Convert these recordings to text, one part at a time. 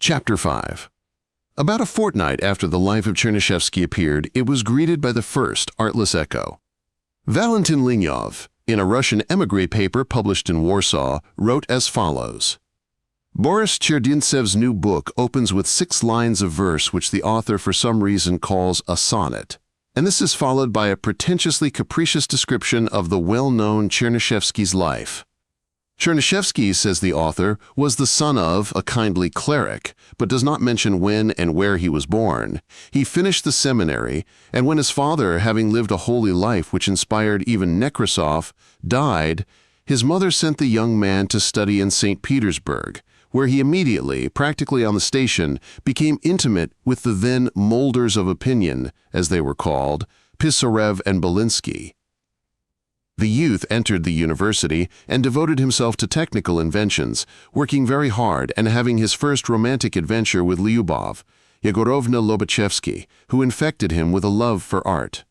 Chapter 5. About a fortnight after The Life of Chernyshevsky appeared, it was greeted by the first artless echo. Valentin Linyov, in a Russian émigré paper published in Warsaw, wrote as follows. Boris Cherdyntsev's new book opens with 6 lines of verse which the author for some reason calls a sonnet, and this is followed by a pretentiously capricious description of the well-known Chernyshevsky's life. Chernyshevsky, says the author, was the son of a kindly cleric, but does not mention when and where he was born. He finished the seminary, and when his father, having lived a holy life which inspired even Nekrasov, died, his mother sent the young man to study in St. Petersburg, where he immediately, practically on the station, became intimate with the then molders of opinion, as they were called, Pisarev and Belinsky. The youth entered the university and devoted himself to technical inventions, working very hard and having his first romantic adventure with Lyubov, Yegorovna Lobachevsky, who infected him with a love for art.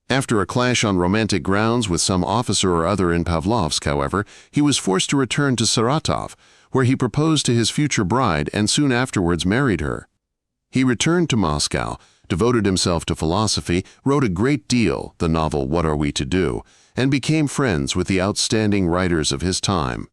After a clash on romantic grounds with some officer or other in Pavlovsk, however, he was forced to return to Saratov, where he proposed to his future bride and soon afterwards married her. He returned to Moscow, devoted himself to philosophy, wrote a great deal, the novel What Are We to Do?, and became friends with the outstanding writers of his time.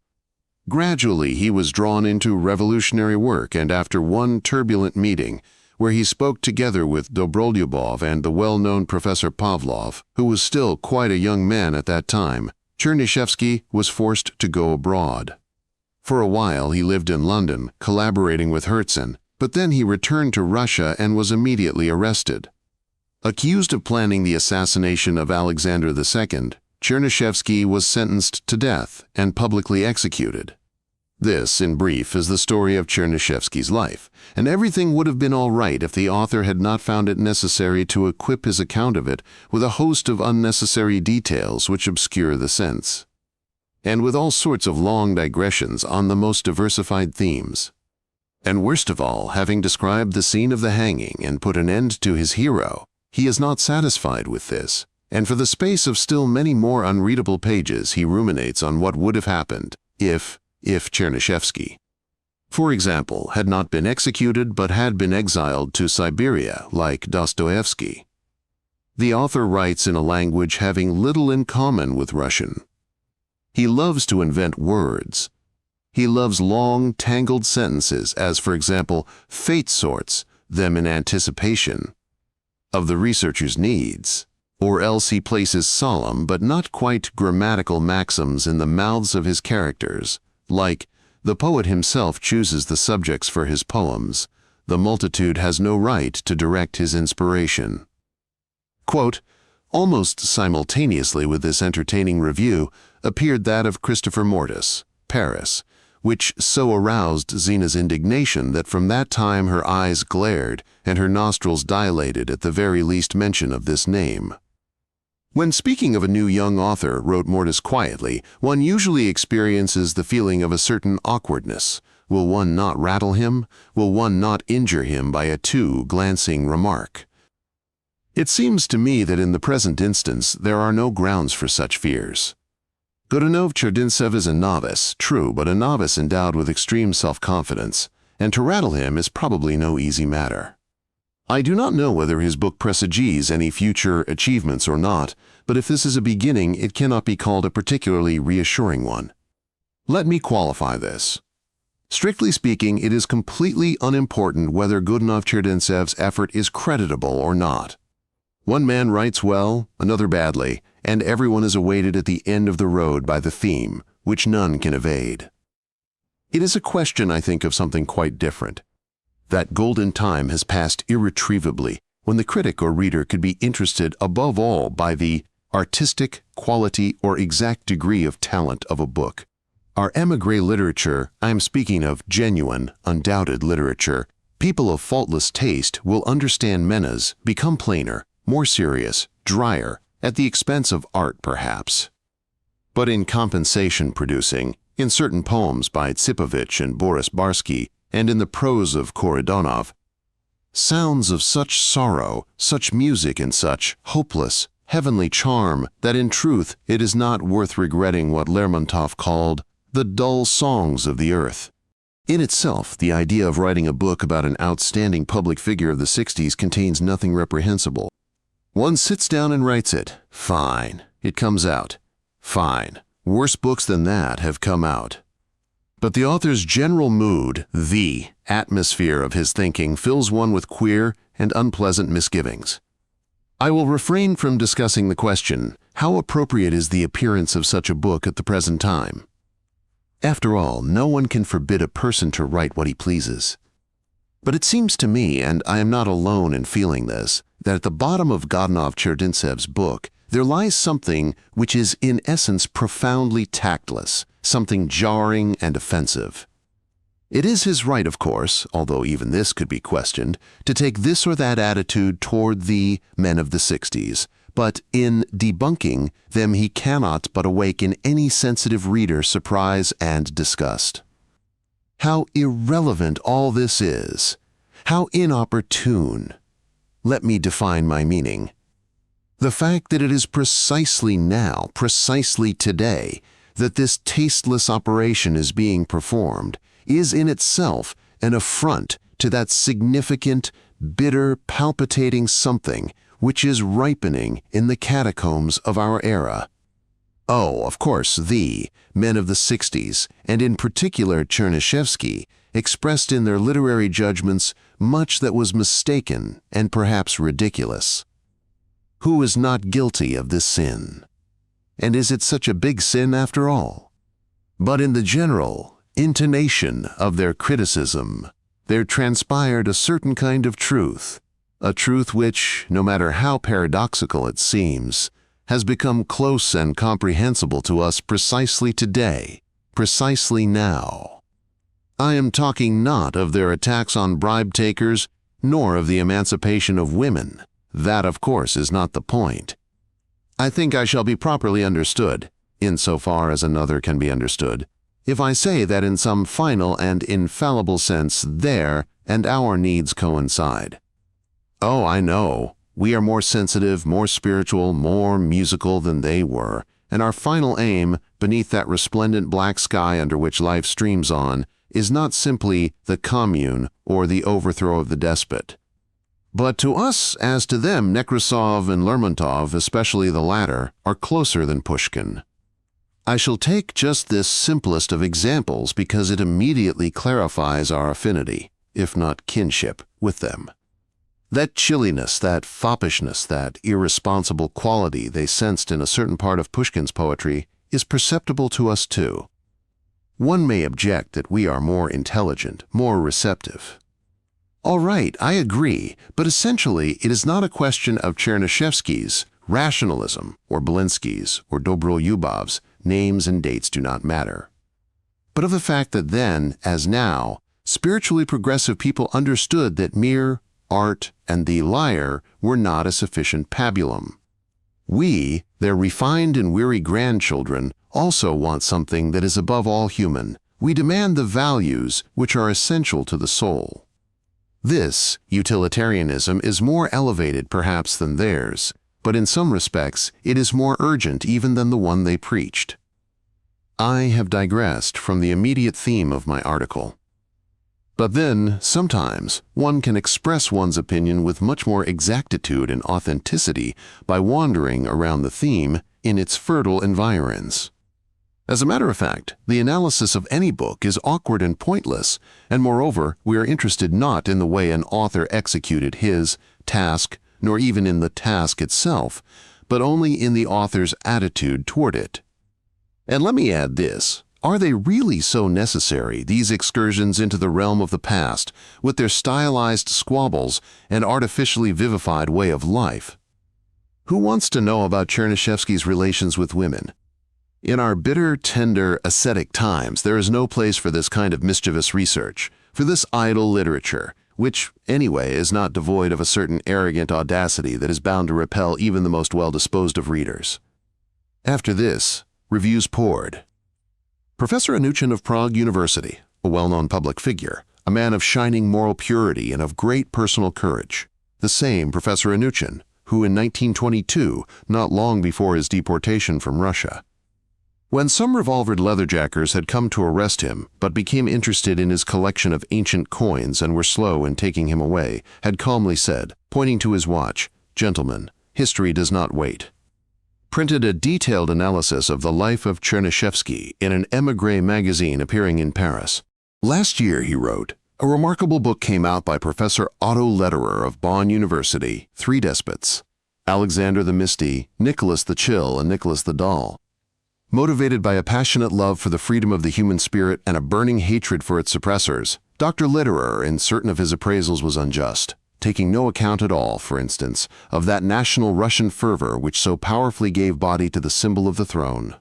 Gradually, he was drawn into revolutionary work, and after one turbulent meeting, where he spoke together with Dobrolyubov and the well-known Professor Pavlov, who was still quite a young man at that time, Chernyshevsky was forced to go abroad. For a while, he lived in London, collaborating with Herzen, but then he returned to Russia and was immediately arrested. Accused of planning the assassination of Alexander II, Chernyshevsky was sentenced to death and publicly executed. This, in brief, is the story of Chernyshevsky's life, and everything would have been all right if the author had not found it necessary to equip his account of it with a host of unnecessary details which obscure the sense, and with all sorts of long digressions on the most diversified themes. And worst of all, having described the scene of the hanging and put an end to his hero, he is not satisfied with this, and for the space of still many more unreadable pages he ruminates on what would have happened if Chernyshevsky, for example, had not been executed but had been exiled to Siberia like Dostoevsky. The author writes in a language having little in common with Russian. He loves to invent words. He loves long, tangled sentences as, for example, fate sorts them in anticipation of the researcher's needs, or else he places solemn but not quite grammatical maxims in the mouths of his characters, like, the poet himself chooses the subjects for his poems, the multitude has no right to direct his inspiration. Quote, almost simultaneously with this entertaining review appeared that of Christopher Mortis, Paris, which so aroused Zina's indignation that from that time her eyes glared and her nostrils dilated at the very least mention of this name. When speaking of a new young author, wrote Mortis quietly, one usually experiences the feeling of a certain awkwardness. Will one not rattle him? Will one not injure him by a too glancing remark? It seems to me that in the present instance there are no grounds for such fears. Godunov Cherdintsev is a novice, true, but a novice endowed with extreme self-confidence, and to rattle him is probably no easy matter. I do not know whether his book presages any future achievements or not, but if this is a beginning, it cannot be called a particularly reassuring one. Let me qualify this. Strictly speaking, it is completely unimportant whether Godunov Cherdintsev's effort is creditable or not. One man writes well, another badly, and everyone is awaited at the end of the road by the theme, which none can evade. It is a question, I think, of something quite different. That golden time has passed irretrievably when the critic or reader could be interested above all by the artistic quality or exact degree of talent of a book. Our émigré literature, I am speaking of genuine, undoubted literature, people of faultless taste will understand menas, become plainer, more serious, drier, at the expense of art perhaps. But in compensation producing, in certain poems by Tsipovich and Boris Barsky, and in the prose of Korodonov, sounds of such sorrow, such music and such hopeless, heavenly charm that in truth it is not worth regretting what Lermontov called the dull songs of the earth. In itself, the idea of writing a book about an outstanding public figure of the 60s contains nothing reprehensible. One sits down and writes it. Fine. It comes out. Fine. Worse books than that have come out. But the author's general mood, the atmosphere of his thinking, fills one with queer and unpleasant misgivings. I will refrain from discussing the question, how appropriate is the appearance of such a book at the present time? After all, no one can forbid a person to write what he pleases. But it seems to me, and I am not alone in feeling this, that at the bottom of Godunov-Cherntsev's book there lies something which is in essence profoundly tactless, something jarring and offensive. It is his right, of course, although even this could be questioned, to take this or that attitude toward the men of the 60s, but in debunking them he cannot but awake in any sensitive reader surprise and disgust. How irrelevant all this is! How inopportune! Let me define my meaning. The fact that it is precisely now, precisely today, that this tasteless operation is being performed is in itself an affront to that significant, bitter, palpitating something which is ripening in the catacombs of our era. Oh, of course, the men of the 60s, and in particular Chernyshevsky, expressed in their literary judgments much that was mistaken and perhaps ridiculous. Who is not guilty of this sin? And is it such a big sin after all? But in the general intonation of their criticism, there transpired a certain kind of truth, a truth which, no matter how paradoxical it seems, has become close and comprehensible to us precisely today, precisely now. I am talking not of their attacks on bribe-takers, nor of the emancipation of women. That, of course, is not the point. I think I shall be properly understood, insofar as another can be understood, if I say that in some final and infallible sense their and our needs coincide. Oh, I know, we are more sensitive, more spiritual, more musical than they were, and our final aim, beneath that resplendent black sky under which life streams on, is not simply the commune or the overthrow of the despot. But to us, as to them, Nekrasov and Lermontov, especially the latter, are closer than Pushkin. I shall take just this simplest of examples because it immediately clarifies our affinity, if not kinship, with them. That chilliness, that foppishness, that irresponsible quality they sensed in a certain part of Pushkin's poetry is perceptible to us too. One may object that we are more intelligent, more receptive. All right, I agree, but essentially it is not a question of Chernyshevsky's rationalism or Belinsky's or Dobrolyubov's, names and dates do not matter, but of the fact that then, as now, spiritually progressive people understood that mere art and the lyre were not a sufficient pabulum. We, their refined and weary grandchildren, also want something that is above all human. We demand the values which are essential to the soul. This utilitarianism is more elevated perhaps than theirs, but in some respects it is more urgent even than the one they preached. I have digressed from the immediate theme of my article. But then, sometimes, one can express one's opinion with much more exactitude and authenticity by wandering around the theme in its fertile environs. As a matter of fact, the analysis of any book is awkward and pointless, and moreover, we are interested not in the way an author executed his task, nor even in the task itself, but only in the author's attitude toward it. And let me add this. Are they really so necessary, these excursions into the realm of the past, with their stylized squabbles and artificially vivified way of life? Who wants to know about Chernyshevsky's relations with women? In our bitter, tender, ascetic times, there is no place for this kind of mischievous research, for this idle literature, which, anyway, is not devoid of a certain arrogant audacity that is bound to repel even the most well-disposed of readers. After this, reviews poured. Professor Anuchin of Prague University, a well-known public figure, a man of shining moral purity and of great personal courage. The same Professor Anuchin, who in 1922, not long before his deportation from Russia, When some revolvered leatherjackers had come to arrest him, but became interested in his collection of ancient coins and were slow in taking him away, had calmly said, pointing to his watch, "Gentlemen, history does not wait." Printed a detailed analysis of the life of Chernyshevsky in an émigré magazine appearing in Paris. Last year, he wrote, a remarkable book came out by Professor Otto Lederer of Bonn University, Three Despots, Alexander the Misty, Nicholas the Chill, and Nicholas the Dull. Motivated by a passionate love for the freedom of the human spirit and a burning hatred for its suppressors, Dr. Lederer, in certain of his appraisals, was unjust, taking no account at all, for instance, of that national Russian fervor which so powerfully gave body to the symbol of the throne.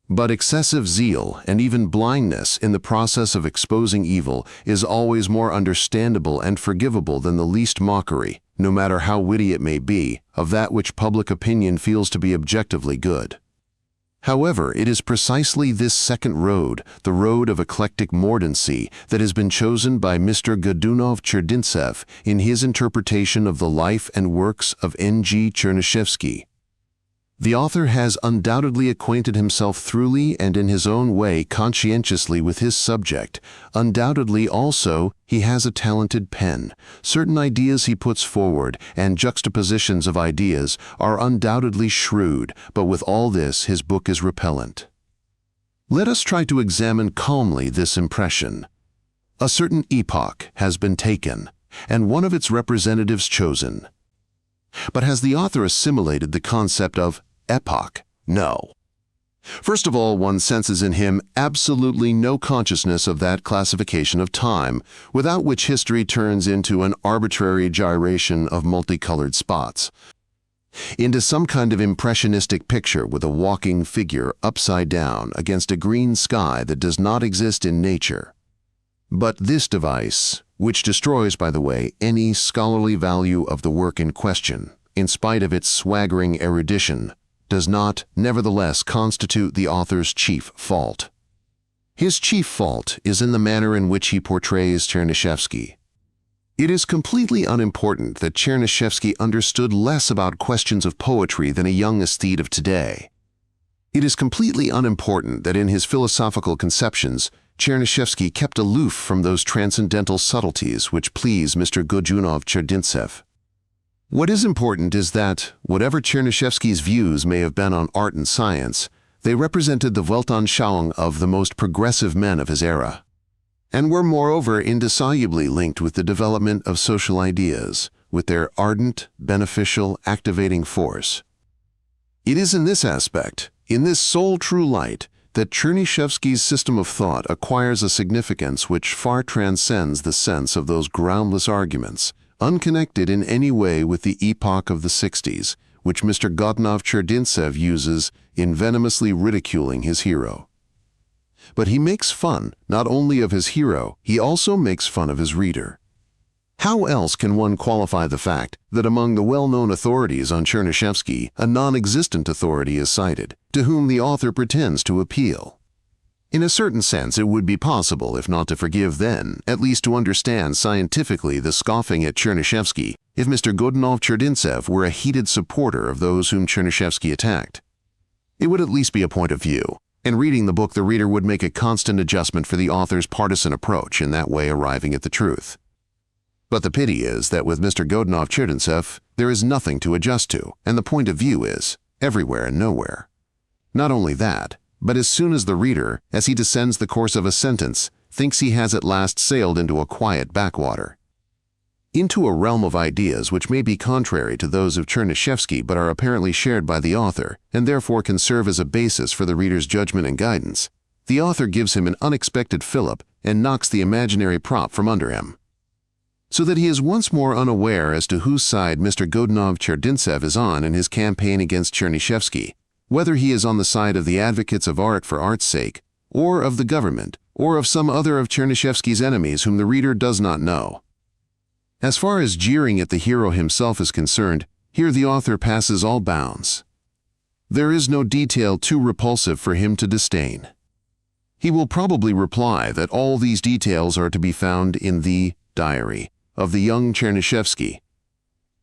But excessive zeal and even blindness in the process of exposing evil is always more understandable and forgivable than the least mockery, no matter how witty it may be, of that which public opinion feels to be objectively good. However, it is precisely this second road, the road of eclectic mordancy, that has been chosen by Mr. Godunov-Cherdintsev in his interpretation of the life and works of N.G. Chernyshevsky. The author has undoubtedly acquainted himself thoroughly and in his own way conscientiously with his subject. Undoubtedly also he has a talented pen. Certain ideas he puts forward and juxtapositions of ideas are undoubtedly shrewd, but with all this his book is repellent. Let us try to examine calmly this impression. A certain epoch has been taken, and one of its representatives chosen. But has the author assimilated the concept of epoch? No. First of all, one senses in him absolutely no consciousness of that classification of time, without which history turns into an arbitrary gyration of multicolored spots, into some kind of impressionistic picture with a walking figure upside down against a green sky that does not exist in nature. But this device, which destroys, by the way, any scholarly value of the work in question, in spite of its swaggering erudition, does not, nevertheless, constitute the author's chief fault. His chief fault is in the manner in which he portrays Chernyshevsky. It is completely unimportant that Chernyshevsky understood less about questions of poetry than a young aesthete of today. It is completely unimportant that in his philosophical conceptions, Chernyshevsky kept aloof from those transcendental subtleties which please Mr. Godunov-Cherdintsev. What is important is that, whatever Chernyshevsky's views may have been on art and science, they represented the Weltanschauung of the most progressive men of his era, and were moreover indissolubly linked with the development of social ideas, with their ardent, beneficial, activating force. It is in this aspect, in this sole true light, that Chernyshevsky's system of thought acquires a significance which far transcends the sense of those groundless arguments, unconnected in any way with the epoch of the 60s, which Mr. Godunov-Cherdintsev uses in venomously ridiculing his hero. But he makes fun not only of his hero, he also makes fun of his reader. How else can one qualify the fact that among the well-known authorities on Chernyshevsky, a non-existent authority is cited, to whom the author pretends to appeal? In a certain sense, it would be possible, if not to forgive then, at least to understand scientifically the scoffing at Chernyshevsky if Mr. Godunov-Cherdintsev were a heated supporter of those whom Chernyshevsky attacked. It would at least be a point of view. In reading the book, the reader would make a constant adjustment for the author's partisan approach, in that way arriving at the truth. But the pity is that with Mr. Godunov-Cherdintsev, there is nothing to adjust to, and the point of view is everywhere and nowhere. Not only that, but as soon as the reader, as he descends the course of a sentence, thinks he has at last sailed into a quiet backwater, into a realm of ideas which may be contrary to those of Chernyshevsky but are apparently shared by the author, and therefore can serve as a basis for the reader's judgment and guidance, the author gives him an unexpected fillip and knocks the imaginary prop from under him, so that he is once more unaware as to whose side Mr. Godunov-Cherdintsev is on in his campaign against Chernyshevsky, whether he is on the side of the advocates of art for art's sake, or of the government, or of some other of Chernyshevsky's enemies whom the reader does not know. As far as jeering at the hero himself is concerned, here the author passes all bounds. There is no detail too repulsive for him to disdain. He will probably reply that all these details are to be found in the diary of the young Chernyshevsky.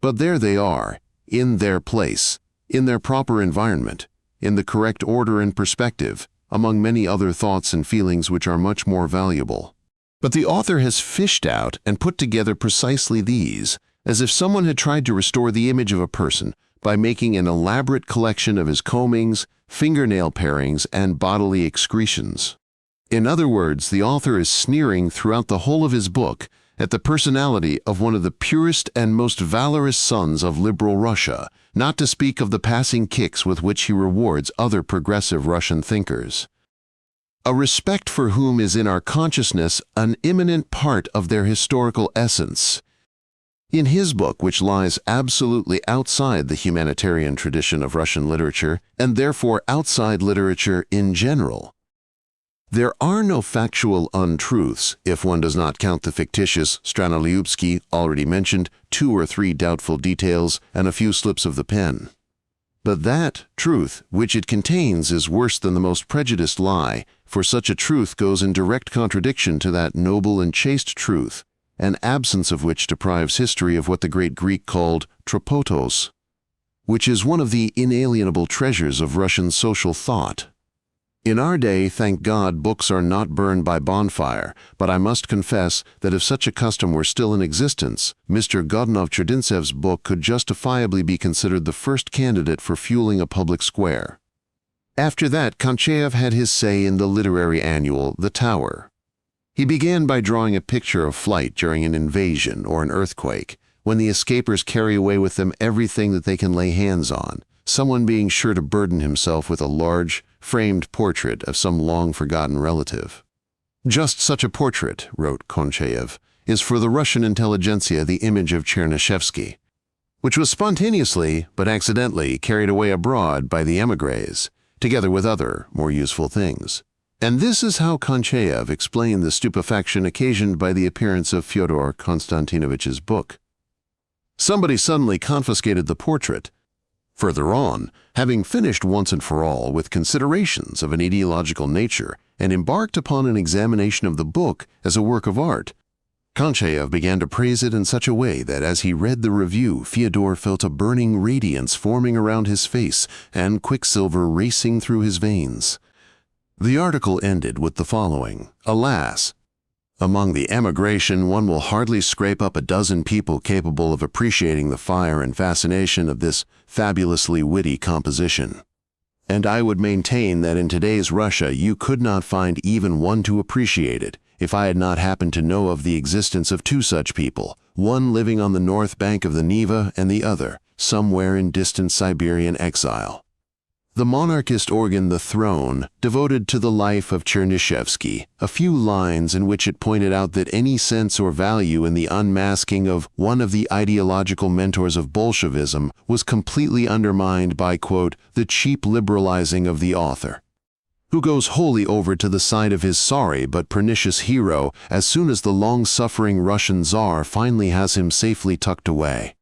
But there they are, in their place, in their proper environment, in the correct order and perspective, among many other thoughts and feelings which are much more valuable. But the author has fished out and put together precisely these, as if someone had tried to restore the image of a person by making an elaborate collection of his combings, fingernail parings, and bodily excretions. In other words, the author is sneering throughout the whole of his book at the personality of one of the purest and most valorous sons of liberal Russia, not to speak of the passing kicks with which he rewards other progressive Russian thinkers. A respect for whom is in our consciousness an imminent part of their historical essence. In his book, which lies absolutely outside the humanitarian tradition of Russian literature, and therefore outside literature in general, there are no factual untruths if one does not count the fictitious Stranolyubsky already mentioned, 2 or 3 doubtful details, and a few slips of the pen. But that truth which it contains is worse than the most prejudiced lie, for such a truth goes in direct contradiction to that noble and chaste truth, an absence of which deprives history of what the great Greek called tropotos, which is one of the inalienable treasures of Russian social thought. In our day, thank God, books are not burned by bonfire, but I must confess that if such a custom were still in existence, Mr. Godunov-Cherdyntsev's book could justifiably be considered the first candidate for fueling a public square. After that, Konchaev had his say in the literary annual, The Tower. He began by drawing a picture of flight during an invasion or an earthquake, when the escapers carry away with them everything that they can lay hands on, someone being sure to burden himself with a large, framed portrait of some long-forgotten relative. Just such a portrait, wrote Konchaev, is for the Russian intelligentsia the image of Chernyshevsky, which was spontaneously, but accidentally, carried away abroad by the émigrés, together with other, more useful things. And this is how Konchaev explained the stupefaction occasioned by the appearance of Fyodor Konstantinovich's book. Somebody suddenly confiscated the portrait. Further on, having finished once and for all with considerations of an ideological nature and embarked upon an examination of the book as a work of art, Konchaev began to praise it in such a way that as he read the review, Fyodor felt a burning radiance forming around his face and quicksilver racing through his veins. The article ended with the following: "Alas, among the emigration one will hardly scrape up a dozen people capable of appreciating the fire and fascination of this fabulously witty composition. And I would maintain that in today's Russia you could not find even one to appreciate it, if I had not happened to know of the existence of 2 such people, one living on the north bank of the Neva and the other somewhere in distant Siberian exile. The monarchist organ The Throne, devoted to the life of Chernyshevsky, a few lines in which it pointed out that any sense or value in the unmasking of one of the ideological mentors of Bolshevism was completely undermined by, quote, the cheap liberalizing of the author, who goes wholly over to the side of his sorry but pernicious hero as soon as the long-suffering Russian Tsar finally has him safely tucked away.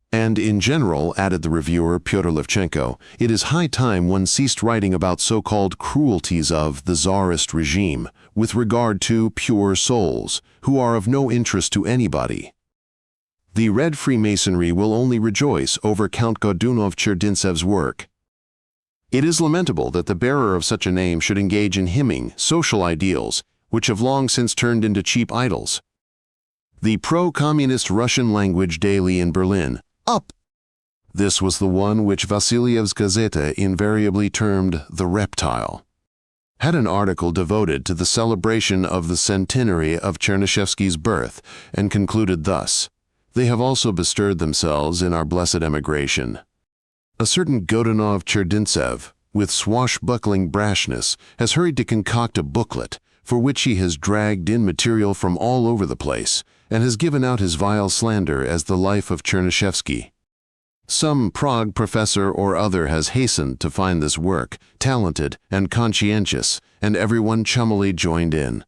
And in general, added the reviewer Pyotr Levchenko, it is high time one ceased writing about so-called cruelties of the Tsarist regime with regard to pure souls, who are of no interest to anybody. The Red Freemasonry will only rejoice over Count Godunov-Cherdyntsev's work. It is lamentable that the bearer of such a name should engage in hymning social ideals, which have long since turned into cheap idols. The pro-communist Russian language daily in Berlin, Up! This was the one which Vasilyev's Gazeta invariably termed the reptile, had an article devoted to the celebration of the centenary of Chernyshevsky's birth, and concluded thus: "They have also bestirred themselves in our blessed emigration. A certain Godunov-Cherdintsev, with swashbuckling brashness, has hurried to concoct a booklet, for which he has dragged in material from all over the place, and has given out his vile slander as the life of Chernyshevsky. Some Prague professor or other has hastened to find this work talented and conscientious, and everyone chummily joined in.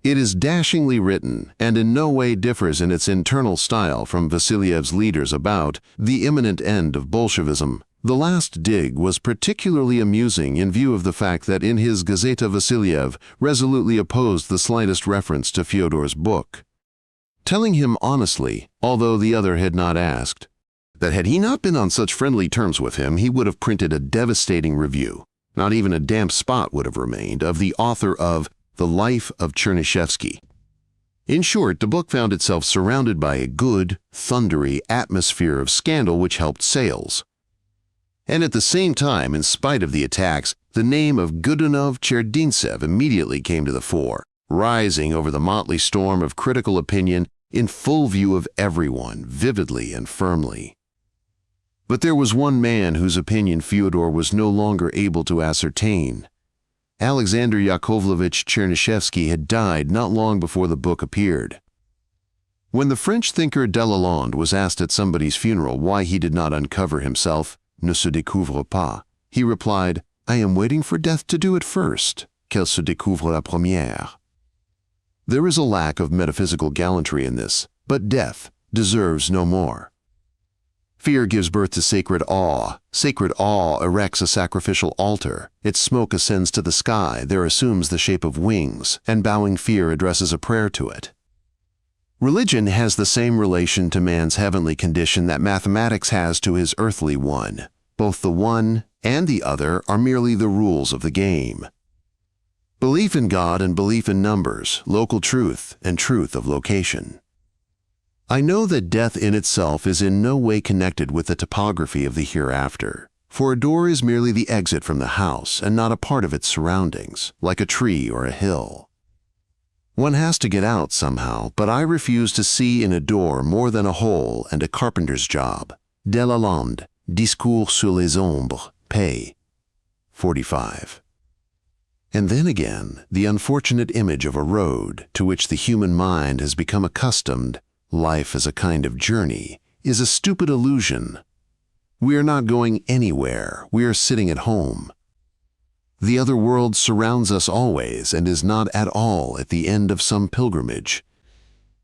It is dashingly written, and in no way differs in its internal style from Vasilyev's leaders about the imminent end of Bolshevism. The last dig was particularly amusing in view of the fact that in his Gazeta Vasilyev resolutely opposed the slightest reference to Fyodor's book, telling him honestly, although the other had not asked, that had he not been on such friendly terms with him, he would have printed a devastating review. Not even a damp spot would have remained of the author of The Life of Chernyshevsky. In short, the book found itself surrounded by a good, thundery atmosphere of scandal which helped sales. And at the same time, in spite of the attacks, the name of Godunov Cherdintsev immediately came to the fore, rising over the motley storm of critical opinion in full view of everyone, vividly and firmly. But there was one man whose opinion Fyodor was no longer able to ascertain. Alexander Yakovlevich Chernyshevsky had died not long before the book appeared. When the French thinker Delalande was asked at somebody's funeral why he did not uncover himself, ne se découvre pas, he replied, "I am waiting for death to do it first, qu'elle se découvre la première." There is a lack of metaphysical gallantry in this, but death deserves no more. Fear gives birth to sacred awe. Sacred awe erects a sacrificial altar. Its smoke ascends to the sky, there assumes the shape of wings, and bowing fear addresses a prayer to it. Religion has the same relation to man's heavenly condition that mathematics has to his earthly one. Both the one and the other are merely the rules of the game. Belief in God and belief in numbers, local truth and truth of location. I know that death in itself is in no way connected with the topography of the hereafter, for a door is merely the exit from the house and not a part of its surroundings, like a tree or a hill. One has to get out somehow, but I refuse to see in a door more than a hole and a carpenter's job. Delalande, Discours sur les ombres, p. 45. And then again, the unfortunate image of a road to which the human mind has become accustomed, life as a kind of journey, is a stupid illusion. We are not going anywhere, we are sitting at home. The other world surrounds us always and is not at all at the end of some pilgrimage.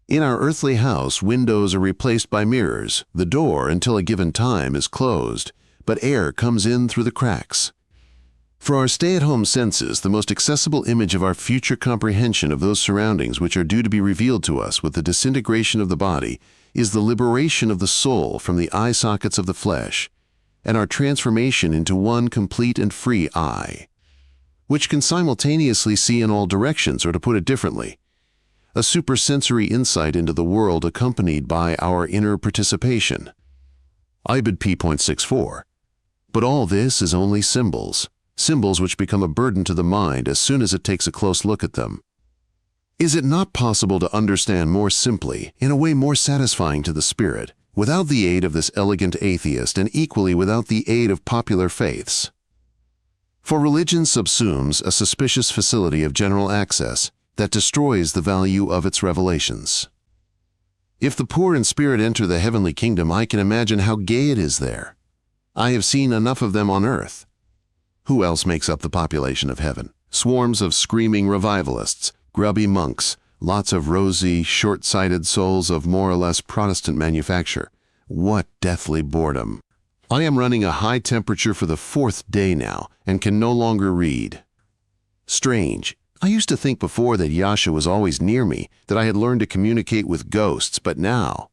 In our earthly house, windows are replaced by mirrors, the door, until a given time, is closed, but air comes in through the cracks. For our stay-at-home senses, the most accessible image of our future comprehension of those surroundings which are due to be revealed to us with the disintegration of the body is the liberation of the soul from the eye sockets of the flesh, and our transformation into one complete and free eye, which can simultaneously see in all directions, or to put it differently, a supersensory insight into the world accompanied by our inner participation. IBID p.64. But all this is only symbols. Symbols which become a burden to the mind as soon as it takes a close look at them. Is it not possible to understand more simply, in a way more satisfying to the spirit, without the aid of this elegant atheist and equally without the aid of popular faiths? For religion subsumes a suspicious facility of general access that destroys the value of its revelations. If the poor in spirit enter the heavenly kingdom, I can imagine how gay it is there. I have seen enough of them on earth. Who else makes up the population of heaven? Swarms of screaming revivalists, grubby monks, lots of rosy, short-sighted souls of more or less Protestant manufacture. What deathly boredom! I am running a high temperature for the 4th day now, and can no longer read. Strange. I used to think before that Yasha was always near me, that I had learned to communicate with ghosts, but now,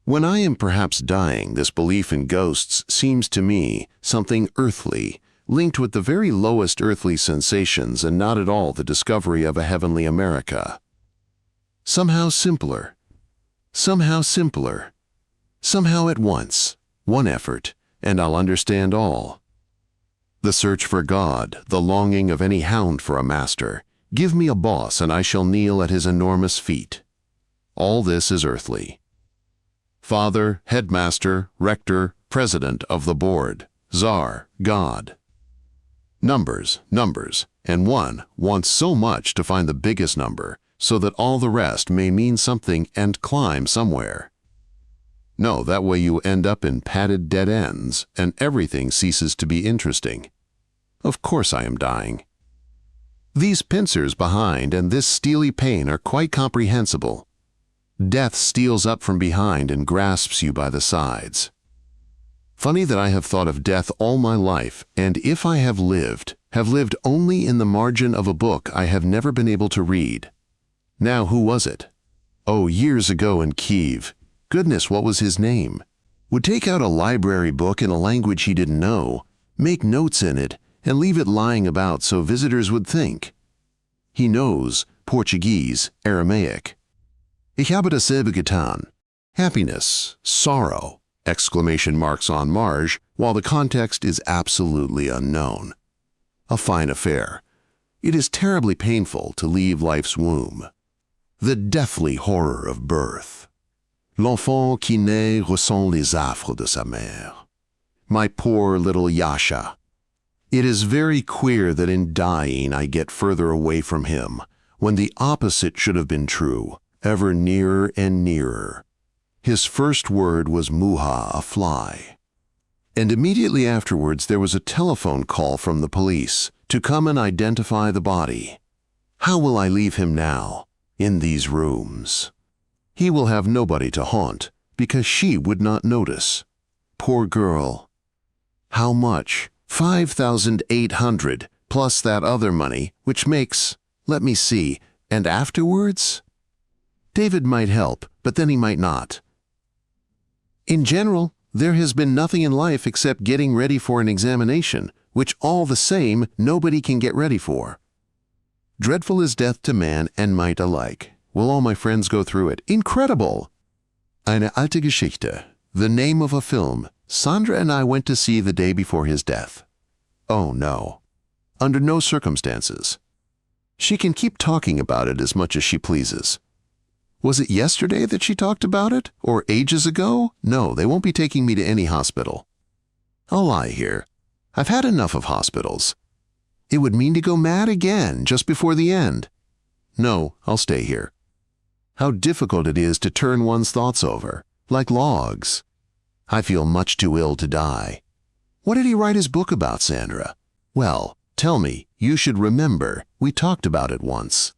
when I am perhaps dying, this belief in ghosts seems to me something earthly, linked with the very lowest earthly sensations and not at all the discovery of a heavenly America. Somehow simpler, somehow simpler, somehow at once, one effort, and I'll understand all. The search for God, the longing of any hound for a master. Give me a boss and I shall kneel at his enormous feet. All this is earthly. Father, headmaster, rector, president of the board, czar, God. Numbers, numbers, and one wants so much to find the biggest number so that all the rest may mean something and climb somewhere. No, that way you end up in padded dead ends and everything ceases to be interesting. Of course I am dying. These pincers behind and this steely pain are quite comprehensible. Death steals up from behind and grasps you by the sides. Funny that I have thought of death all my life, and if I have lived only in the margin of a book I have never been able to read. Now who was it? Oh, years ago in Kiev. Goodness, what was his name? would take out a library book in a language he didn't know, make notes in it, and leave it lying about so visitors would think. He knows Portuguese, Aramaic. Ich habe dasselbe getan. Happiness, sorrow, exclamation marks en marge, while the context is absolutely unknown. A fine affair. It is terribly painful to leave life's womb. The deathly horror of birth. L'enfant qui naît ressent les affres de sa mère. My poor little Yasha. It is very queer that in dying I get further away from him, when the opposite should have been true, ever nearer and nearer. His first word was muha, a fly. And immediately afterwards there was a telephone call from the police to come and identify the body. How will I leave him now, in these rooms? He will have nobody to haunt, because she would not notice. Poor girl. How much? 5,800, plus that other money, which makes, let me see, and afterwards? David might help, but then he might not. In general, there has been nothing in life except getting ready for an examination, which all the same nobody can get ready for. Dreadful is death to man and might alike. Will all my friends go through it? Incredible! Eine alte Geschichte. The name of a film. Sandra and I went to see the day before his death. Oh no. Under no circumstances. She can keep talking about it as much as she pleases. Was it yesterday that she talked about it? Or ages ago? No, they won't be taking me to any hospital. I'll lie here. I've had enough of hospitals. It would mean to go mad again just before the end. No, I'll stay here. How difficult it is to turn one's thoughts over, like logs. I feel much too ill to die. What did he write his book about, Sandra? Well, tell me, you should remember, we talked about it once.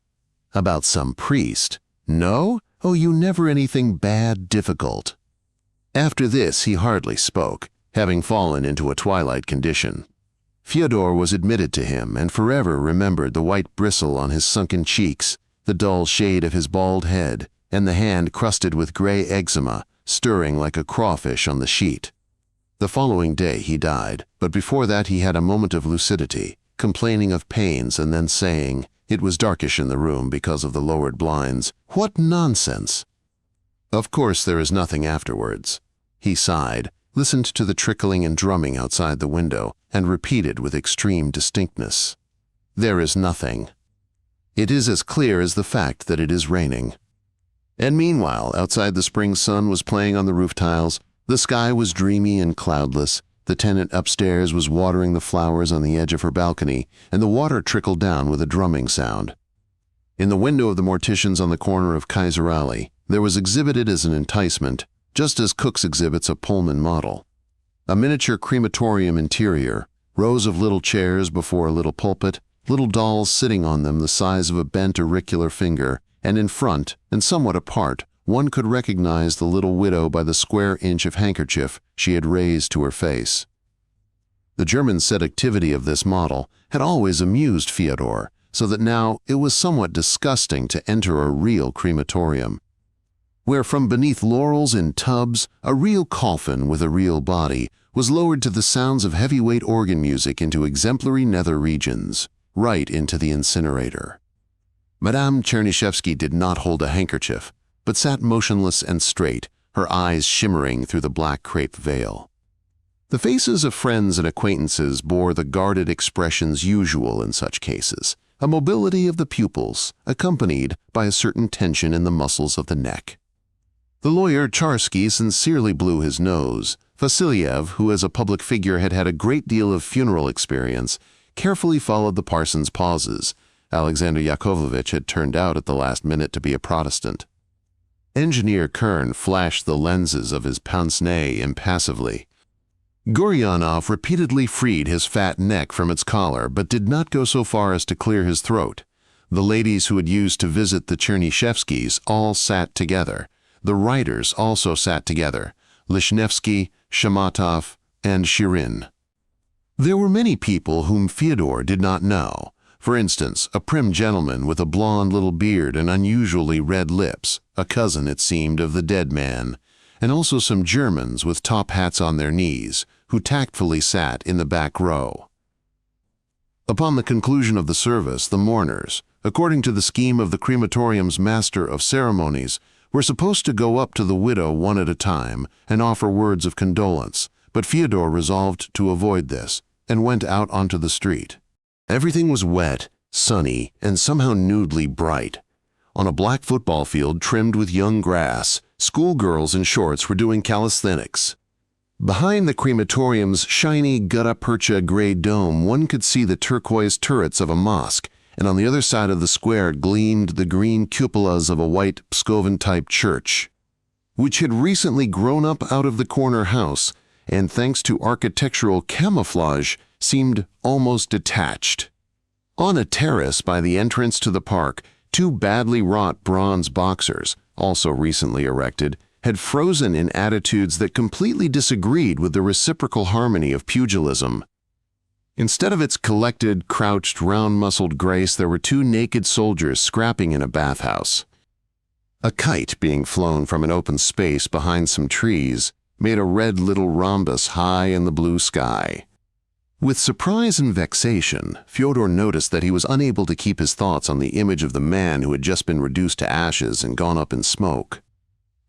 About some priest. No? Oh, you never anything bad, difficult. After this he hardly spoke, having fallen into a twilight condition. Fyodor was admitted to him and forever remembered the white bristle on his sunken cheeks, the dull shade of his bald head, and the hand crusted with gray eczema, stirring like a crawfish on the sheet. The following day he died, but before that he had a moment of lucidity, complaining of pains and then saying, it was darkish in the room because of the lowered blinds. What nonsense! Of course there is nothing afterwards. He sighed, listened to the trickling and drumming outside the window, and repeated with extreme distinctness, there is nothing. It is as clear as the fact that it is raining. And meanwhile, outside the spring sun was playing on the roof tiles, the sky was dreamy and cloudless, the tenant upstairs was watering the flowers on the edge of her balcony, and the water trickled down with a drumming sound. In the window of the mortician's on the corner of Kaiser Alley, there was exhibited as an enticement, just as Cook's exhibits a Pullman model, a miniature crematorium interior, rows of little chairs before a little pulpit, little dolls sitting on them the size of a bent auricular finger, and in front, and somewhat apart, one could recognize the little widow by the square inch of handkerchief she had raised to her face. The German seductivity of this model had always amused Fyodor, so that now it was somewhat disgusting to enter a real crematorium, where from beneath laurels in tubs, a real coffin with a real body was lowered to the sounds of heavyweight organ music into exemplary nether regions, right into the incinerator. Madame Chernyshevsky did not hold a handkerchief, but sat motionless and straight, her eyes shimmering through the black crepe veil. The faces of friends and acquaintances bore the guarded expressions usual in such cases, a mobility of the pupils, accompanied by a certain tension in the muscles of the neck. The lawyer Charsky sincerely blew his nose. Vasiliev, who as a public figure had had a great deal of funeral experience, carefully followed the parson's pauses. Alexander Yakovlevitch had turned out at the last minute to be a Protestant. Engineer Kern flashed the lenses of his pince-nez impassively. Guryanov repeatedly freed his fat neck from its collar, but did not go so far as to clear his throat. The ladies who had used to visit the Chernyshevskys all sat together. The writers also sat together, Lishnevsky, Shamatov, and Shirin. There were many people whom Fyodor did not know. For instance, a prim gentleman with a blond little beard and unusually red lips, a cousin, it seemed, of the dead man, and also some Germans with top hats on their knees, who tactfully sat in the back row. Upon the conclusion of the service, the mourners, according to the scheme of the crematorium's master of ceremonies, were supposed to go up to the widow one at a time and offer words of condolence, but Fyodor resolved to avoid this and went out onto the street. Everything was wet, sunny, and somehow nudely bright. On a black football field trimmed with young grass, schoolgirls in shorts were doing calisthenics. Behind the crematorium's shiny gutta-percha gray dome, one could see the turquoise turrets of a mosque, and on the other side of the square gleamed the green cupolas of a white Pskovan-type church, which had recently grown up out of the corner house and, thanks to architectural camouflage, seemed almost detached. On a terrace by the entrance to the park, two badly wrought bronze boxers, also recently erected, had frozen in attitudes that completely disagreed with the reciprocal harmony of pugilism. Instead of its collected, crouched, round-muscled grace, there were two naked soldiers scrapping in a bathhouse. A kite being flown from an open space behind some trees made a red little rhombus high in the blue sky. With surprise and vexation, Fyodor noticed that he was unable to keep his thoughts on the image of the man who had just been reduced to ashes and gone up in smoke.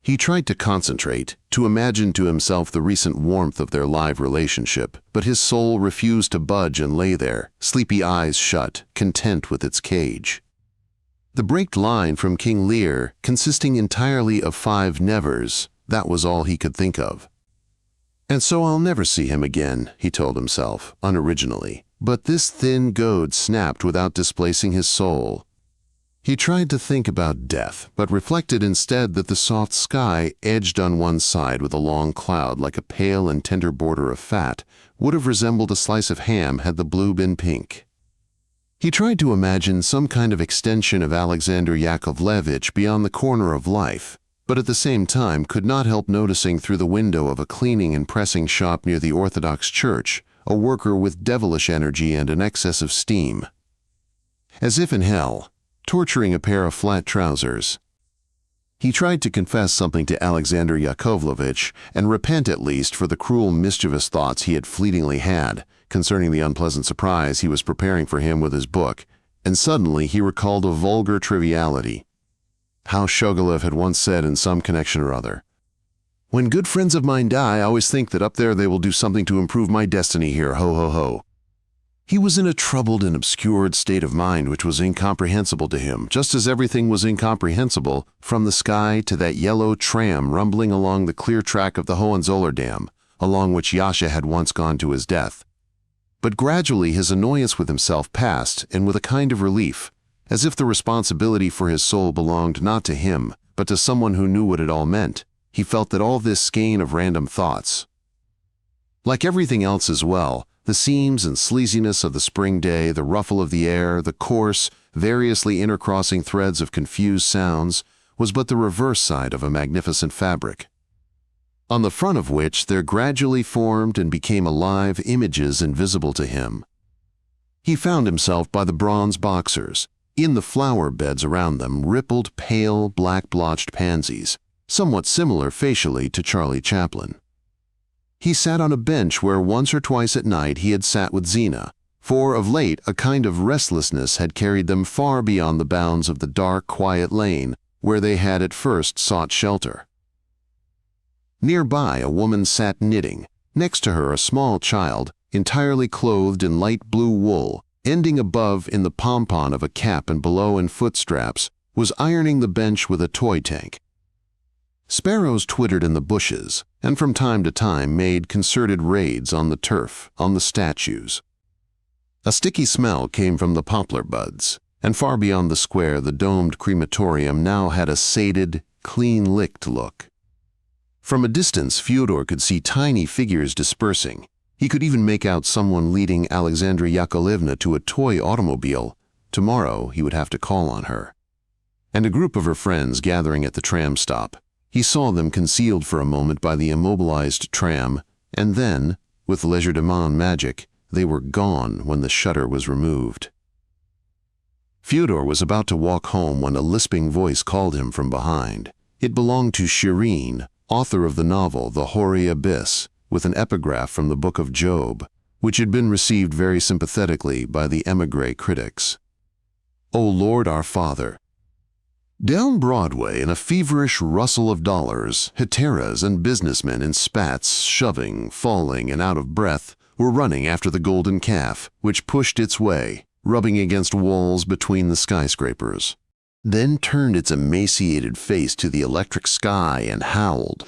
He tried to concentrate, to imagine to himself the recent warmth of their live relationship, but his soul refused to budge and lay there, sleepy eyes shut, content with its cage. The braked line from King Lear, consisting entirely of 5 nevers, that was all he could think of. And so I'll never see him again, he told himself, unoriginally. But this thin goad snapped without displacing his soul. He tried to think about death, but reflected instead that the soft sky, edged on one side with a long cloud like a pale and tender border of fat, would have resembled a slice of ham had the blue been pink. He tried to imagine some kind of extension of Alexander Yakovlevitch beyond the corner of life, but at the same time could not help noticing through the window of a cleaning and pressing shop near the Orthodox Church a worker with devilish energy and an excess of steam. As if in hell, torturing a pair of flat trousers. He tried to confess something to Alexander Yakovlevitch and repent at least for the cruel, mischievous thoughts he had fleetingly had concerning the unpleasant surprise he was preparing for him with his book, and suddenly he recalled a vulgar triviality. How Shogolov had once said in some connection or other, "When good friends of mine die, I always think that up there they will do something to improve my destiny here, ho ho ho." He was in a troubled and obscured state of mind which was incomprehensible to him, just as everything was incomprehensible from the sky to that yellow tram rumbling along the clear track of the Hohenzollern Dam, along which Yasha had once gone to his death. But gradually his annoyance with himself passed, and with a kind of relief, as if the responsibility for his soul belonged not to him, but to someone who knew what it all meant, he felt that all this skein of random thoughts, like everything else as well, the seams and sleaziness of the spring day, the ruffle of the air, the coarse, variously intercrossing threads of confused sounds, was but the reverse side of a magnificent fabric, on the front of which there gradually formed and became alive images invisible to him. He found himself by the bronze boxers. In the flower beds around them rippled pale, black-blotched pansies, somewhat similar facially to Charlie Chaplin. He sat on a bench where once or twice at night he had sat with Zina, for of late a kind of restlessness had carried them far beyond the bounds of the dark, quiet lane where they had at first sought shelter. Nearby a woman sat knitting, next to her a small child, entirely clothed in light blue wool, ending above in the pompon of a cap and below in foot straps, was ironing the bench with a toy tank. Sparrows twittered in the bushes, and from time to time made concerted raids on the turf, on the statues. A sticky smell came from the poplar buds, and far beyond the square the domed crematorium now had a sated, clean-licked look. From a distance Fyodor could see tiny figures dispersing. He could even make out someone leading Alexandra Yakovlevna to a toy automobile. Tomorrow he would have to call on her. And a group of her friends gathering at the tram stop. He saw them concealed for a moment by the immobilized tram, and then, with legerdemain magic, they were gone when the shutter was removed. Fyodor was about to walk home when a lisping voice called him from behind. It belonged to Shireen, author of the novel The Hoary Abyss, with an epigraph from the Book of Job, which had been received very sympathetically by the émigré critics. O Lord our Father. Down Broadway, in a feverish rustle of dollars, heteras and businessmen in spats, shoving, falling, and out of breath, were running after the golden calf, which pushed its way, rubbing against walls between the skyscrapers, then turned its emaciated face to the electric sky and howled.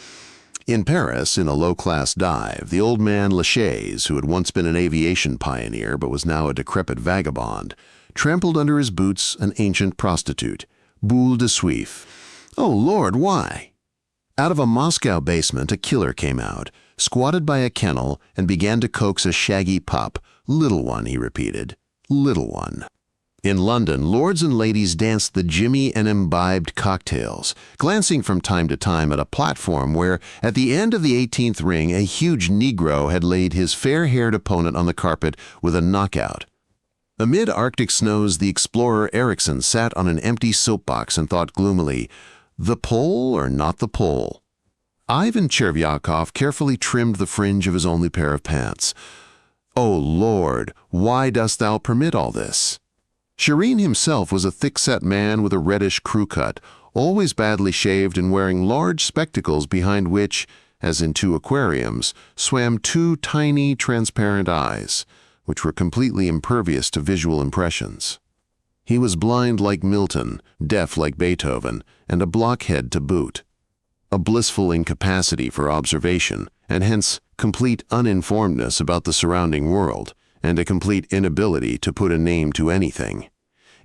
In Paris, in a low-class dive, the old man Lachaise, who had once been an aviation pioneer but was now a decrepit vagabond, trampled under his boots an ancient prostitute, Boule de Suif. Oh, Lord, why? Out of a Moscow basement, a killer came out, squatted by a kennel, and began to coax a shaggy pup. Little one, he repeated. Little one. In London, lords and ladies danced the jimmy and imbibed cocktails, glancing from time to time at a platform where, at the end of the 18th ring, a huge Negro had laid his fair-haired opponent on the carpet with a knockout. Amid Arctic snows, the explorer Ericsson sat on an empty soapbox and thought gloomily, the pole or not the pole? Ivan Chervyakov carefully trimmed the fringe of his only pair of pants. O Lord, why dost thou permit all this? Shirin himself was a thick-set man with a reddish crew cut, always badly shaved and wearing large spectacles behind which, as in two aquariums, swam two tiny, transparent eyes, which were completely impervious to visual impressions. He was blind like Milton, deaf like Beethoven, and a blockhead to boot. A blissful incapacity for observation, and hence complete uninformedness about the surrounding world, and a complete inability to put a name to anything,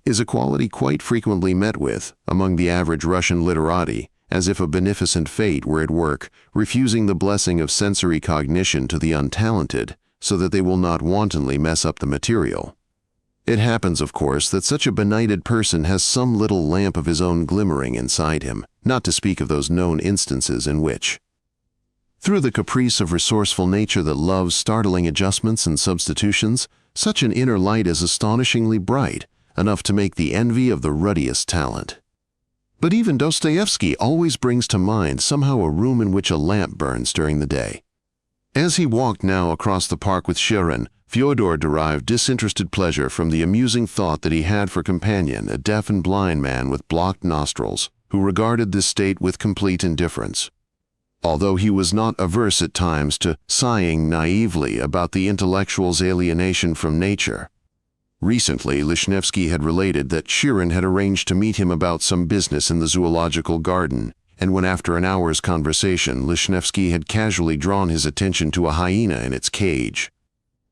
is a quality quite frequently met with among the average Russian literati, as if a beneficent fate were at work, refusing the blessing of sensory cognition to the untalented, so that they will not wantonly mess up the material. It happens, of course, that such a benighted person has some little lamp of his own glimmering inside him, not to speak of those known instances in which, through the caprice of resourceful nature that loves startling adjustments and substitutions, such an inner light is astonishingly bright, enough to make the envy of the ruddiest talent. But even Dostoevsky always brings to mind somehow a room in which a lamp burns during the day. As he walked now across the park with Shirin, Fyodor derived disinterested pleasure from the amusing thought that he had for companion a deaf and blind man with blocked nostrils, who regarded this state with complete indifference. Although he was not averse at times to sighing naively about the intellectual's alienation from nature. Recently, Lishnevsky had related that Shirin had arranged to meet him about some business in the zoological garden, and when after an hour's conversation, Lishnevsky had casually drawn his attention to a hyena in its cage.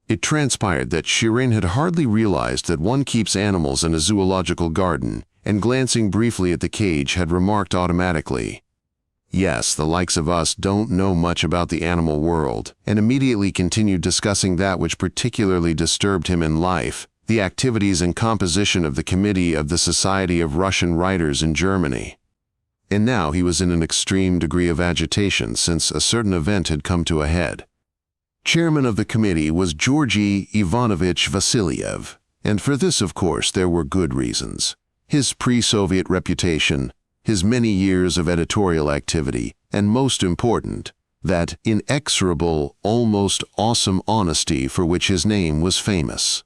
It transpired that Shirin had hardly realized that one keeps animals in a zoological garden, and glancing briefly at the cage had remarked automatically, "Yes, the likes of us don't know much about the animal world," and immediately continued discussing that which particularly disturbed him in life, the activities and composition of the Committee of the Society of Russian Writers in Germany. And now he was in an extreme degree of agitation since a certain event had come to a head. Chairman of the committee was Georgy Ivanovich Vasiliev, and for this, of course, there were good reasons. His pre-Soviet reputation, his many years of editorial activity, and most important, that inexorable, almost awesome honesty for which his name was famous.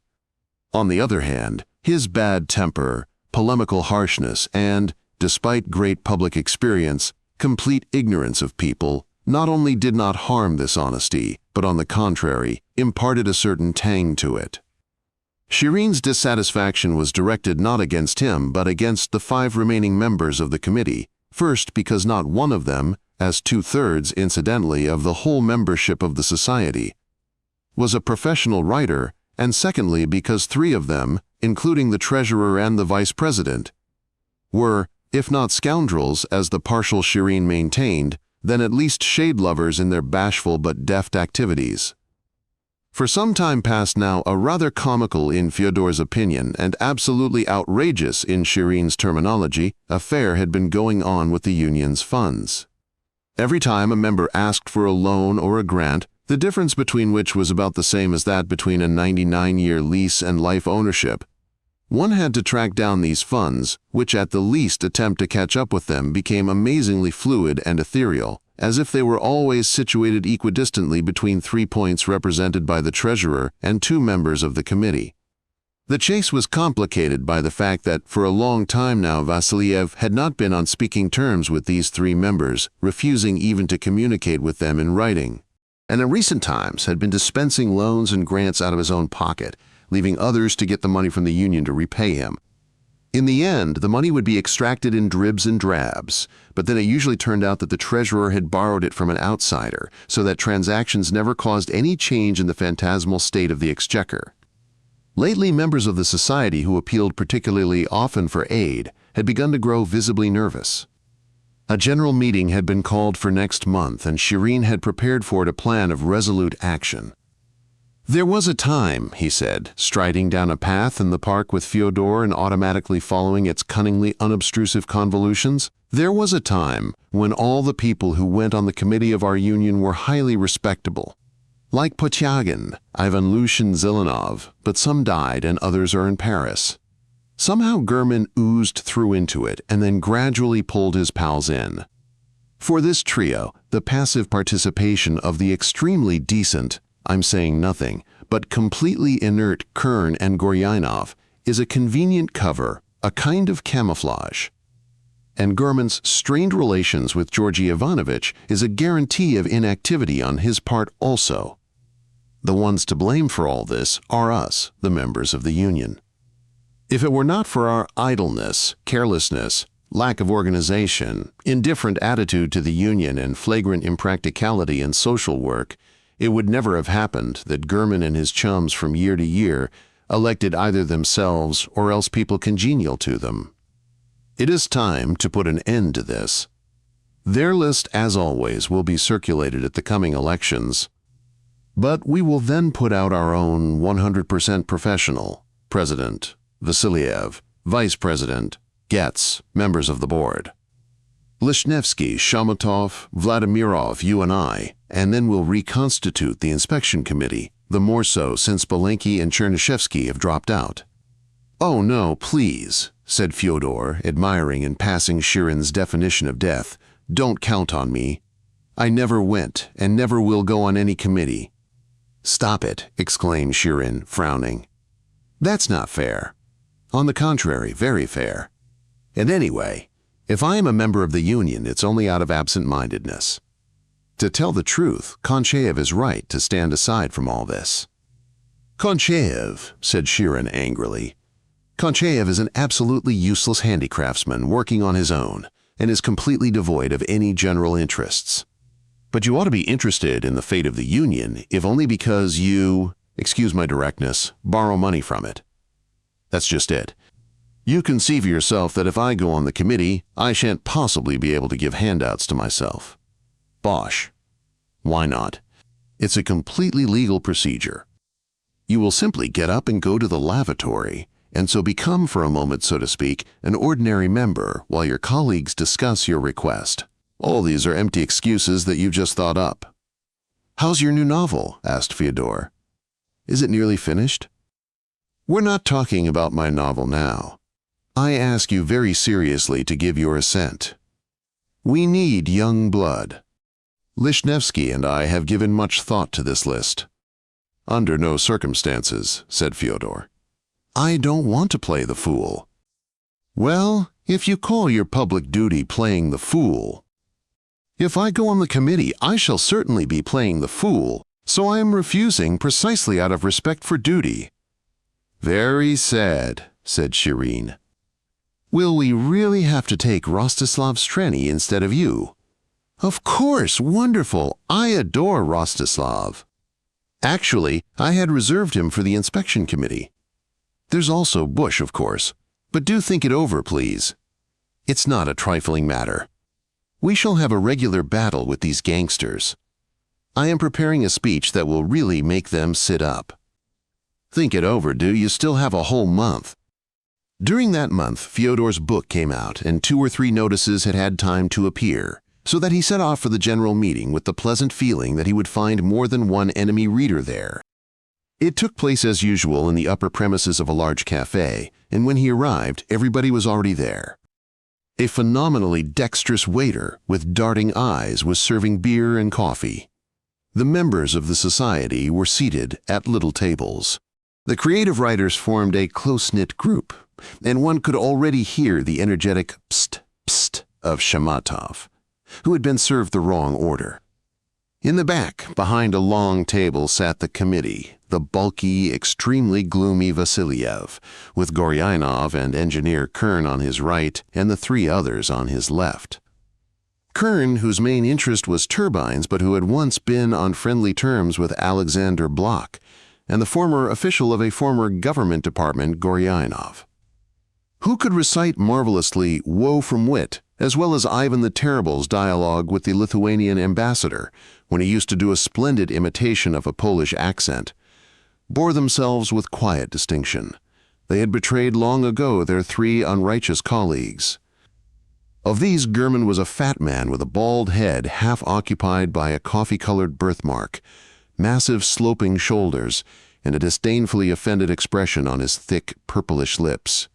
On the other hand, his bad temper, polemical harshness, and, despite great public experience, complete ignorance of people, not only did not harm this honesty, but on the contrary, imparted a certain tang to it. Shirin's dissatisfaction was directed not against him, but against the 5 remaining members of the committee, first because not one of them, as 2/3, incidentally, of the whole membership of the society, was a professional writer, and secondly because 3 of them, including the treasurer and the vice president, were, if not scoundrels, as the partial Shirin maintained, then at least shade-lovers in their bashful but deft activities. For some time past now, a rather comical in Fyodor's opinion and absolutely outrageous in Shirin's terminology affair had been going on with the union's funds. Every time a member asked for a loan or a grant, the difference between which was about the same as that between a 99-year lease and life ownership, one had to track down these funds, which at the least attempt to catch up with them became amazingly fluid and ethereal, as if they were always situated equidistantly between 3 points represented by the treasurer and 2 members of the committee. The chase was complicated by the fact that for a long time now Vasiliev had not been on speaking terms with these 3 members, refusing even to communicate with them in writing, and in recent times had been dispensing loans and grants out of his own pocket, leaving others to get the money from the union to repay him. In the end, the money would be extracted in dribs and drabs, but then it usually turned out that the treasurer had borrowed it from an outsider, so that transactions never caused any change in the phantasmal state of the exchequer. Lately, members of the society who appealed particularly often for aid had begun to grow visibly nervous. A general meeting had been called for next month, and Shirin had prepared for it a plan of resolute action. "There was a time," he said, striding down a path in the park with Fyodor and automatically following its cunningly unobtrusive convolutions, "there was a time when all the people who went on the committee of our union were highly respectable. Like Potyagin, Ivan Lushin Zilanov, but some died and others are in Paris. Somehow Gurman oozed through into it and then gradually pulled his pals in. For this trio, the passive participation of the extremely decent, I'm saying nothing, but completely inert Kern and Goryanov is a convenient cover, a kind of camouflage. And Gurman's strained relations with Georgy Ivanovich is a guarantee of inactivity on his part also. The ones to blame for all this are us, the members of the union. If it were not for our idleness, carelessness, lack of organization, indifferent attitude to the union, and flagrant impracticality in social work, it would never have happened that Gurman and his chums from year to year elected either themselves or else people congenial to them. It is time to put an end to this. Their list, as always, will be circulated at the coming elections, but we will then put out our own 100% professional, President, Vasiliev, Vice President, Getz, members of the board. Lishnevsky, Shamatov, Vladimirov, you and I, and then we'll reconstitute the inspection committee, the more so since Belenky and Chernyshevsky have dropped out. "Oh no, please," said Fyodor, admiring and passing Shirin's definition of death. "Don't count on me. I never went and never will go on any committee." "Stop it," exclaimed Shirin, frowning. "That's not fair. On the contrary, very fair. And anyway, if I am a member of the union, it's only out of absent-mindedness. To tell the truth, Konchaev is right to stand aside from all this." "Konchaev," said Shirin angrily. "Konchaev is an absolutely useless handicraftsman working on his own and is completely devoid of any general interests. But you ought to be interested in the fate of the union, if only because you, excuse my directness, borrow money from it. That's just it. You conceive yourself that if I go on the committee, I shan't possibly be able to give handouts to myself. Bosh. Why not? It's a completely legal procedure. You will simply get up and go to the lavatory, and so become for a moment, so to speak, an ordinary member while your colleagues discuss your request. All these are empty excuses that you've just thought up." "How's your new novel?" asked Fyodor. "Is it nearly finished?" "We're not talking about my novel now. I ask you very seriously to give your assent. We need young blood. Lishnevsky and I have given much thought to this list." "Under no circumstances," said Fyodor. "I don't want to play the fool." "Well, if you call your public duty playing the fool. If I go on the committee, I shall certainly be playing the fool, so I am refusing precisely out of respect for duty." "Very sad," said Shirin. "Will we really have to take Rostislav Streny instead of you?" "Of course, wonderful. I adore Rostislav. Actually, I had reserved him for the inspection committee. There's also Bush, of course, but do think it over, please. It's not a trifling matter. We shall have a regular battle with these gangsters. I am preparing a speech that will really make them sit up." "Think it over, do you still have a whole month?" During that month, Fyodor's book came out, and 2 or 3 notices had had time to appear, so that he set off for the general meeting with the pleasant feeling that he would find more than one enemy reader there. It took place as usual in the upper premises of a large cafe, and when he arrived, everybody was already there. A phenomenally dexterous waiter with darting eyes was serving beer and coffee. The members of the society were seated at little tables. The creative writers formed a close-knit group, and one could already hear the energetic psst, psst of Shamatov, who had been served the wrong order. In the back, behind a long table, sat the committee, the bulky, extremely gloomy Vasilyev, with Goryainov and engineer Kern on his right and the three others on his left. Kern, whose main interest was turbines but who had once been on friendly terms with Alexander Blok, and the former official of a former government department, Goryainov, who could recite marvelously Woe from Wit, as well as Ivan the Terrible's dialogue with the Lithuanian ambassador, when he used to do a splendid imitation of a Polish accent, bore themselves with quiet distinction. They had betrayed long ago their three unrighteous colleagues. Of these, German was a fat man with a bald head half occupied by a coffee-colored birthmark, massive sloping shoulders, and a disdainfully offended expression on his thick, purplish lips.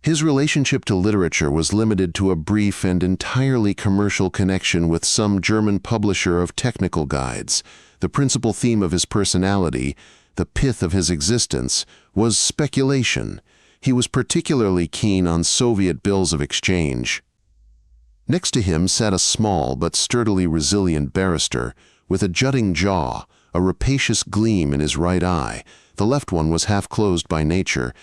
His relationship to literature was limited to a brief and entirely commercial connection with some German publisher of technical guides. The principal theme of his personality, the pith of his existence, was speculation. He was particularly keen on Soviet bills of exchange. Next to him sat a small but sturdily resilient barrister with a jutting jaw, a rapacious gleam in his right eye, the left one was half closed by nature,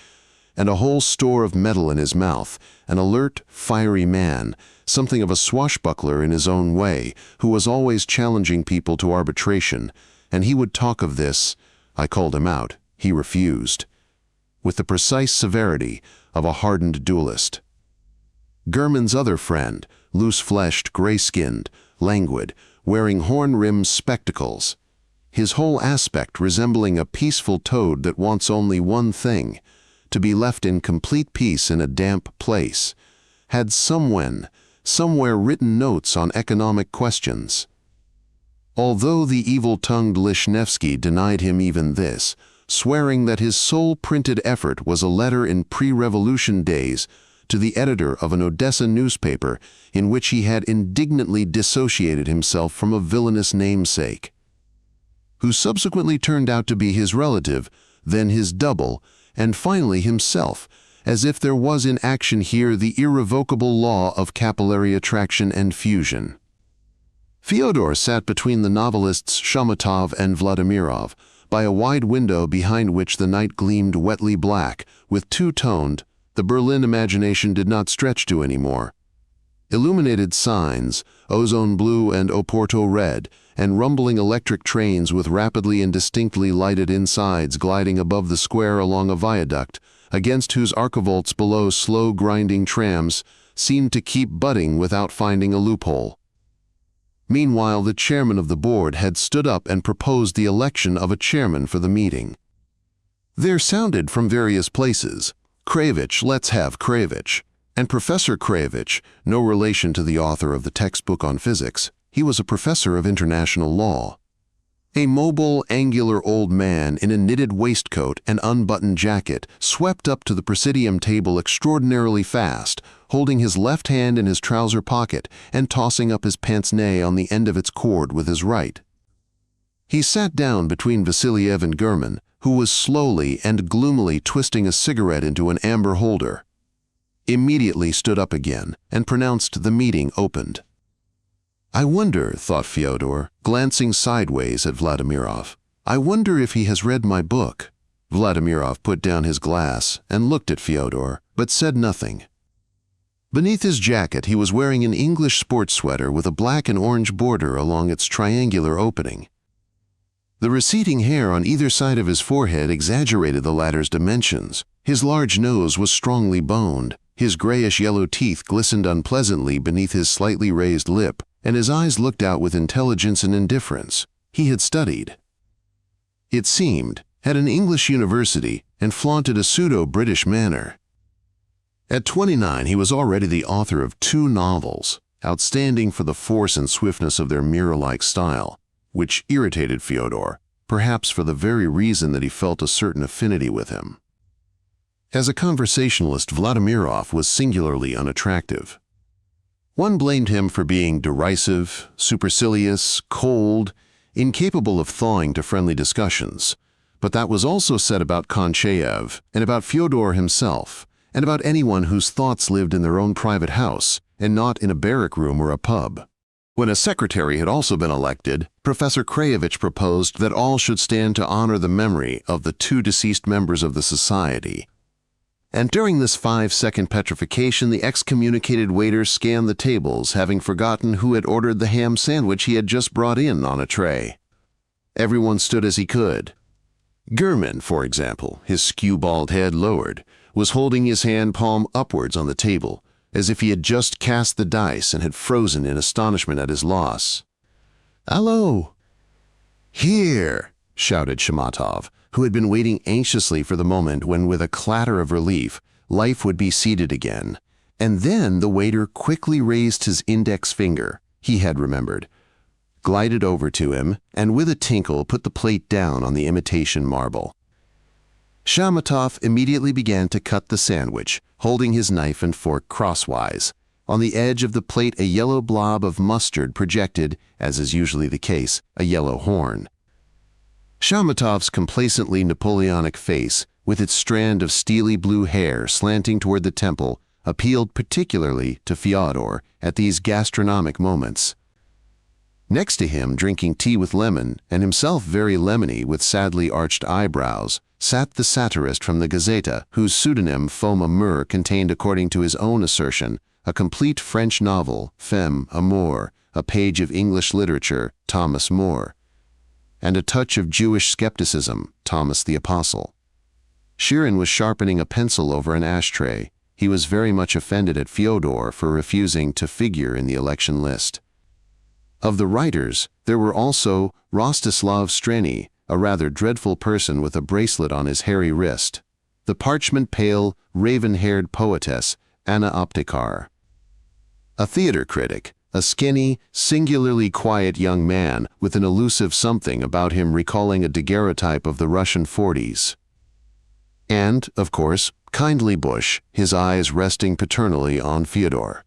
and a whole store of metal in his mouth, an alert, fiery man, something of a swashbuckler in his own way, who was always challenging people to arbitration, and he would talk of this. I called him out. He refused, with the precise severity of a hardened duelist. German's other friend, loose-fleshed, gray-skinned, languid, wearing horn-rimmed spectacles, his whole aspect resembling a peaceful toad that wants only one thing, to be left in complete peace in a damp place, had somewhere written notes on economic questions. Although the evil-tongued Lishnevsky denied him even this, swearing that his sole printed effort was a letter in pre-revolution days to the editor of an Odessa newspaper in which he had indignantly dissociated himself from a villainous namesake, who subsequently turned out to be his relative, then his double, and finally himself, as if there was in action here the irrevocable law of capillary attraction and fusion. Fyodor sat between the novelists Shamatov and Vladimirov, by a wide window behind which the night gleamed wetly black, with two-toned, the Berlin imagination did not stretch to anymore, illuminated signs, ozone blue and Oporto red, and rumbling electric trains with rapidly and distinctly lighted insides gliding above the square along a viaduct, against whose archivolts below slow-grinding trams seemed to keep butting without finding a loophole. Meanwhile, the chairman of the board had stood up and proposed the election of a chairman for the meeting. There sounded from various places, Kravich, let's have Kravich, and Professor Kravich, no relation to the author of the textbook on physics. He was a professor of international law. A mobile, angular old man in a knitted waistcoat and unbuttoned jacket swept up to the presidium table extraordinarily fast, holding his left hand in his trouser pocket and tossing up his pince-nez on the end of its cord with his right. He sat down between Vasilyev and German, who was slowly and gloomily twisting a cigarette into an amber holder. Immediately stood up again and pronounced the meeting opened. I wonder, thought Fyodor, glancing sideways at Vladimirov, I wonder if he has read my book. Vladimirov put down his glass and looked at Fyodor, but said nothing. Beneath his jacket he was wearing an English sports sweater with a black and orange border along its triangular opening. The receding hair on either side of his forehead exaggerated the latter's dimensions. His large nose was strongly boned, his grayish-yellow teeth glistened unpleasantly beneath his slightly raised lip, and his eyes looked out with intelligence and indifference. He had studied, it seemed, at an English university and flaunted a pseudo-British manner. At 29, he was already the author of 2 novels, outstanding for the force and swiftness of their mirror-like style, which irritated Fyodor, perhaps for the very reason that he felt a certain affinity with him. As a conversationalist, Vladimirov was singularly unattractive. One blamed him for being derisive, supercilious, cold, incapable of thawing to friendly discussions, but that was also said about Konchaev and about Fyodor himself, and about anyone whose thoughts lived in their own private house and not in a barrack room or a pub. When a secretary had also been elected, Professor Krayevich proposed that all should stand to honor the memory of the 2 deceased members of the society. And during this 5-second petrification, the excommunicated waiter scanned the tables, having forgotten who had ordered the ham sandwich he had just brought in on a tray. Everyone stood as he could. Gurman, for example, his skew-bald head lowered, was holding his hand palm upwards on the table, as if he had just cast the dice and had frozen in astonishment at his loss. "Hallo!" "Here!" shouted Shamatov, who had been waiting anxiously for the moment when, with a clatter of relief, life would be seated again. And then the waiter quickly raised his index finger, he had remembered, glided over to him, and with a tinkle put the plate down on the imitation marble. Shamatov immediately began to cut the sandwich, holding his knife and fork crosswise. On the edge of the plate a yellow blob of mustard projected, as is usually the case, a yellow horn. Shamatov's complacently Napoleonic face, with its strand of steely blue hair slanting toward the temple, appealed particularly to Fyodor at these gastronomic moments. Next to him, drinking tea with lemon, and himself very lemony with sadly arched eyebrows, sat the satirist from the Gazeta, whose pseudonym Femme Amour contained, according to his own assertion, a complete French novel, Femme Amour, a page of English literature, Thomas More, and a touch of Jewish skepticism, Thomas the Apostle. Shirin was sharpening a pencil over an ashtray. He was very much offended at Fyodor for refusing to figure in the election list. Of the writers, there were also Rostislav Streny, a rather dreadful person with a bracelet on his hairy wrist, the parchment-pale, raven-haired poetess Anna Optikar, a theater critic, a skinny, singularly quiet young man with an elusive something about him recalling a daguerreotype of the Russian 40s. And, of course, kindly Bush, his eyes resting paternally on Fyodor,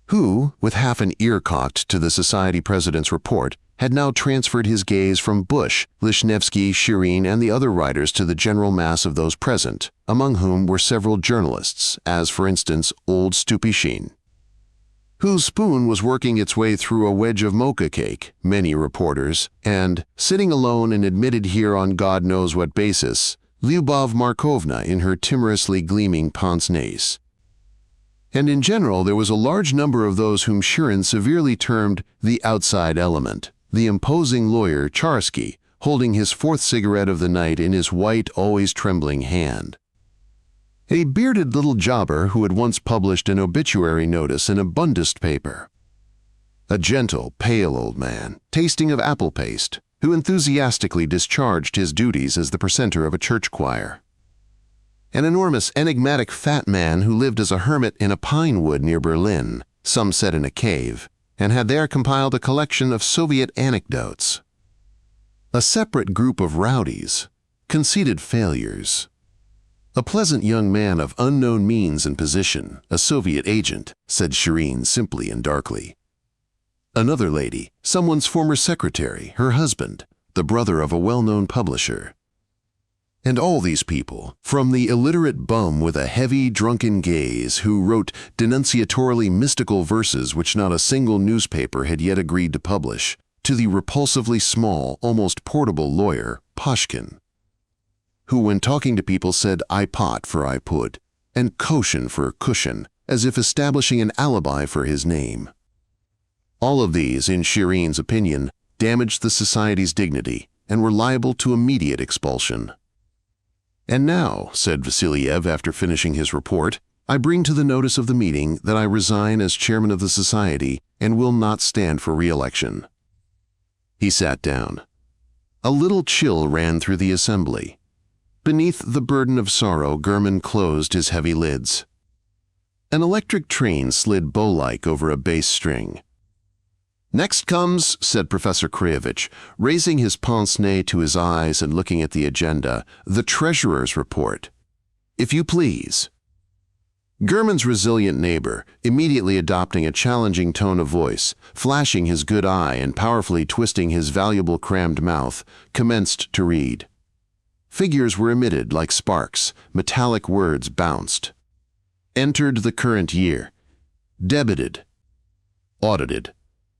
who, with half an ear cocked to the Society President's report, had now transferred his gaze from Bush, Lishnevsky, Shirin, and the other writers to the general mass of those present, among whom were several journalists, as, for instance, old Stupyshin, whose spoon was working its way through a wedge of mocha cake, many reporters, and, sitting alone and admitted here on God knows what basis, Lyubov Markovna in her timorously gleaming pince-nez. And in general there was a large number of those whom Shirin severely termed the outside element, the imposing lawyer Charsky, holding his 4th cigarette of the night in his white, always trembling hand. A bearded little jobber who had once published an obituary notice in a Bundist paper. A gentle, pale old man, tasting of apple paste, who enthusiastically discharged his duties as the precentor of a church choir. An enormous, enigmatic fat man who lived as a hermit in a pine wood near Berlin, some said in a cave, and had there compiled a collection of Soviet anecdotes. A separate group of rowdies, conceited failures. A pleasant young man of unknown means and position, a Soviet agent, said Shirin simply and darkly. Another lady, someone's former secretary, her husband, the brother of a well-known publisher. And all these people, from the illiterate bum with a heavy, drunken gaze who wrote denunciatorily mystical verses which not a single newspaper had yet agreed to publish, to the repulsively small, almost portable lawyer, Pashkin, who when talking to people said I pot for I put, and koshin for cushion, as if establishing an alibi for his name. All of these, in Shirin's opinion, damaged the society's dignity and were liable to immediate expulsion. And now, said Vasiliev after finishing his report, I bring to the notice of the meeting that I resign as chairman of the society and will not stand for re-election. He sat down. A little chill ran through the assembly. Beneath the burden of sorrow, Gurman closed his heavy lids. An electric train slid bow-like over a bass string. Next comes, said Professor Krayevich, raising his pince-nez to his eyes and looking at the agenda, the treasurer's report. If you please." Gurman's resilient neighbor, immediately adopting a challenging tone of voice, flashing his good eye and powerfully twisting his valuable crammed mouth, commenced to read. Figures were emitted like sparks, metallic words bounced. Entered the current year. Debited. Audited.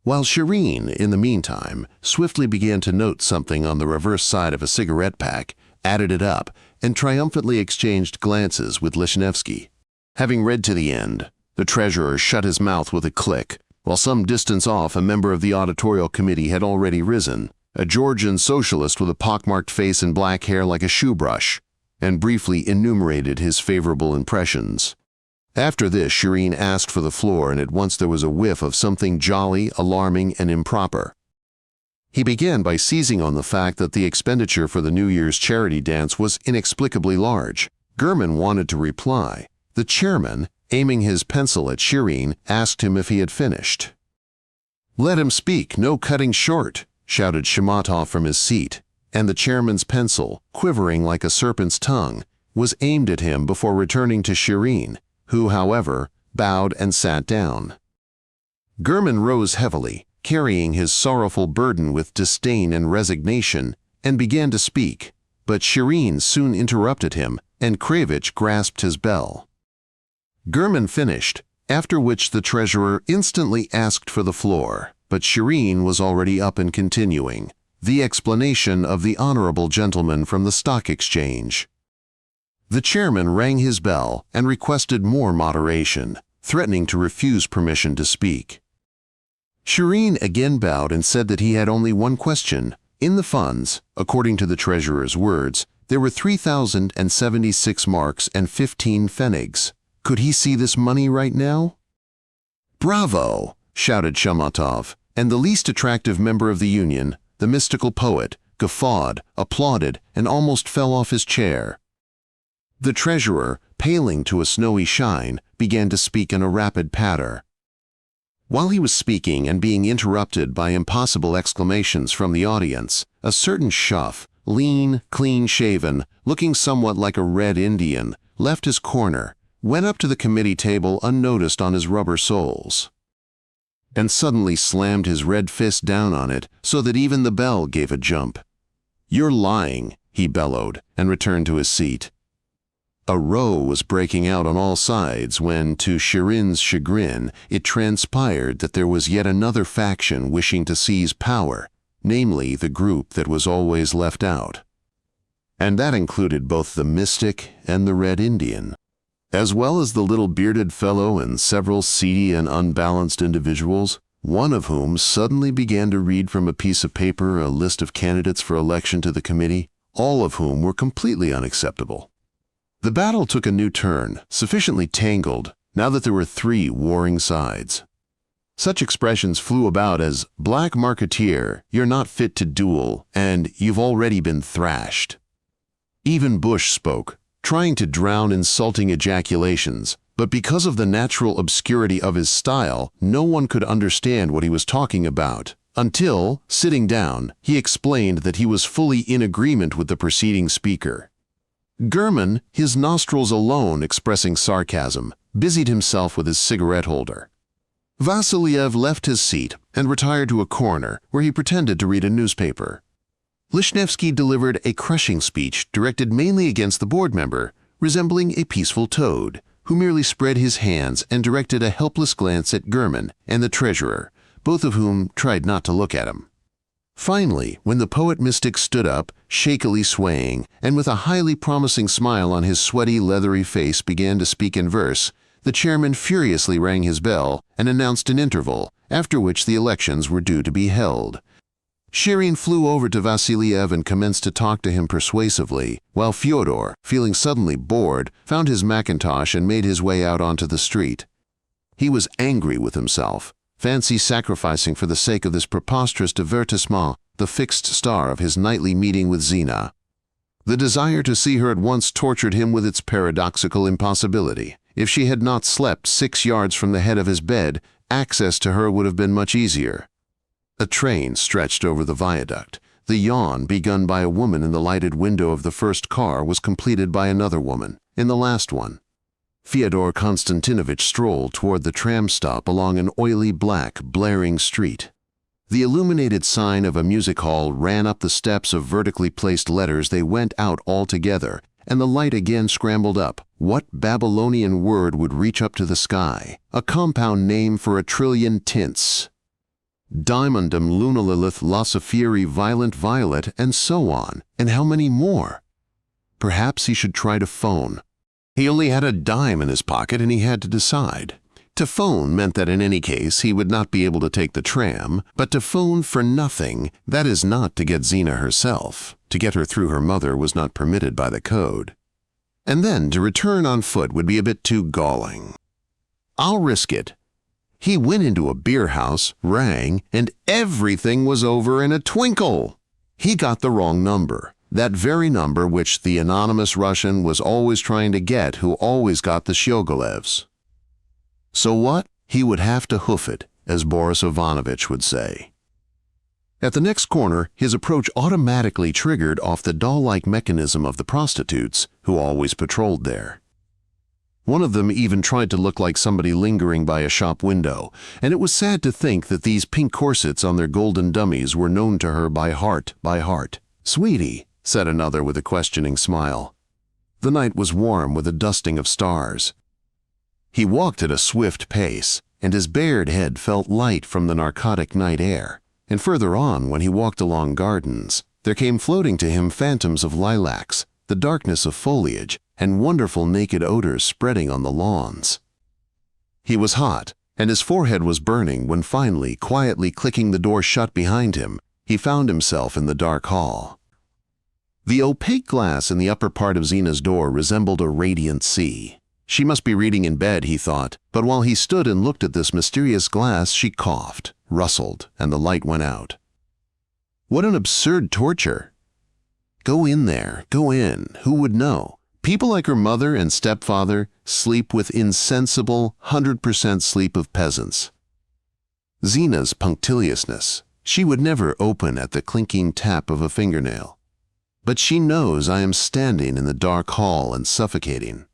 While Shireen, in the meantime, swiftly began to note something on the reverse side of a cigarette pack, added it up, and triumphantly exchanged glances with Lishnevsky. Having read to the end, the treasurer shut his mouth with a click, while some distance off a member of the auditorial committee had already risen, a Georgian socialist with a pockmarked face and black hair like a shoe brush, and briefly enumerated his favorable impressions. After this, Shireen asked for the floor, and at once there was a whiff of something jolly, alarming, and improper. He began by seizing on the fact that the expenditure for the New Year's charity dance was inexplicably large. Gurman wanted to reply. The chairman, aiming his pencil at Shireen, asked him if he had finished. "Let him speak, no cutting short," shouted Shamatov from his seat, and the chairman's pencil, quivering like a serpent's tongue, was aimed at him before returning to Shireen, who, however, bowed and sat down. Gurman rose heavily, carrying his sorrowful burden with disdain and resignation, and began to speak, but Shireen soon interrupted him, and Kravich grasped his bell. Gurman finished, after which the treasurer instantly asked for the floor, but Shireen was already up and continuing, the explanation of the honorable gentleman from the stock exchange. The chairman rang his bell and requested more moderation, threatening to refuse permission to speak. Shireen again bowed and said that he had only one question. In the funds, according to the treasurer's words, there were 3,076 marks and 15 pfennigs. Could he see this money right now? "Bravo!" shouted Shamatov, and the least attractive member of the union, the mystical poet, guffawed, applauded, and almost fell off his chair. The treasurer, paling to a snowy shine, began to speak in a rapid patter. While he was speaking and being interrupted by impossible exclamations from the audience, a certain shuff, lean, clean-shaven, looking somewhat like a red Indian, left his corner, went up to the committee table unnoticed on his rubber soles, and suddenly slammed his red fist down on it so that even the bell gave a jump. "You're lying," he bellowed, and returned to his seat. A row was breaking out on all sides when, to Shireen's chagrin, it transpired that there was yet another faction wishing to seize power, namely the group that was always left out. And that included both the mystic and the Red Indian, as well as the little bearded fellow and several seedy and unbalanced individuals, one of whom suddenly began to read from a piece of paper a list of candidates for election to the committee, all of whom were completely unacceptable. The battle took a new turn, sufficiently tangled, now that there were three warring sides. Such expressions flew about as "black marketeer," "you're not fit to duel," and "you've already been thrashed." Even Bush spoke, trying to drown insulting ejaculations, but because of the natural obscurity of his style, no one could understand what he was talking about, until, sitting down, he explained that he was fully in agreement with the preceding speaker. Gurman, his nostrils alone expressing sarcasm, busied himself with his cigarette holder. Vasiliev left his seat and retired to a corner where he pretended to read a newspaper. Lishnevsky delivered a crushing speech directed mainly against the board member, resembling a peaceful toad, who merely spread his hands and directed a helpless glance at Gurman and the treasurer, both of whom tried not to look at him. Finally, when the poet-mystic stood up, shakily swaying, and with a highly promising smile on his sweaty, leathery face began to speak in verse, the chairman furiously rang his bell and announced an interval, after which the elections were due to be held. Shireen flew over to Vasiliev and commenced to talk to him persuasively, while Fyodor, feeling suddenly bored, found his mackintosh and made his way out onto the street. He was angry with himself. Fancy sacrificing for the sake of this preposterous divertissement the fixed star of his nightly meeting with Zina. The desire to see her at once tortured him with its paradoxical impossibility. If she had not slept 6 yards from the head of his bed, access to her would have been much easier. A train stretched over the viaduct. The yawn begun by a woman in the lighted window of the first car was completed by another woman, in the last one. Fyodor Konstantinovich strolled toward the tram stop along an oily black, blaring street. The illuminated sign of a music hall ran up the steps of vertically placed letters. They went out all together, and the light again scrambled up. What Babylonian word would reach up to the sky? A compound name for a trillion tints. Diamondum lunalilith laciferi violent violet, and so on. And how many more? Perhaps he should try to phone. He only had a dime in his pocket, and he had to decide. To phone meant that in any case he would not be able to take the tram, but to phone for nothing, that is not to get Zina herself. To get her through her mother was not permitted by the code. And then to return on foot would be a bit too galling. I'll risk it. He went into a beer house, rang, and everything was over in a twinkle. He got the wrong number. That very number which the anonymous Russian was always trying to get, who always got the Shogolevs. So what? He would have to hoof it, as Boris Ivanovich would say. At the next corner, his approach automatically triggered off the doll-like mechanism of the prostitutes who always patrolled there. One of them even tried to look like somebody lingering by a shop window, and it was sad to think that these pink corsets on their golden dummies were known to her by heart. "Sweetie," said another with a questioning smile. The night was warm with a dusting of stars. He walked at a swift pace, and his bared head felt light from the narcotic night air. And further on, when he walked along gardens, there came floating to him phantoms of lilacs, the darkness of foliage, and wonderful naked odors spreading on the lawns. He was hot, and his forehead was burning when finally, quietly clicking the door shut behind him, he found himself in the dark hall. The opaque glass in the upper part of Zina's door resembled a radiant sea. She must be reading in bed, he thought, but while he stood and looked at this mysterious glass, she coughed, rustled, and the light went out. What an absurd torture! Go in there, go in, who would know? People like her mother and stepfather sleep with insensible 100% sleep of peasants. Zina's punctiliousness. She would never open at the clinking tap of a fingernail. But she knows I am standing in the dark hall and suffocating.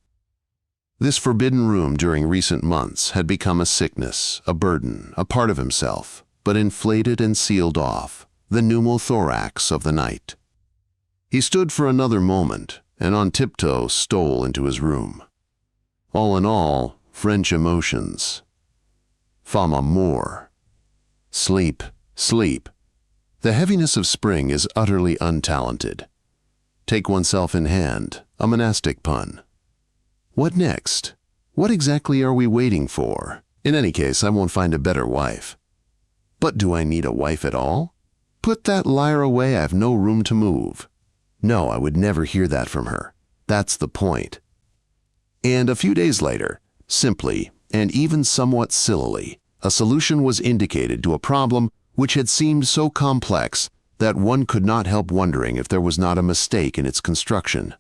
This forbidden room during recent months had become a sickness, a burden, a part of himself, but inflated and sealed off, the pneumothorax of the night. He stood for another moment, and on tiptoe stole into his room. All in all, French emotions. Femme amour. Sleep, sleep. The heaviness of spring is utterly untalented. Take oneself in hand, a monastic pun. What next? What exactly are we waiting for? In any case, I won't find a better wife. But do I need a wife at all? Put that lyre away, I have no room to move. No, I would never hear that from her. That's the point. And a few days later, simply, and even somewhat sillily, a solution was indicated to a problem which had seemed so complex that one could not help wondering if there was not a mistake in its construction.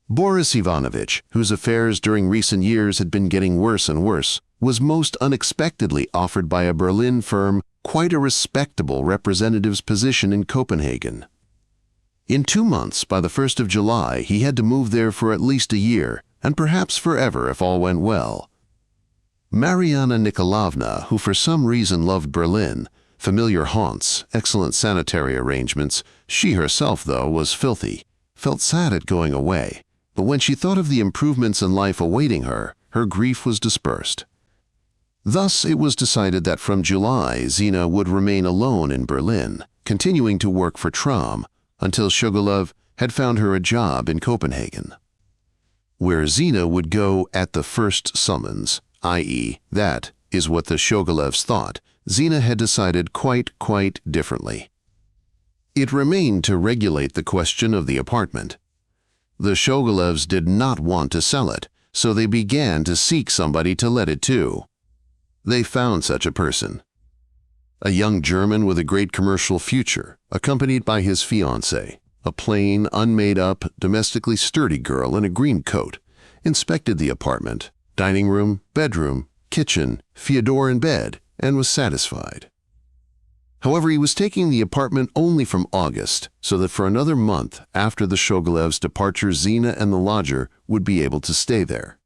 Boris Ivanovich, whose affairs during recent years had been getting worse and worse, was most unexpectedly offered by a Berlin firm quite a respectable representative's position in Copenhagen. In 2 months, by the 1st of July, he had to move there for at least a year, and perhaps forever if all went well. Mariana Nikolaevna, who for some reason loved Berlin, familiar haunts, excellent sanitary arrangements, she herself, though, was filthy, felt sad at going away. But when she thought of the improvements in life awaiting her, her grief was dispersed. Thus it was decided that from July Zina would remain alone in Berlin, continuing to work for Tram, until Shogolev had found her a job in Copenhagen, where Zina would go at the first summons, i.e., that is what the Shogolevs thought. Zina had decided quite differently. It remained to regulate the question of the apartment. The Shogolevs did not want to sell it, so they began to seek somebody to let it to. They found such a person. A young German with a great commercial future, accompanied by his fiancée, a plain, unmade-up, domestically sturdy girl in a green coat, inspected the apartment, dining room, bedroom, kitchen, Fyodor in bed, and was satisfied. However, he was taking the apartment only from August, so that for another month after the Shogolevs' departure, Zina and the lodger would be able to stay there.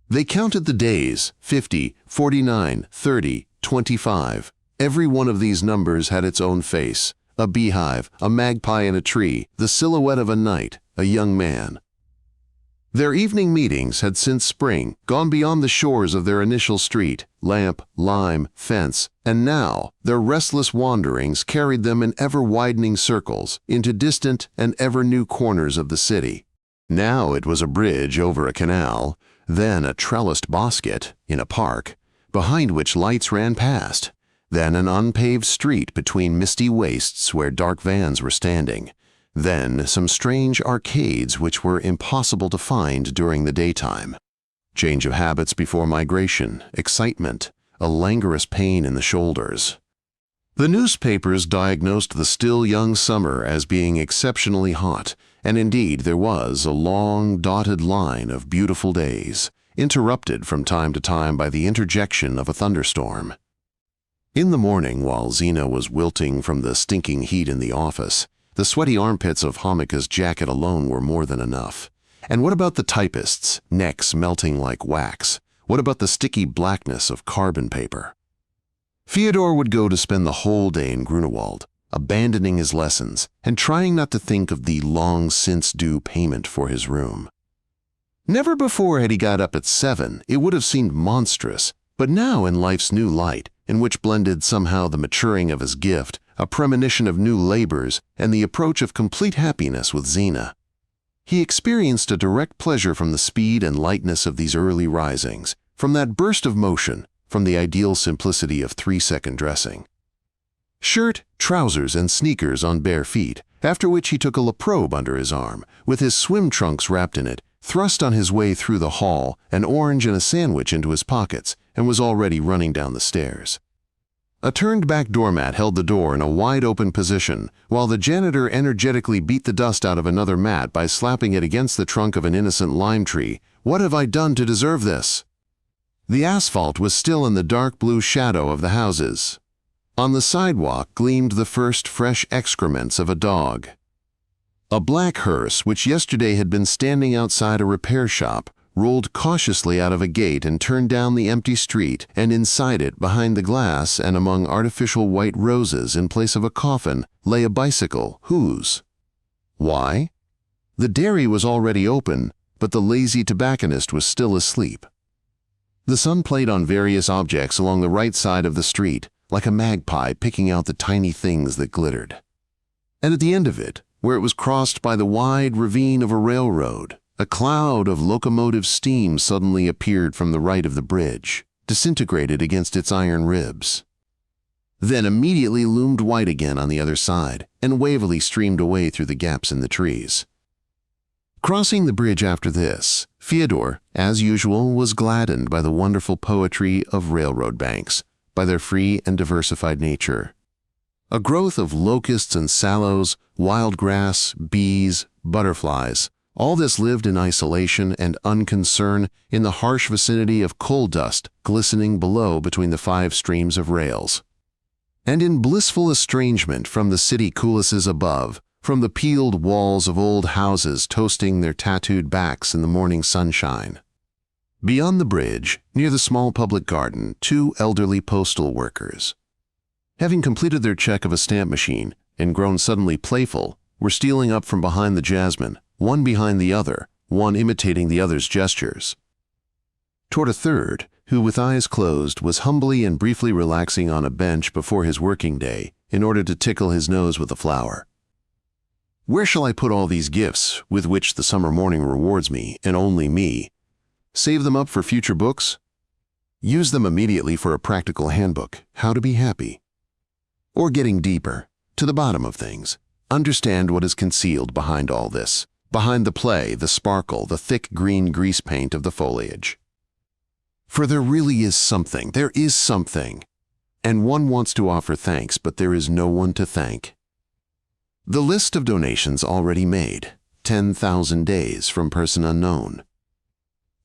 They counted the days, 50, 49, 30, 25. Every one of these numbers had its own face, a beehive, a magpie in a tree, the silhouette of a knight, a young man. Their evening meetings had since spring gone beyond the shores of their initial street, lamp, lime, fence, and now their restless wanderings carried them in ever-widening circles into distant and ever-new corners of the city. Now it was a bridge over a canal, then a trellised bosquet in a park, behind which lights ran past, then an unpaved street between misty wastes where dark vans were standing, then some strange arcades which were impossible to find during the daytime. Change of habits before migration, excitement, a languorous pain in the shoulders. The newspapers diagnosed the still young summer as being exceptionally hot, and indeed there was a long dotted line of beautiful days, interrupted from time to time by the interjection of a thunderstorm. In the morning, while Zina was wilting from the stinking heat in the office, the sweaty armpits of Homika's jacket alone were more than enough. And what about the typists, necks melting like wax? What about the sticky blackness of carbon paper? Fyodor would go to spend the whole day in Grunewald, abandoning his lessons and trying not to think of the long-since-due payment for his room. Never before had he got up at 7. It would have seemed monstrous, but now in life's new light, in which blended somehow the maturing of his gift, a premonition of new labors, and the approach of complete happiness with Zina, he experienced a direct pleasure from the speed and lightness of these early risings, from that burst of motion, from the ideal simplicity of 3-second dressing. Shirt, trousers, and sneakers on bare feet, after which he took a Laprobe under his arm, with his swim trunks wrapped in it, thrust on his way through the hall, an orange and a sandwich into his pockets, and was already running down the stairs. A turned-back doormat held the door in a wide-open position, while the janitor energetically beat the dust out of another mat by slapping it against the trunk of an innocent lime tree. What have I done to deserve this? The asphalt was still in the dark blue shadow of the houses. On the sidewalk gleamed the first fresh excrements of a dog. A black hearse, which yesterday had been standing outside a repair shop, rolled cautiously out of a gate and turned down the empty street, and inside it, behind the glass and among artificial white roses in place of a coffin, lay a bicycle. Whose? Why? The dairy was already open, but the lazy tobacconist was still asleep. The sun played on various objects along the right side of the street, like a magpie picking out the tiny things that glittered. And at the end of it, where it was crossed by the wide ravine of a railroad, a cloud of locomotive steam suddenly appeared from the right of the bridge, disintegrated against its iron ribs. Then immediately loomed white again on the other side, and wavily streamed away through the gaps in the trees. Crossing the bridge after this, Fyodor, as usual, was gladdened by the wonderful poetry of railroad banks, by their free and diversified nature. A growth of locusts and sallows, wild grass, bees, butterflies, all this lived in isolation and unconcern in the harsh vicinity of coal dust glistening below between the 5 streams of rails. And in blissful estrangement from the city coulisses above, from the peeled walls of old houses toasting their tattooed backs in the morning sunshine. Beyond the bridge, near the small public garden, 2 elderly postal workers, having completed their check of a stamp machine and grown suddenly playful, were stealing up from behind the jasmine, one behind the other, one imitating the other's gestures, toward a third, who with eyes closed was humbly and briefly relaxing on a bench before his working day in order to tickle his nose with a flower. Where shall I put all these gifts with which the summer morning rewards me, and only me? Save them up for future books? Use them immediately for a practical handbook, how to be happy. Or getting deeper, to the bottom of things, understand what is concealed behind all this, behind the play, the sparkle, the thick green grease paint of the foliage. For there really is something, there is something, and one wants to offer thanks, but there is no one to thank. The list of donations already made, 10,000 days from person unknown.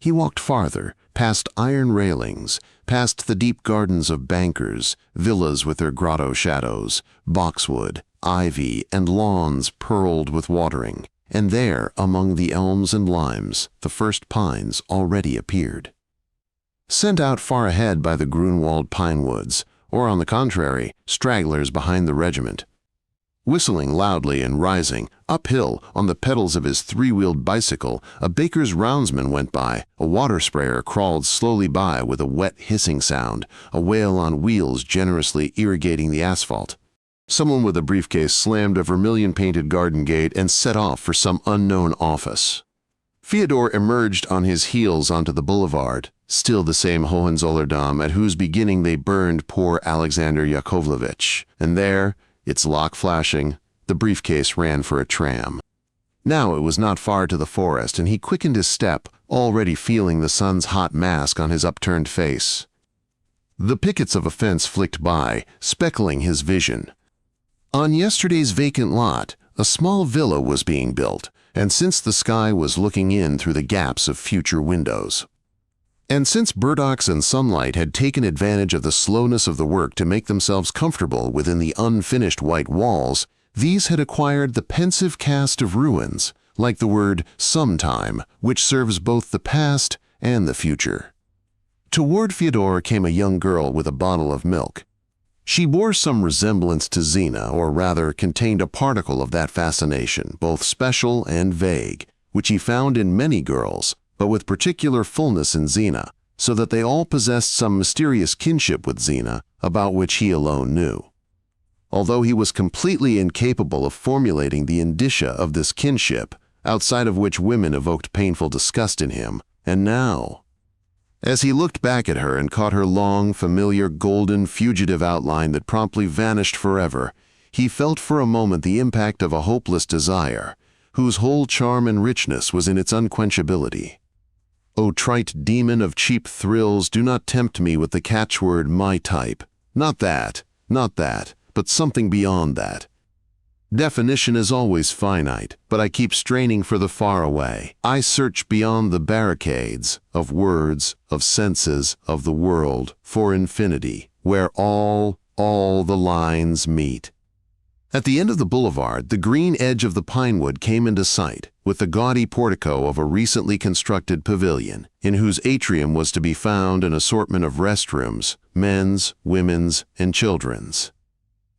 He walked farther, past iron railings, past the deep gardens of bankers, villas with their grotto shadows, boxwood, ivy, and lawns pearled with watering, and there, among the elms and limes, the first pines already appeared. Sent out far ahead by the Grunwald pine woods, or on the contrary, stragglers behind the regiment. Whistling loudly and rising, uphill, on the pedals of his three-wheeled bicycle, a baker's roundsman went by, a water sprayer crawled slowly by with a wet hissing sound, a whale on wheels generously irrigating the asphalt. Someone with a briefcase slammed a vermilion-painted garden gate and set off for some unknown office. Fyodor emerged on his heels onto the boulevard, still the same Hohenzollern, at whose beginning they burned poor Alexander Yakovlevich, and there, its lock flashing, the briefcase ran for a tram. Now it was not far to the forest, and he quickened his step, already feeling the sun's hot mask on his upturned face. The pickets of a fence flicked by, speckling his vision. On yesterday's vacant lot, a small villa was being built, and since the sky was looking in through the gaps of future windows. And since burdocks and sunlight had taken advantage of the slowness of the work to make themselves comfortable within the unfinished white walls, these had acquired the pensive cast of ruins, like the word sometime, which serves both the past and the future. Toward Fyodor came a young girl with a bottle of milk. She bore some resemblance to Zina, or rather contained a particle of that fascination, both special and vague, which he found in many girls, but with particular fullness in Zina, so that they all possessed some mysterious kinship with Zina, about which he alone knew. Although he was completely incapable of formulating the indicia of this kinship, outside of which women evoked painful disgust in him, and now, as he looked back at her and caught her long, familiar, golden, fugitive outline that promptly vanished forever, he felt for a moment the impact of a hopeless desire, whose whole charm and richness was in its unquenchability. O trite demon of cheap thrills, do not tempt me with the catchword my type. Not that, but something beyond that. Definition is always finite, but I keep straining for the far away. I search beyond the barricades of words, of senses, of the world, for infinity, where all the lines meet. At the end of the boulevard, the green edge of the pinewood came into sight, with the gaudy portico of a recently constructed pavilion, in whose atrium was to be found an assortment of restrooms, men's, women's, and children's,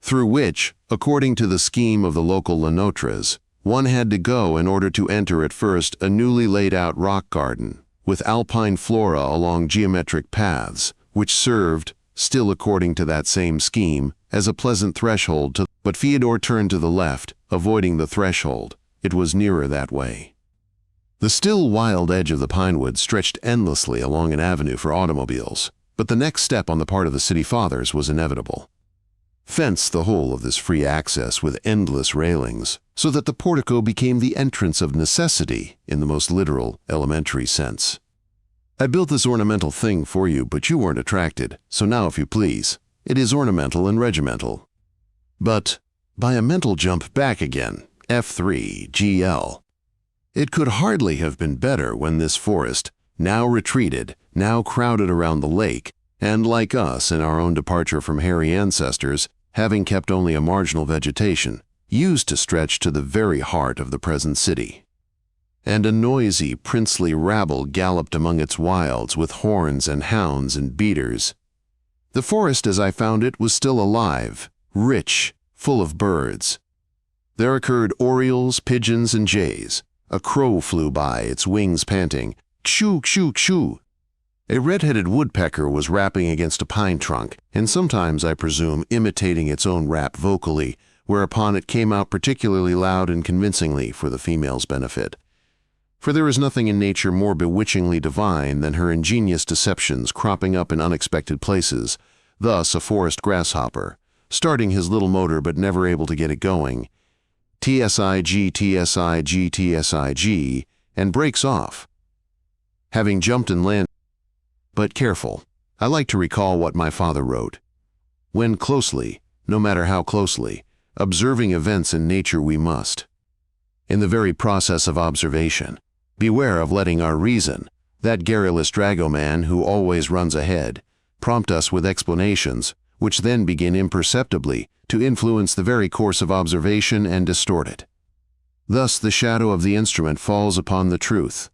through which, according to the scheme of the local Lenotras, one had to go in order to enter at first a newly laid-out rock garden, with alpine flora along geometric paths, which served, still according to that same scheme, as a pleasant threshold to. But Fyodor turned to the left, avoiding the threshold. It was nearer that way. The still wild edge of the pinewood stretched endlessly along an avenue for automobiles, but the next step on the part of the city fathers was inevitable. Fence the whole of this free access with endless railings, so that the portico became the entrance of necessity in the most literal, elementary sense. I built this ornamental thing for you, but you weren't attracted, so now, if you please, it is ornamental and regimental. But, by a mental jump back again, F3, GL. It could hardly have been better when this forest, now retreated, now crowded around the lake, and like us in our own departure from hairy ancestors, having kept only a marginal vegetation, used to stretch to the very heart of the present city. And a noisy, princely rabble galloped among its wilds with horns and hounds and beaters. The forest as I found it was still alive, rich, full of birds. There occurred orioles, pigeons, and jays. A crow flew by, its wings panting, "Choo, choo, choo." A red-headed woodpecker was rapping against a pine trunk, and sometimes, I presume, imitating its own rap vocally, whereupon it came out particularly loud and convincingly for the female's benefit. For there is nothing in nature more bewitchingly divine than her ingenious deceptions cropping up in unexpected places. Thus a forest grasshopper, starting his little motor but never able to get it going, TSIG, TSIG, TSIG, and breaks off. Having jumped and landed. But careful, I like to recall what my father wrote. When closely, no matter how closely, observing events in nature we must. In the very process of observation, beware of letting our reason, that garrulous dragoman who always runs ahead, prompt us with explanations, which then begin imperceptibly to influence the very course of observation and distort it. Thus the shadow of the instrument falls upon the truth.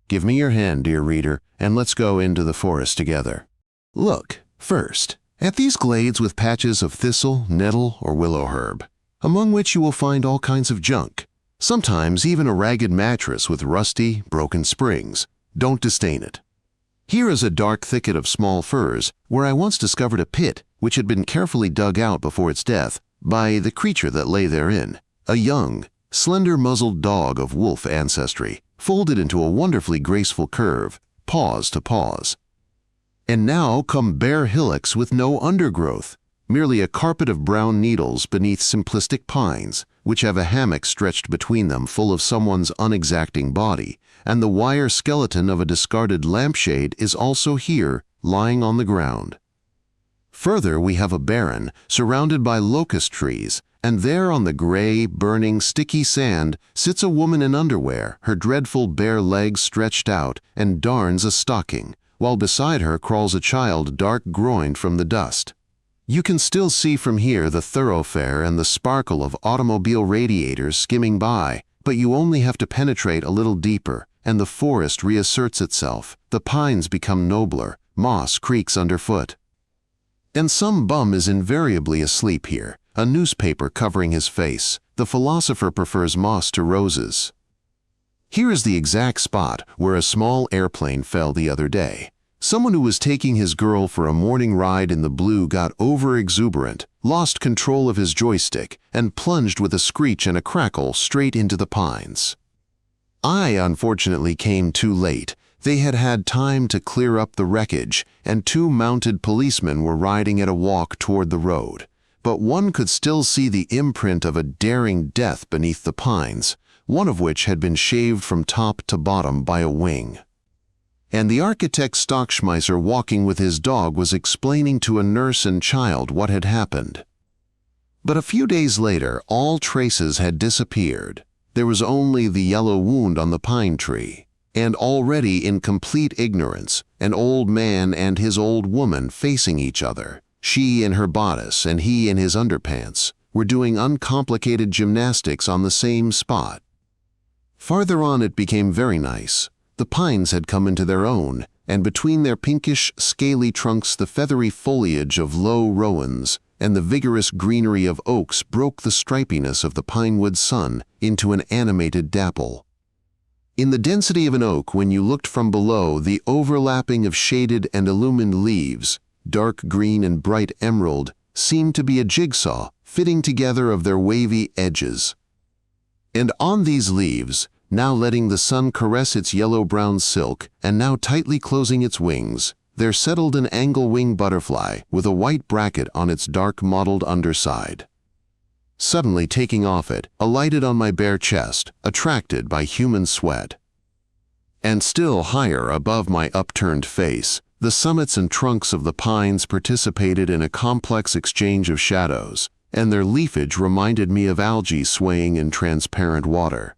Give me your hand, dear reader, and let's go into the forest together. Look, first, at these glades with patches of thistle, nettle, or willow herb, among which you will find all kinds of junk, sometimes even a ragged mattress with rusty, broken springs. Don't disdain it. Here is a dark thicket of small firs where I once discovered a pit which had been carefully dug out before its death by the creature that lay therein, a young, slender-muzzled dog of wolf ancestry, folded into a wonderfully graceful curve, paws to paws. And now come bare hillocks with no undergrowth, merely a carpet of brown needles beneath simplistic pines, which have a hammock stretched between them full of someone's unexacting body, and the wire skeleton of a discarded lampshade is also here, lying on the ground. Further, we have a barren, surrounded by locust trees, and there on the gray, burning, sticky sand sits a woman in underwear, her dreadful bare legs stretched out, and darns a stocking, while beside her crawls a child dark-groined from the dust. You can still see from here the thoroughfare and the sparkle of automobile radiators skimming by, but you only have to penetrate a little deeper, and the forest reasserts itself, the pines become nobler, moss creaks underfoot. And some bum is invariably asleep here, a newspaper covering his face. The philosopher prefers moss to roses. Here is the exact spot where a small airplane fell the other day. Someone who was taking his girl for a morning ride in the blue got over-exuberant, lost control of his joystick, and plunged with a screech and a crackle straight into the pines. I, unfortunately, came too late. They had had time to clear up the wreckage, and 2 mounted policemen were riding at a walk toward the road. But one could still see the imprint of a daring death beneath the pines, one of which had been shaved from top to bottom by a wing. And the architect Stockschmeiser walking with his dog was explaining to a nurse and child what had happened. But a few days later, all traces had disappeared. There was only the yellow wound on the pine tree, and already in complete ignorance, an old man and his old woman facing each other, she in her bodice and he in his underpants, were doing uncomplicated gymnastics on the same spot. Farther on it became very nice. The pines had come into their own, and between their pinkish, scaly trunks the feathery foliage of low rowans and the vigorous greenery of oaks broke the stripiness of the pinewood sun into an animated dapple. In the density of an oak, when you looked from below, the overlapping of shaded and illumined leaves, dark green and bright emerald, seemed to be a jigsaw fitting together of their wavy edges. And on these leaves, now letting the sun caress its yellow-brown silk, and now tightly closing its wings, there settled an angle-wing butterfly with a white bracket on its dark-mottled underside. Suddenly taking off it, alighted on my bare chest, attracted by human sweat. And still higher above my upturned face, the summits and trunks of the pines participated in a complex exchange of shadows, and their leafage reminded me of algae swaying in transparent water.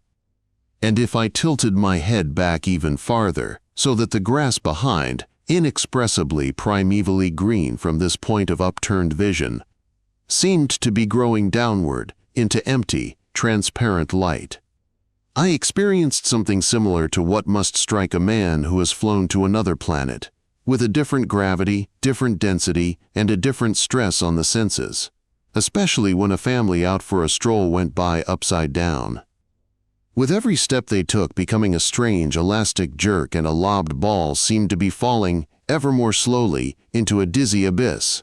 And if I tilted my head back even farther, so that the grass behind, inexpressibly primevally green from this point of upturned vision, seemed to be growing downward into empty, transparent light. I experienced something similar to what must strike a man who has flown to another planet, with a different gravity, different density, and a different stress on the senses, especially when a family out for a stroll went by upside down. With every step they took becoming a strange elastic jerk, and a lobbed ball seemed to be falling, ever more slowly, into a dizzy abyss.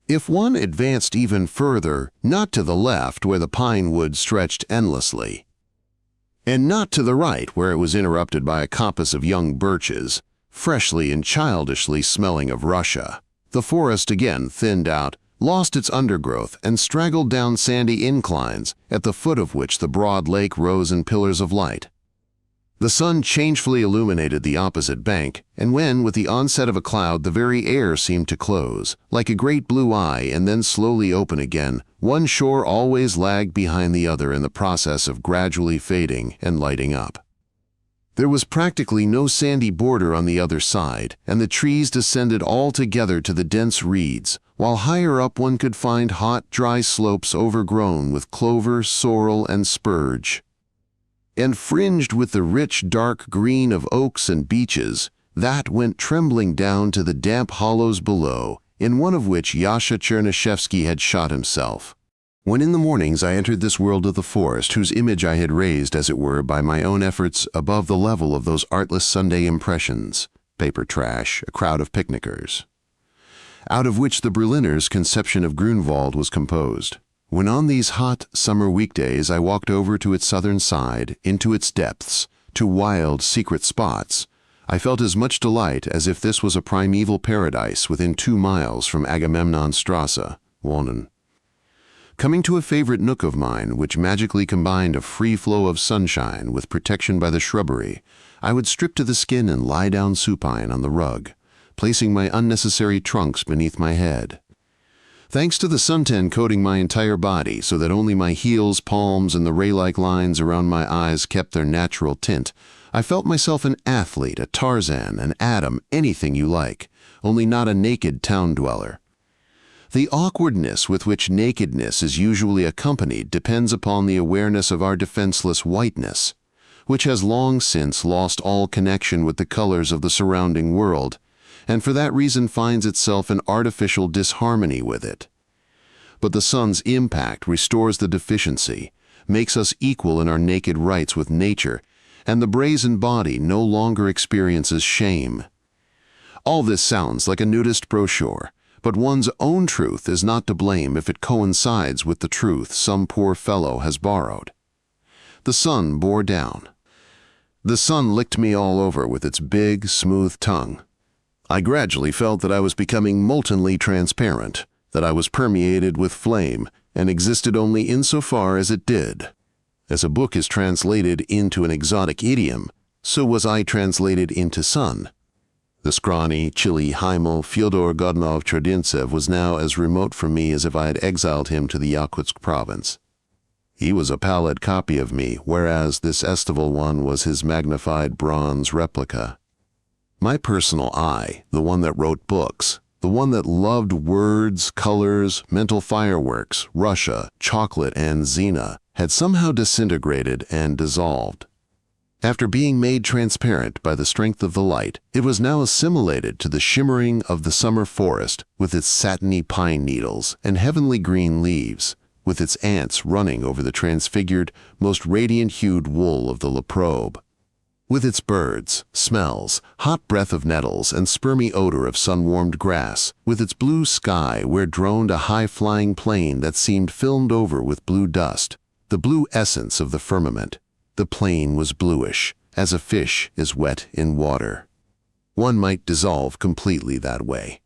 If one advanced even further, not to the left where the pine wood stretched endlessly, and not to the right where it was interrupted by a coppice of young birches, freshly and childishly smelling of Russia, the forest again thinned out, lost its undergrowth, and straggled down sandy inclines, at the foot of which the broad lake rose in pillars of light. The sun changefully illuminated the opposite bank, and when, with the onset of a cloud, the very air seemed to close, like a great blue eye, and then slowly open again, one shore always lagged behind the other in the process of gradually fading and lighting up. There was practically no sandy border on the other side, and the trees descended all together to the dense reeds, while higher up one could find hot, dry slopes overgrown with clover, sorrel, and spurge. And fringed with the rich, dark green of oaks and beeches, that went trembling down to the damp hollows below, in one of which Yasha Chernyshevsky had shot himself. When in the mornings I entered this world of the forest, whose image I had raised, as it were, by my own efforts above the level of those artless Sunday impressions, paper trash, a crowd of picnickers, out of which the Berliner's conception of Grunwald was composed. When on these hot summer weekdays I walked over to its southern side, into its depths, to wild, secret spots, I felt as much delight as if this was a primeval paradise within 2 miles from Agamemnonstrasse, Wohnen. Coming to a favorite nook of mine, which magically combined a free flow of sunshine with protection by the shrubbery, I would strip to the skin and lie down supine on the rug, placing my unnecessary trunks beneath my head. Thanks to the suntan coating my entire body so that only my heels, palms, and the ray-like lines around my eyes kept their natural tint, I felt myself an athlete, a Tarzan, an Adam, anything you like, only not a naked town dweller. The awkwardness with which nakedness is usually accompanied depends upon the awareness of our defenseless whiteness, which has long since lost all connection with the colors of the surrounding world, and for that reason finds itself in artificial disharmony with it. But the sun's impact restores the deficiency, makes us equal in our naked rights with nature, and the brazen body no longer experiences shame. All this sounds like a nudist brochure, but one's own truth is not to blame if it coincides with the truth some poor fellow has borrowed. The sun bore down. The sun licked me all over with its big, smooth tongue. I gradually felt that I was becoming moltenly transparent, that I was permeated with flame, and existed only insofar as it did. As a book is translated into an exotic idiom, so was I translated into sun. The scrawny, chilly Heimel Fyodor Godunov-Cherdintsev was now as remote from me as if I had exiled him to the Yakutsk province. He was a pallid copy of me, whereas this Estival one was his magnified bronze replica. My personal I, the one that wrote books, the one that loved words, colors, mental fireworks, Russia, chocolate, and Zina, had somehow disintegrated and dissolved. After being made transparent by the strength of the light, it was now assimilated to the shimmering of the summer forest with its satiny pine needles and heavenly green leaves, with its ants running over the transfigured, most radiant-hued wool of the Laprobe, with its birds, smells, hot breath of nettles, and spermy odor of sun-warmed grass, with its blue sky where droned a high-flying plane that seemed filmed over with blue dust, the blue essence of the firmament. The plain was bluish, as a fish is wet in water. One might dissolve completely that way.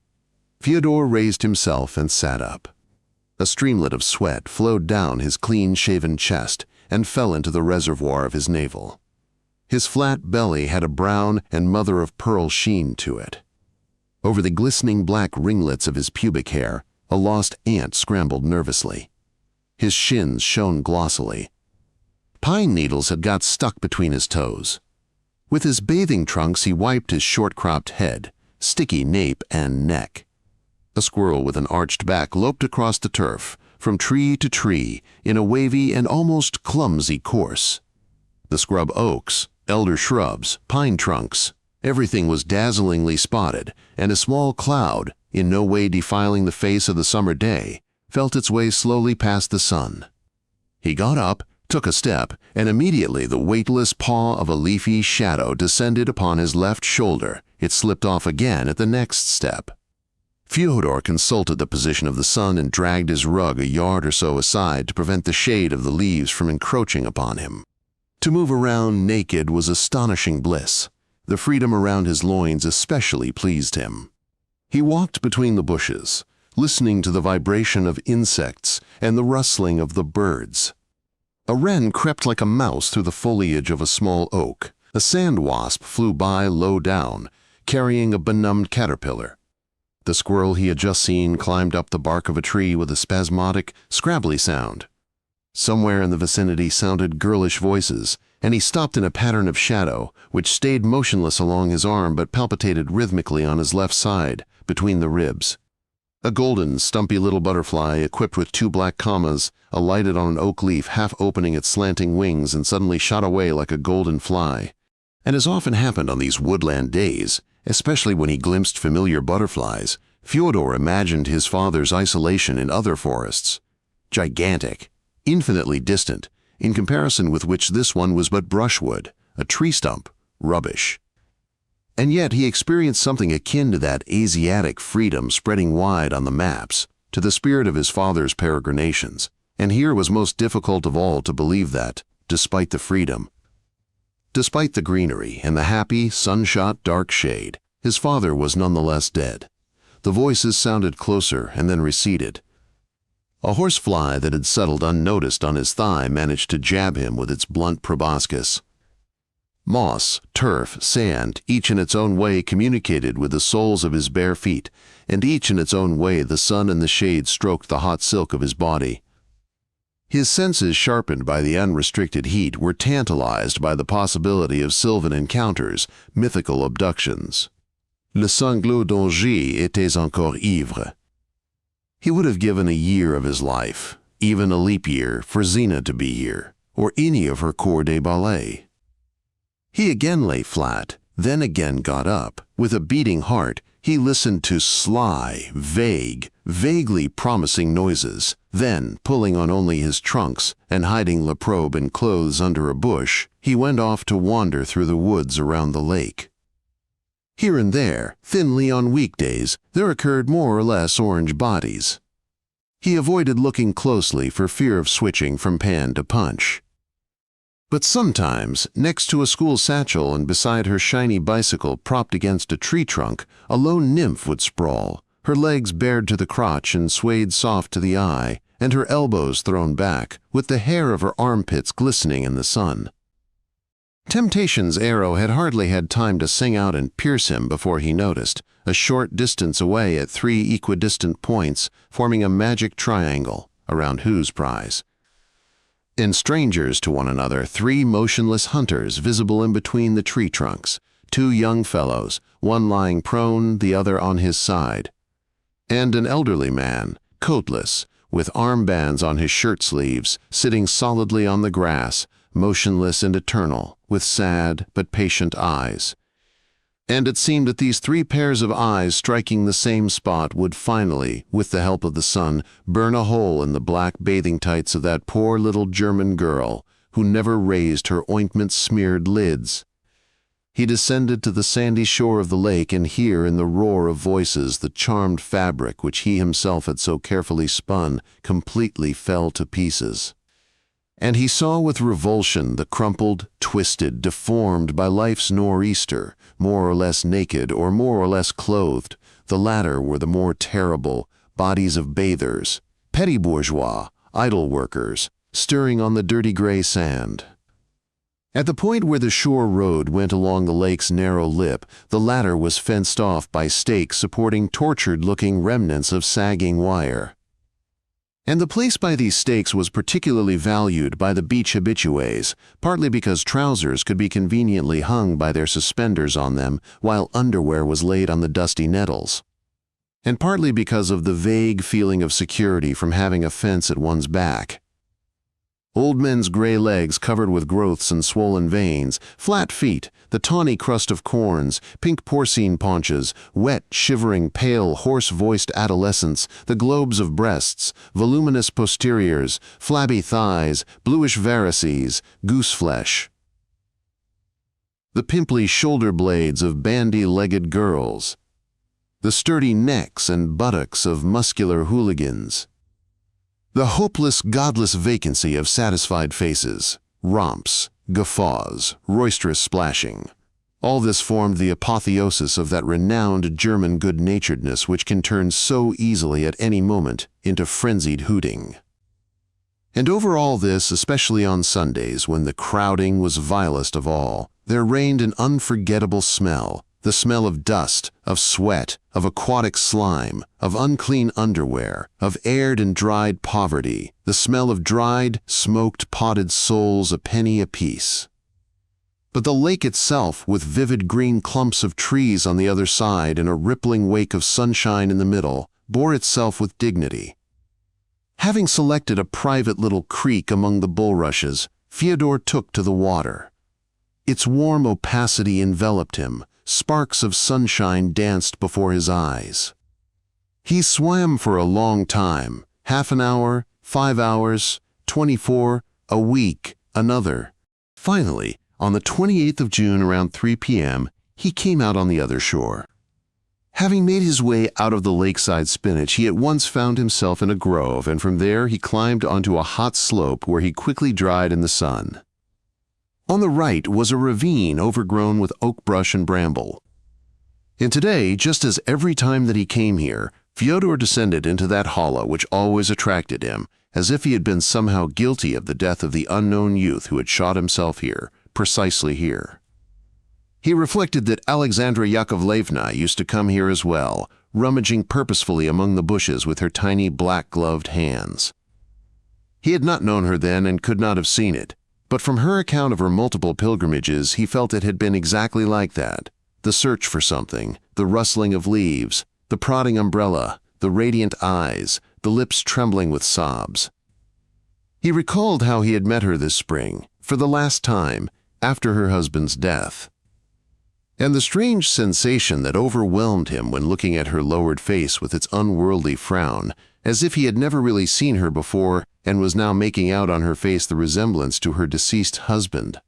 Fyodor raised himself and sat up. A streamlet of sweat flowed down his clean-shaven chest and fell into the reservoir of his navel. His flat belly had a brown and mother-of-pearl sheen to it. Over the glistening black ringlets of his pubic hair, a lost ant scrambled nervously. His shins shone glossily. Pine needles had got stuck between his toes. With his bathing trunks he wiped his short-cropped head, sticky nape, and neck. A squirrel with an arched back loped across the turf, from tree to tree, in a wavy and almost clumsy course. The scrub oaks, elder shrubs, pine trunks, everything was dazzlingly spotted, and a small cloud, in no way defiling the face of the summer day, felt its way slowly past the sun. He got up, took a step, and immediately the weightless paw of a leafy shadow descended upon his left shoulder. It slipped off again at the next step. Fyodor consulted the position of the sun and dragged his rug a yard or so aside to prevent the shade of the leaves from encroaching upon him. To move around naked was astonishing bliss. The freedom around his loins especially pleased him. He walked between the bushes, listening to the vibration of insects and the rustling of the birds. A wren crept like a mouse through the foliage of a small oak. A sand wasp flew by low down, carrying a benumbed caterpillar. The squirrel he had just seen climbed up the bark of a tree with a spasmodic, scrabbly sound. Somewhere in the vicinity sounded girlish voices, and he stopped in a pattern of shadow, which stayed motionless along his arm but palpitated rhythmically on his left side, between the ribs. A golden, stumpy little butterfly, equipped with 2 black commas, alighted on an oak leaf, half opening its slanting wings, and suddenly shot away like a golden fly. And as often happened on these woodland days, especially when he glimpsed familiar butterflies, Fyodor imagined his father's isolation in other forests. Gigantic, infinitely distant, in comparison with which this one was but brushwood, a tree stump, rubbish. And yet he experienced something akin to that Asiatic freedom spreading wide on the maps, to the spirit of his father's peregrinations, and here was most difficult of all to believe that, despite the freedom, despite the greenery and the happy, sun-shot dark shade, his father was nonetheless dead. The voices sounded closer and then receded. A horsefly that had settled unnoticed on his thigh managed to jab him with its blunt proboscis. Moss, turf, sand, each in its own way communicated with the soles of his bare feet, and each in its own way the sun and the shade stroked the hot silk of his body. His senses, sharpened by the unrestricted heat, were tantalized by the possibility of sylvan encounters, mythical abductions. Le sanglot d'Angers était encore ivre. He would have given a year of his life, even a leap year, for Zina to be here, or any of her corps de ballet. He again lay flat, then again got up. With a beating heart, he listened to sly, vague, vaguely promising noises. Then, pulling on only his trunks and hiding Laprobe in clothes under a bush, he went off to wander through the woods around the lake. Here and there, thinly on weekdays, there occurred more or less orange bodies. He avoided looking closely for fear of switching from pan to punch. But sometimes, next to a school satchel and beside her shiny bicycle propped against a tree trunk, a lone nymph would sprawl, her legs bared to the crotch and swayed soft to the eye, and her elbows thrown back, with the hair of her armpits glistening in the sun. Temptation's arrow had hardly had time to sing out and pierce him before he noticed, a short distance away at 3 equidistant points, forming a magic triangle, around whose prize. And strangers to one another, 3 motionless hunters visible in between the tree trunks, 2 young fellows, one lying prone, the other on his side, and an elderly man, coatless, with armbands on his shirt sleeves, sitting solidly on the grass, motionless and eternal, with sad but patient eyes. And it seemed that these 3 pairs of eyes striking the same spot would finally, with the help of the sun, burn a hole in the black bathing tights of that poor little German girl who never raised her ointment-smeared lids. He descended to the sandy shore of the lake, and here in the roar of voices the charmed fabric which he himself had so carefully spun completely fell to pieces. And he saw with revulsion the crumpled, twisted, deformed by life's nor'easter, more or less naked or more or less clothed, the latter were the more terrible, bodies of bathers, petty bourgeois, idle workers, stirring on the dirty gray sand. At the point where the shore road went along the lake's narrow lip, the latter was fenced off by stakes supporting tortured-looking remnants of sagging wire. And the place by these stakes was particularly valued by the beach habitués, partly because trousers could be conveniently hung by their suspenders on them while underwear was laid on the dusty nettles, and partly because of the vague feeling of security from having a fence at one's back. Old men's gray legs covered with growths and swollen veins, flat feet, the tawny crust of corns, pink porcine paunches, wet, shivering, pale, hoarse-voiced adolescents, the globes of breasts, voluminous posteriors, flabby thighs, bluish varices, goose flesh. The pimply shoulder blades of bandy-legged girls, the sturdy necks and buttocks of muscular hooligans. The hopeless, godless vacancy of satisfied faces, romps, guffaws, roisterous splashing. All this formed the apotheosis of that renowned German good-naturedness which can turn so easily at any moment into frenzied hooting. And over all this, especially on Sundays when the crowding was vilest of all, there reigned an unforgettable smell, the smell of dust, of sweat, of aquatic slime, of unclean underwear, of aired and dried poverty, the smell of dried, smoked, potted souls a penny apiece. But the lake itself, with vivid green clumps of trees on the other side and a rippling wake of sunshine in the middle, bore itself with dignity. Having selected a private little creek among the bulrushes, Fyodor took to the water. Its warm opacity enveloped him, sparks of sunshine danced before his eyes. He swam for a long time, half an hour, 5 hours, 24, a week, another. Finally, on the 28th of June around 3 p.m., he came out on the other shore. Having made his way out of the lakeside spinach, he at once found himself in a grove, and from there he climbed onto a hot slope where he quickly dried in the sun. On the right was a ravine overgrown with oak brush and bramble. And today, just as every time that he came here, Fyodor descended into that hollow which always attracted him, as if he had been somehow guilty of the death of the unknown youth who had shot himself here, precisely here. He reflected that Alexandra Yakovlevna used to come here as well, rummaging purposefully among the bushes with her tiny black-gloved hands. He had not known her then and could not have seen it, but from her account of her multiple pilgrimages he felt it had been exactly like that. The search for something, the rustling of leaves, the prodding umbrella, the radiant eyes, the lips trembling with sobs. He recalled how he had met her this spring, for the last time, after her husband's death. And the strange sensation that overwhelmed him when looking at her lowered face with its unworldly frown, as if he had never really seen her before and was now making out on her face the resemblance to her deceased husband,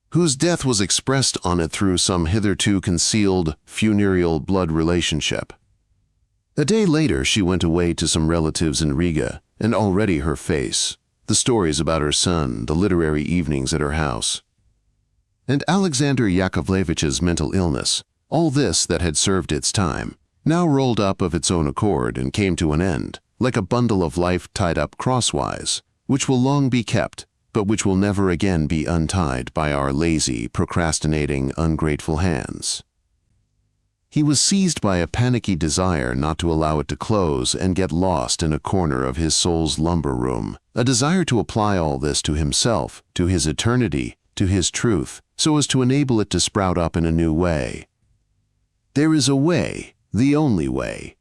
whose death was expressed on it through some hitherto concealed funereal blood relationship. A day later she went away to some relatives in Riga, and already her face, the stories about her son, the literary evenings at her house, and Alexander Yakovlevich's mental illness, all this that had served its time, now rolled up of its own accord and came to an end, like a bundle of life tied up crosswise, which will long be kept, but which will never again be untied by our lazy, procrastinating, ungrateful hands. He was seized by a panicky desire not to allow it to close and get lost in a corner of his soul's lumber room, a desire to apply all this to himself, to his eternity, to his truth, so as to enable it to sprout up in a new way. There is a way, the only way.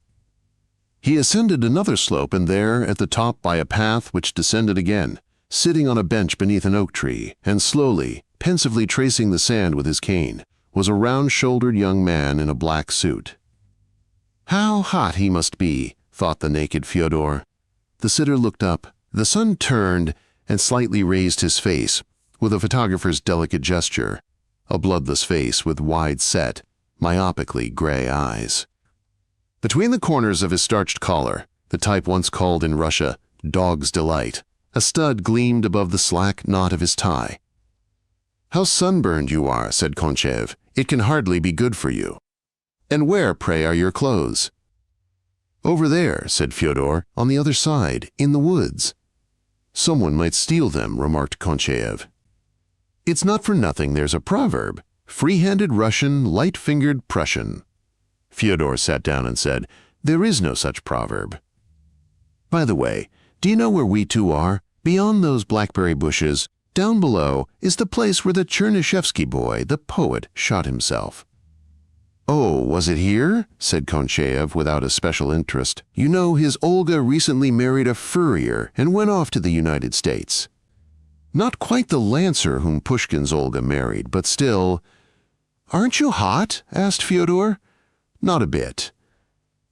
He ascended another slope, and there, at the top by a path which descended again, sitting on a bench beneath an oak tree, and slowly, pensively tracing the sand with his cane, was a round-shouldered young man in a black suit. How hot he must be, thought the naked Fyodor. The sitter looked up. The sun turned and slightly raised his face, with a photographer's delicate gesture, a bloodless face with wide-set, myopically gray eyes. Between the corners of his starched collar, the type once called in Russia dog's delight, a stud gleamed above the slack knot of his tie. "How sunburned you are," said Konchev. "It can hardly be good for you." "And where, pray, are your clothes?" "Over there," said Fyodor, "on the other side, in the woods." "Someone might steal them," remarked Konchev. "It's not for nothing there's a proverb, free-handed Russian, light-fingered Prussian." Fyodor sat down and said, "There is no such proverb." "By the way, do you know where we two are? Beyond those blackberry bushes, down below, is the place where the Chernyshevsky boy, the poet, shot himself." "Oh, was it here?" said Konchev without a special interest. "You know, his Olga recently married a furrier and went off to the United States. Not quite the lancer whom Pushkin's Olga married, but still—" "Aren't you hot?" asked Fyodor. "Not a bit.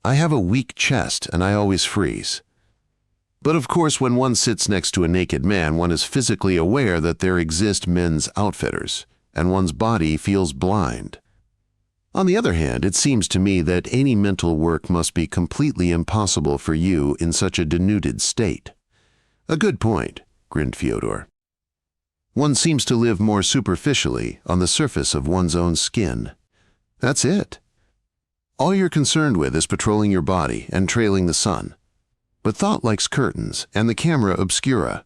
I have a weak chest, and I always freeze. But of course, when one sits next to a naked man, one is physically aware that there exist men's outfitters, and one's body feels blind. On the other hand, it seems to me that any mental work must be completely impossible for you in such a denuded state." "A good point," grinned Fyodor. "One seems to live more superficially, on the surface of one's own skin. That's it. All you're concerned with is patrolling your body and trailing the sun. But thought likes curtains, and the camera obscura.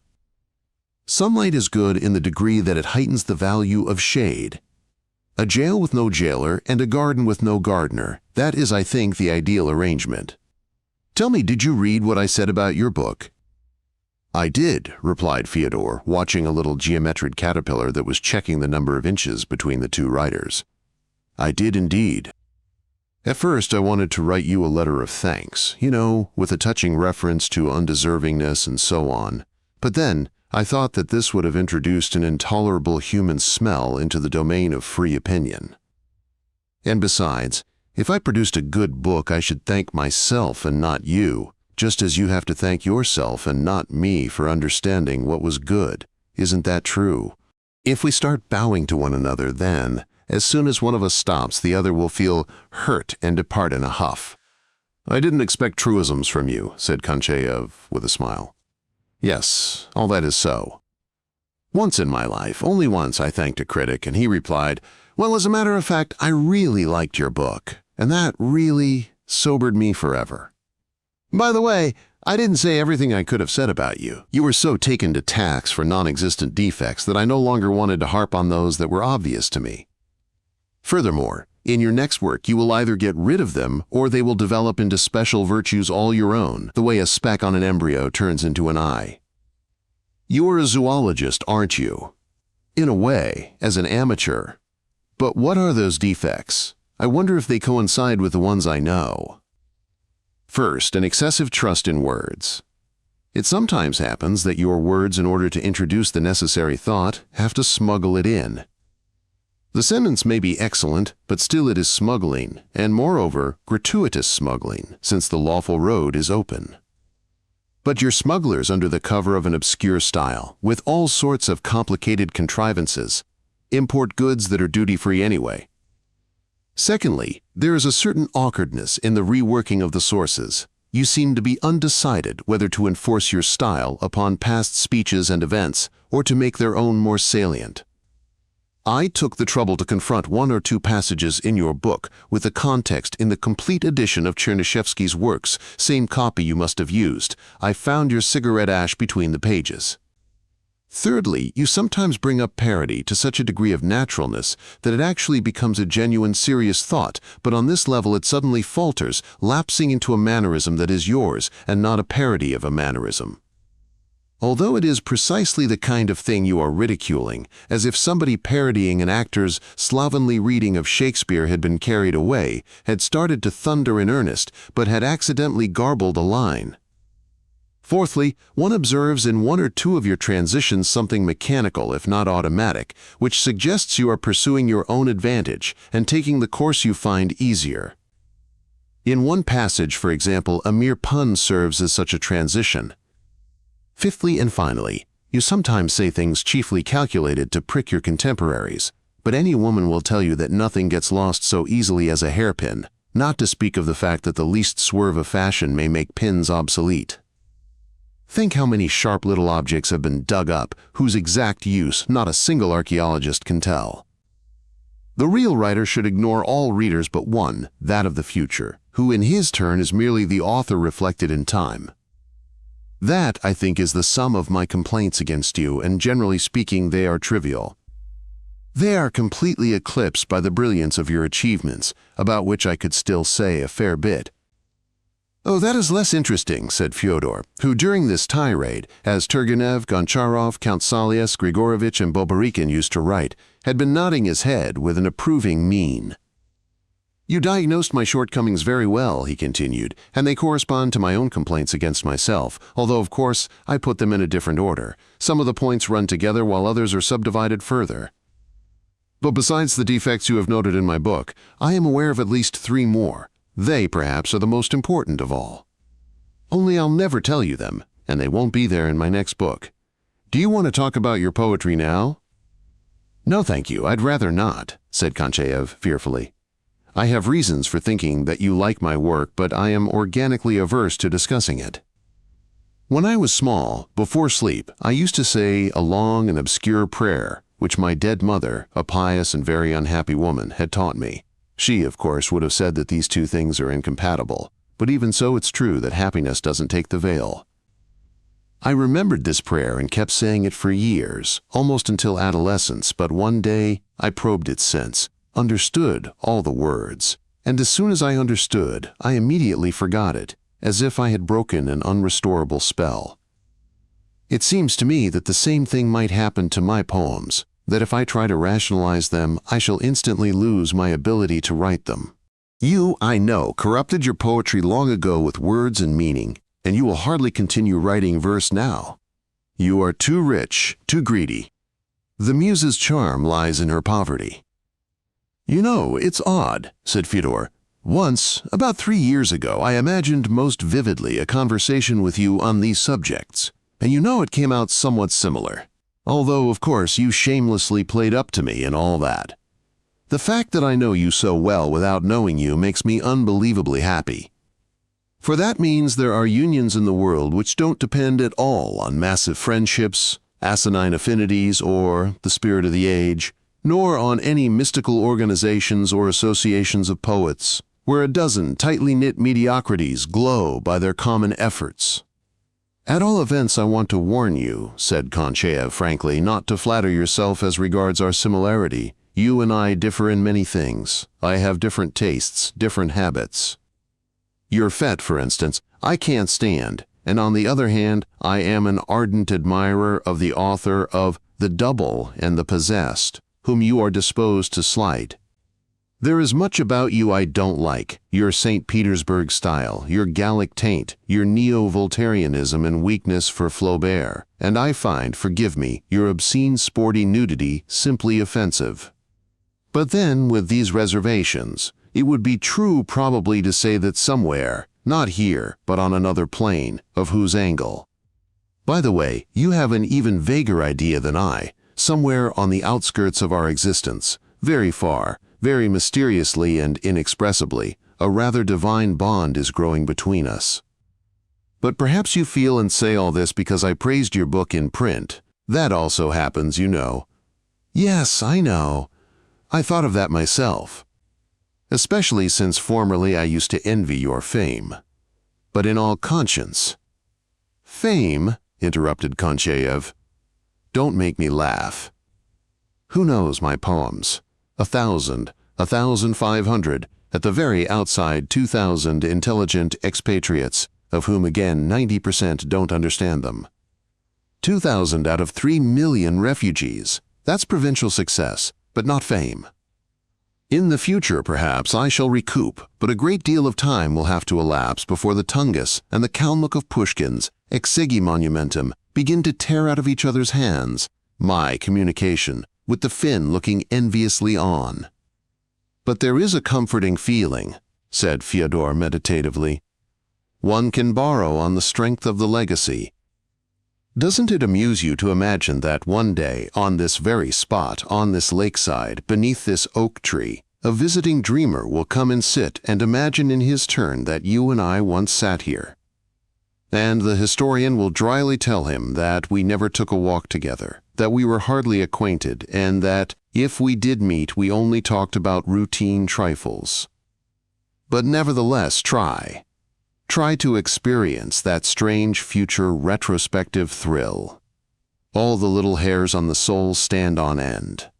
Sunlight is good in the degree that it heightens the value of shade. A jail with no jailer and a garden with no gardener, that is, I think, the ideal arrangement. Tell me, did you read what I said about your book?" "I did," replied Fyodor, watching a little geometric caterpillar that was checking the number of inches between the two writers. "I did indeed. At first, I wanted to write you a letter of thanks, with a touching reference to undeservingness and so on. But then, I thought that this would have introduced an intolerable human smell into the domain of free opinion. And besides, if I produced a good book, I should thank myself and not you, just as you have to thank yourself and not me for understanding what was good. Isn't that true? If we start bowing to one another, then, as soon as one of us stops, the other will feel hurt and depart in a huff." "I didn't expect truisms from you," said Konchaev with a smile. "Yes, all that is so. Once in my life, only once, I thanked a critic, and he replied, 'Well, as a matter of fact, I really liked your book, and that really sobered me forever.' By the way, I didn't say everything I could have said about you. You were so taken to task for non-existent defects that I no longer wanted to harp on those that were obvious to me. Furthermore, in your next work, you will either get rid of them or they will develop into special virtues all your own, the way a speck on an embryo turns into an eye. You're a zoologist, aren't you? In a way, as an amateur. But what are those defects? I wonder if they coincide with the ones I know. First, an excessive trust in words. It sometimes happens that your words, in order to introduce the necessary thought, have to smuggle it in. The sentence may be excellent, but still it is smuggling, and moreover, gratuitous smuggling, since the lawful road is open. But you're smugglers under the cover of an obscure style, with all sorts of complicated contrivances. Import goods that are duty-free anyway. Secondly, there is a certain awkwardness in the reworking of the sources. You seem to be undecided whether to enforce your style upon past speeches and events, or to make their own more salient. I took the trouble to confront one or two passages in your book with the context in the complete edition of Chernyshevsky's works, same copy you must have used. I found your cigarette ash between the pages. Thirdly, you sometimes bring up parody to such a degree of naturalness that it actually becomes a genuine serious thought, but on this level it suddenly falters, lapsing into a mannerism that is yours and not a parody of a mannerism. Although it is precisely the kind of thing you are ridiculing, as if somebody parodying an actor's slovenly reading of Shakespeare had been carried away, had started to thunder in earnest, but had accidentally garbled a line. Fourthly, one observes in one or two of your transitions something mechanical, if not automatic, which suggests you are pursuing your own advantage and taking the course you find easier. In one passage, for example, a mere pun serves as such a transition. Fifthly and finally, you sometimes say things chiefly calculated to prick your contemporaries, but any woman will tell you that nothing gets lost so easily as a hairpin, not to speak of the fact that the least swerve of fashion may make pins obsolete. Think how many sharp little objects have been dug up, whose exact use not a single archaeologist can tell. The real writer should ignore all readers but one, that of the future, who in his turn is merely the author reflected in time. That, I think, is the sum of my complaints against you, and generally speaking, they are trivial. They are completely eclipsed by the brilliance of your achievements, about which I could still say a fair bit. "Oh, that is less interesting," said Fyodor, who during this tirade, as Turgenev, Goncharov, Count Salias, Grigorovich, and Boborikin used to write, had been nodding his head with an approving mien. "You diagnosed my shortcomings very well," he continued, "and they correspond to my own complaints against myself, although, of course, I put them in a different order. Some of the points run together while others are subdivided further. But besides the defects you have noted in my book, I am aware of at least 3 more. They, perhaps, are the most important of all. Only I'll never tell you them, and they won't be there in my next book. Do you want to talk about your poetry now?" "No, thank you, I'd rather not," said Konchaev fearfully. "I have reasons for thinking that you like my work, but I am organically averse to discussing it. When I was small, before sleep, I used to say a long and obscure prayer, which my dead mother, a pious and very unhappy woman, had taught me. She, of course, would have said that these two things are incompatible, but even so it's true that happiness doesn't take the veil. I remembered this prayer and kept saying it for years, almost until adolescence, but one day I probed its sense, understood all the words, and as soon as I understood, I immediately forgot it, as if I had broken an unrestorable spell. It seems to me that the same thing might happen to my poems, that if I try to rationalize them, I shall instantly lose my ability to write them. You, I know, corrupted your poetry long ago with words and meaning, and you will hardly continue writing verse now. You are too rich, too greedy. The muse's charm lies in her poverty. You know, it's odd, said Fyodor. Once, about 3 years ago, I imagined most vividly a conversation with you on these subjects, and you know it came out somewhat similar. Although, of course, you shamelessly played up to me and all that. The fact that I know you so well without knowing you makes me unbelievably happy. For that means there are unions in the world which don't depend at all on massive friendships, asinine affinities, or the spirit of the age, nor on any mystical organizations or associations of poets, where a dozen tightly knit mediocrities glow by their common efforts. At all events, I want to warn you, said Konchaev frankly, not to flatter yourself as regards our similarity. You and I differ in many things. I have different tastes, different habits. Your fete, for instance, I can't stand, and on the other hand, I am an ardent admirer of the author of The Double and the Possessed, whom you are disposed to slight. There is much about you I don't like, your St. Petersburg style, your Gallic taint, your neo-Voltairianism and weakness for Flaubert, and I find, forgive me, your obscene sporty nudity simply offensive. But then, with these reservations, it would be true probably to say that somewhere, not here, but on another plane, of whose angle. By the way, you have an even vaguer idea than I, somewhere on the outskirts of our existence, very far, very mysteriously and inexpressibly, a rather divine bond is growing between us. But perhaps you feel and say all this because I praised your book in print. That also happens, you know. Yes, I know. I thought of that myself. Especially since formerly I used to envy your fame. But in all conscience— Fame, interrupted Konchaev. Don't make me laugh. Who knows my poems? 1,000, 1,500, at the very outside 2,000 intelligent expatriates, of whom again 90% don't understand them. 2,000 out of 3 million refugees. That's provincial success, but not fame. In the future, perhaps, I shall recoup, but a great deal of time will have to elapse before the Tungus and the Kalmuck of Pushkin's Exegi Monumentum begin to tear out of each other's hands, my communication, with the Finn looking enviously on. But there is a comforting feeling, said Fyodor meditatively. One can borrow on the strength of the legacy. Doesn't it amuse you to imagine that one day, on this very spot, on this lakeside, beneath this oak tree, a visiting dreamer will come and sit and imagine in his turn that you and I once sat here? And the historian will dryly tell him that we never took a walk together, that we were hardly acquainted, and that, if we did meet, we only talked about routine trifles. But nevertheless, try. Try to experience that strange future retrospective thrill. All the little hairs on the soul stand on end.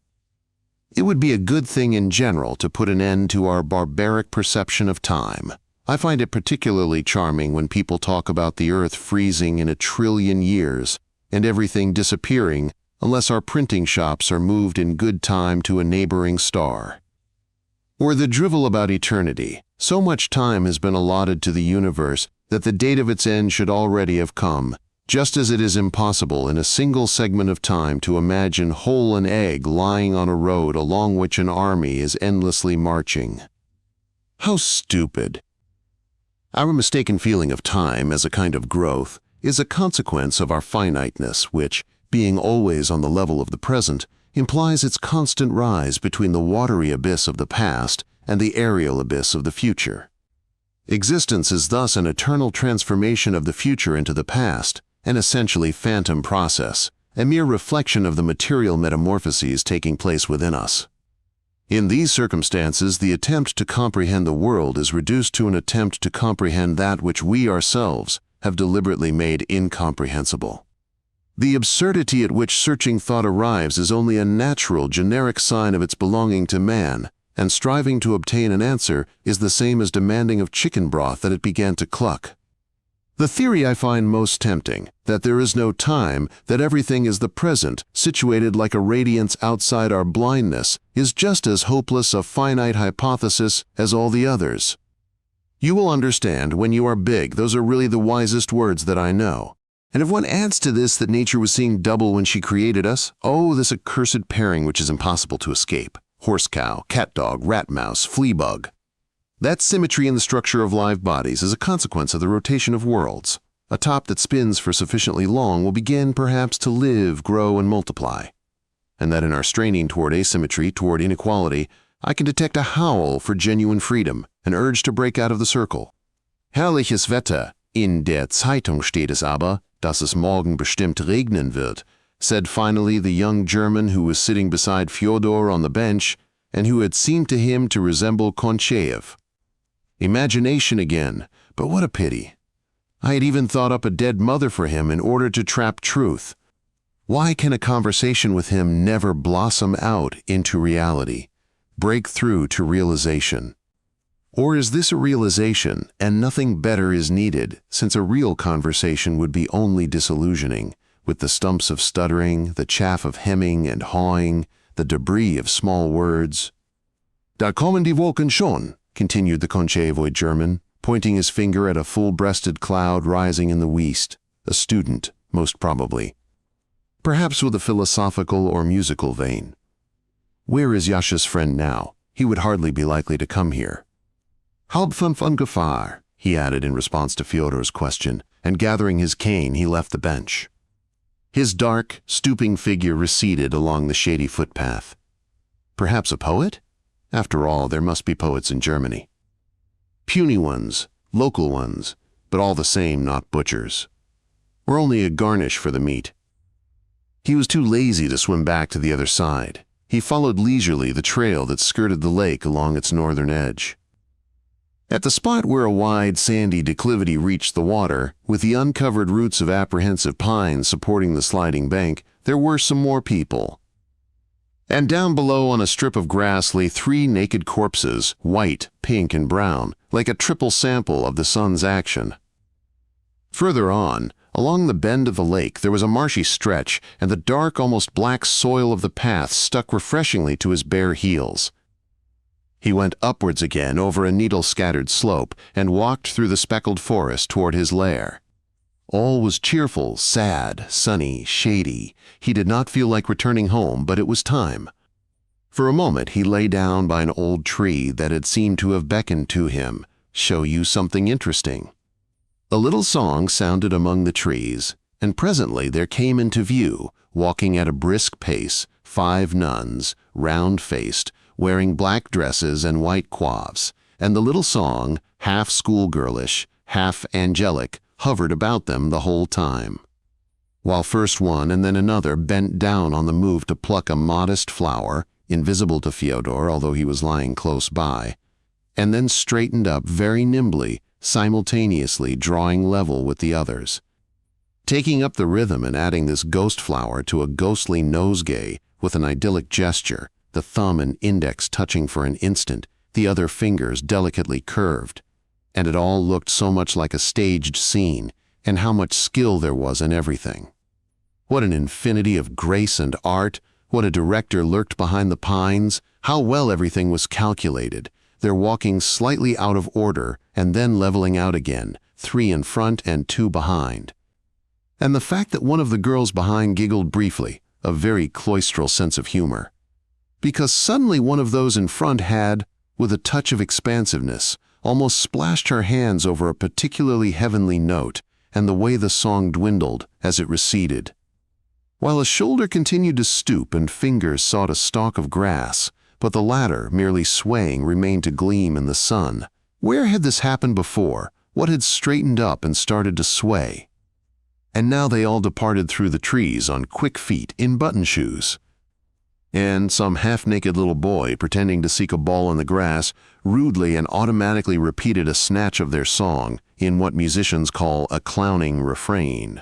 It would be a good thing in general to put an end to our barbaric perception of time. I find it particularly charming when people talk about the Earth freezing in 1 trillion years and everything disappearing unless our printing shops are moved in good time to a neighboring star. Or the drivel about eternity. So much time has been allotted to the universe that the date of its end should already have come, just as it is impossible in a single segment of time to imagine whole an egg lying on a road along which an army is endlessly marching. How stupid! Our mistaken feeling of time as a kind of growth is a consequence of our finiteness, which, being always on the level of the present, implies its constant rise between the watery abyss of the past and the aerial abyss of the future. Existence is thus an eternal transformation of the future into the past, an essentially phantom process, a mere reflection of the material metamorphoses taking place within us. In these circumstances, the attempt to comprehend the world is reduced to an attempt to comprehend that which we ourselves have deliberately made incomprehensible. The absurdity at which searching thought arrives is only a natural, generic sign of its belonging to man, and striving to obtain an answer is the same as demanding of chicken broth that it began to cluck. The theory I find most tempting, that there is no time, that everything is the present, situated like a radiance outside our blindness, is just as hopeless a finite hypothesis as all the others. You will understand when you are big, those are really the wisest words that I know. And if one adds to this that nature was seeing double when she created us, oh, this accursed pairing which is impossible to escape. Horse-cow, cat-dog, rat-mouse, flea-bug. That symmetry in the structure of live bodies is a consequence of the rotation of worlds. A top that spins for sufficiently long will begin perhaps to live, grow, and multiply. And that in our straining toward asymmetry, toward inequality, I can detect a howl for genuine freedom, an urge to break out of the circle. Herrliches Wetter, in der Zeitung steht es aber, dass es morgen bestimmt regnen wird, said finally the young German who was sitting beside Fyodor on the bench and who had seemed to him to resemble Konchaev. Imagination again, but what a pity. I had even thought up a dead mother for him in order to trap truth. Why can a conversation with him never blossom out into reality, break through to realization? Or is this a realization and nothing better is needed, since a real conversation would be only disillusioning, with the stumps of stuttering, the chaff of hemming and hawing, the debris of small words? Da kommen die Wolken schon, continued the Konchaevoid German, pointing his finger at a full-breasted cloud rising in the west, a student, most probably. Perhaps with a philosophical or musical vein. Where is Yasha's friend now? He would hardly be likely to come here. Halb fünf ungefähr, he added in response to Fyodor's question, and gathering his cane, he left the bench. His dark, stooping figure receded along the shady footpath. Perhaps a poet? After all, there must be poets in Germany. Puny ones, local ones, but all the same not butchers. Or only a garnish for the meat. He was too lazy to swim back to the other side. He followed leisurely the trail that skirted the lake along its northern edge. At the spot where a wide, sandy declivity reached the water, with the uncovered roots of apprehensive pines supporting the sliding bank, there were some more people. And down below on a strip of grass lay 3 naked corpses, white, pink, and brown, like a triple sample of the sun's action. Further on, along the bend of the lake, there was a marshy stretch, and the dark, almost black soil of the path stuck refreshingly to his bare heels. He went upwards again over a needle-scattered slope and walked through the speckled forest toward his lair. All was cheerful, sad, sunny, shady. He did not feel like returning home, but it was time. For a moment he lay down by an old tree that had seemed to have beckoned to him. Show you something interesting. A little song sounded among the trees, and presently there came into view, walking at a brisk pace, 5 nuns, round-faced, wearing black dresses and white coifs, and the little song, half schoolgirlish, half angelic, hovered about them the whole time. While first one and then another bent down on the move to pluck a modest flower, invisible to Fyodor although he was lying close by, and then straightened up very nimbly, simultaneously drawing level with the others. Taking up the rhythm and adding this ghost flower to a ghostly nosegay with an idyllic gesture, the thumb and index touching for an instant, the other fingers delicately curved. And it all looked so much like a staged scene, and how much skill there was in everything. What an infinity of grace and art, what a director lurked behind the pines, how well everything was calculated, their walking slightly out of order and then leveling out again, 3 in front and 2 behind. And the fact that one of the girls behind giggled briefly, a very cloistral sense of humor. Because suddenly one of those in front had, with a touch of expansiveness, almost splashed her hands over a particularly heavenly note, and the way the song dwindled as it receded. While a shoulder continued to stoop and fingers sought a stalk of grass, but the latter, merely swaying, remained to gleam in the sun. Where had this happened before? What had straightened up and started to sway? And now they all departed through the trees on quick feet in button shoes. And some half-naked little boy, pretending to seek a ball in the grass, rudely and automatically repeated a snatch of their song in what musicians call a clowning refrain.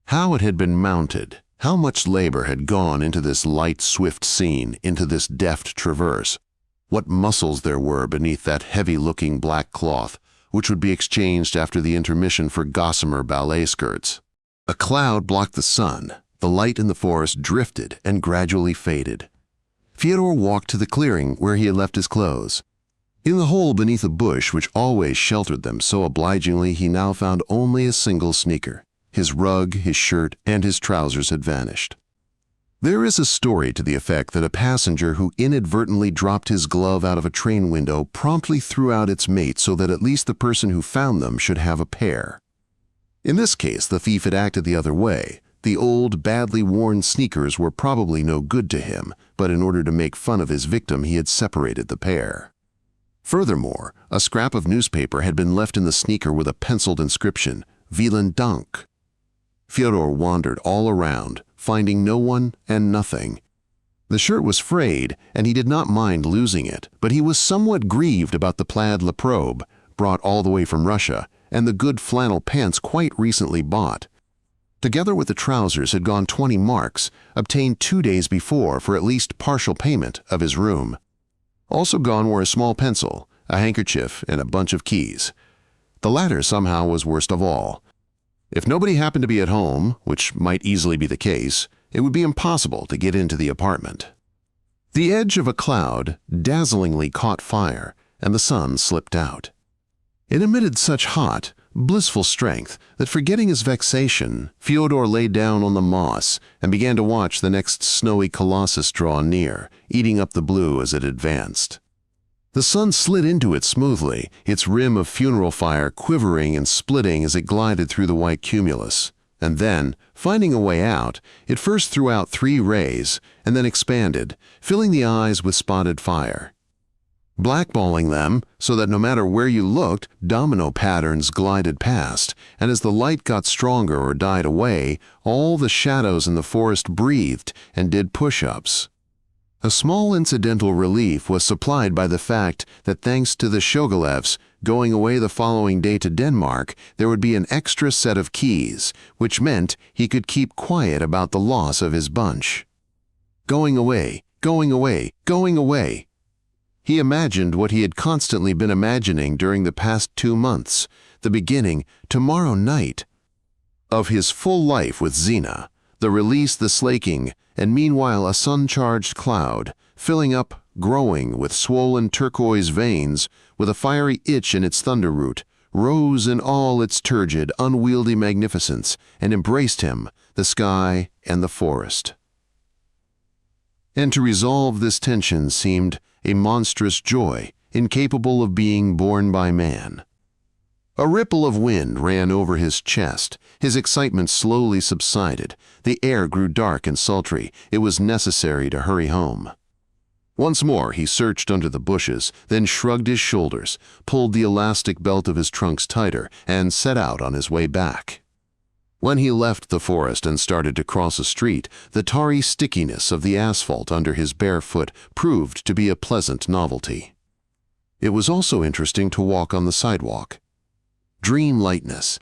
How it had been mounted, how much labor had gone into this light, swift scene, into this deft traverse. What muscles there were beneath that heavy-looking black cloth, which would be exchanged after the intermission for gossamer ballet skirts. A cloud blocked the sun. The light in the forest drifted and gradually faded. Fyodor walked to the clearing where he had left his clothes. In the hole beneath a bush which always sheltered them so obligingly, he now found only a single sneaker. His rug, his shirt, and his trousers had vanished. There is a story to the effect that a passenger who inadvertently dropped his glove out of a train window promptly threw out its mate so that at least the person who found them should have a pair. In this case, the thief had acted the other way. The old, badly worn sneakers were probably no good to him, but in order to make fun of his victim, he had separated the pair. Furthermore, a scrap of newspaper had been left in the sneaker with a penciled inscription, Vielen Dank. Fyodor wandered all around, finding no one and nothing. The shirt was frayed, and he did not mind losing it, but he was somewhat grieved about the plaid laprobe, brought all the way from Russia, and the good flannel pants quite recently bought. Together with the trousers had gone 20 marks, obtained 2 days before for at least partial payment of his room. Also gone were a small pencil, a handkerchief, and a bunch of keys. The latter somehow was worst of all. If nobody happened to be at home, which might easily be the case, it would be impossible to get into the apartment. The edge of a cloud dazzlingly caught fire, and the sun slipped out. It emitted such hot, blissful strength that, forgetting his vexation, Fyodor lay down on the moss and began to watch the next snowy colossus draw near, eating up the blue as it advanced. The sun slid into it smoothly, its rim of funeral fire quivering and splitting as it glided through the white cumulus. And then, finding a way out, it first threw out 3 rays and then expanded, filling the eyes with spotted fire, blackballing them so that no matter where you looked, domino patterns glided past, and as the light got stronger or died away, all the shadows in the forest breathed and did push-ups. A small incidental relief was supplied by the fact that thanks to the Shogolevs going away the following day to Denmark, there would be an extra set of keys, which meant he could keep quiet about the loss of his bunch. Going away, going away, going away. He imagined what he had constantly been imagining during the past 2 months, the beginning, tomorrow night, of his full life with Zina, the release, the slaking, and meanwhile a sun-charged cloud, filling up, growing with swollen turquoise veins, with a fiery itch in its thunder root, rose in all its turgid, unwieldy magnificence, and embraced him, the sky and the forest. And to resolve this tension seemed a monstrous joy, incapable of being borne by man. A ripple of wind ran over his chest. His excitement slowly subsided. The air grew dark and sultry. It was necessary to hurry home. Once more he searched under the bushes, then shrugged his shoulders, pulled the elastic belt of his trunks tighter, and set out on his way back. When he left the forest and started to cross a street, the tarry stickiness of the asphalt under his bare foot proved to be a pleasant novelty. It was also interesting to walk on the sidewalk. Dream lightness.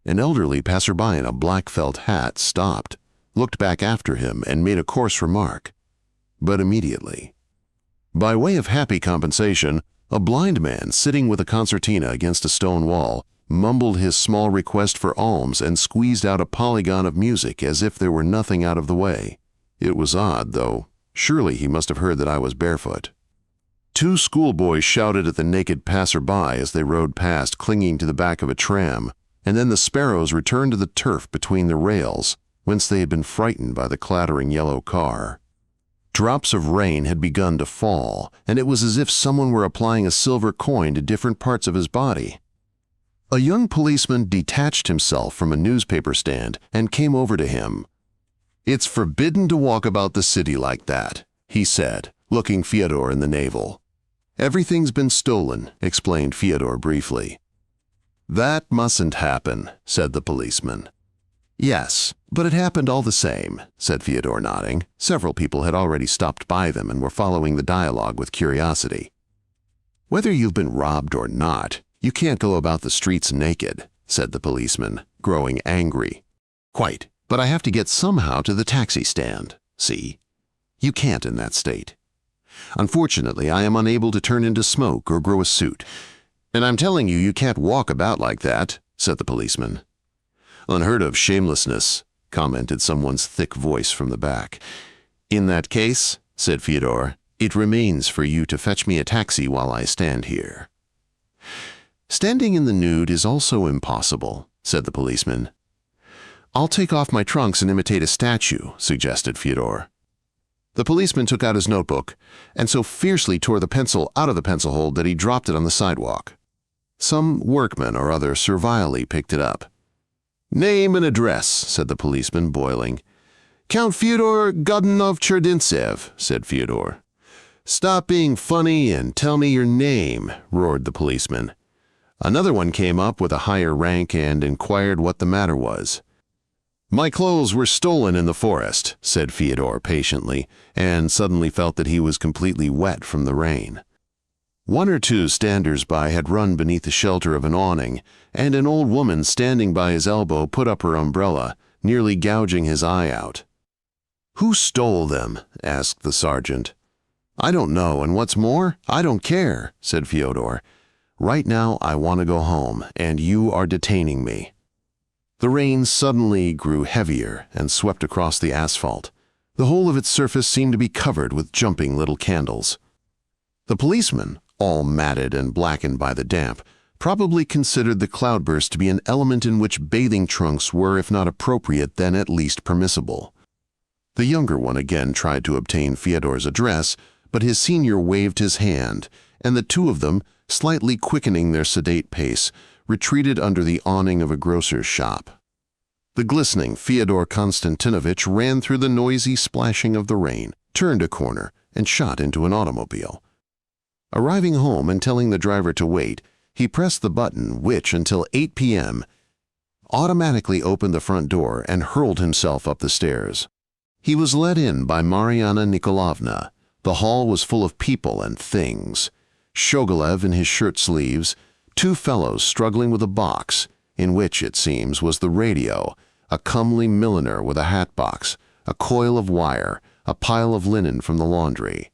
An elderly passerby in a black felt hat stopped, looked back after him, and made a coarse remark. But immediately, by way of happy compensation, a blind man sitting with a concertina against a stone wall mumbled his small request for alms and squeezed out a polygon of music as if there were nothing out of the way. It was odd, though. Surely he must have heard that I was barefoot. 2 schoolboys shouted at the naked passerby as they rode past, clinging to the back of a tram, and then the sparrows returned to the turf between the rails, whence they had been frightened by the clattering yellow car. Drops of rain had begun to fall, and it was as if someone were applying a silver coin to different parts of his body. A young policeman detached himself from a newspaper stand and came over to him. "It's forbidden to walk about the city like that," he said, looking Fyodor in the navel. "Everything's been stolen," explained Fyodor briefly. "That mustn't happen," said the policeman. "Yes, but it happened all the same," said Fyodor, nodding. Several people had already stopped by them and were following the dialogue with curiosity. "Whether you've been robbed or not, you can't go about the streets naked," said the policeman, growing angry. "Quite, but I have to get somehow to the taxi stand, see? You can't in that state. Unfortunately, I am unable to turn into smoke or grow a suit. "And I'm telling you, you can't walk about like that," said the policeman. "Unheard of shamelessness," commented someone's thick voice from the back. "In that case," said Fyodor, "it remains for you to fetch me a taxi while I stand here." "Standing in the nude is also impossible," said the policeman. "I'll take off my trunks and imitate a statue," suggested Fyodor. The policeman took out his notebook and so fiercely tore the pencil out of the pencil hole that he dropped it on the sidewalk. Some workman or other servilely picked it up. "Name and address," said the policeman, boiling. "Count Fyodor Godunov-Cherdintsev," said Fyodor. "Stop being funny and tell me your name," roared the policeman. Another one came up with a higher rank and inquired what the matter was. "My clothes were stolen in the forest," said Fyodor patiently, and suddenly felt that he was completely wet from the rain. One or two standers-by had run beneath the shelter of an awning, and an old woman standing by his elbow put up her umbrella, nearly gouging his eye out. "Who stole them?" asked the sergeant. "I don't know, and what's more, I don't care," said Fyodor. "Right now I want to go home, and you are detaining me." The rain suddenly grew heavier and swept across the asphalt. The whole of its surface seemed to be covered with jumping little candles. The policeman, all matted and blackened by the damp, probably considered the cloudburst to be an element in which bathing trunks were, if not appropriate, then at least permissible. The younger one again tried to obtain Fyodor's address, but his senior waved his hand, and the two of them, slightly quickening their sedate pace, retreated under the awning of a grocer's shop. The glistening Fyodor Konstantinovich ran through the noisy splashing of the rain, turned a corner, and shot into an automobile. Arriving home and telling the driver to wait, he pressed the button which, until 8 p.m., automatically opened the front door and hurled himself up the stairs. He was let in by Mariana Nikolavna. The hall was full of people and things. Shogolev in his shirt sleeves, two fellows struggling with a box, in which, it seems, was the radio, a comely milliner with a hat box, a coil of wire, a pile of linen from the laundry.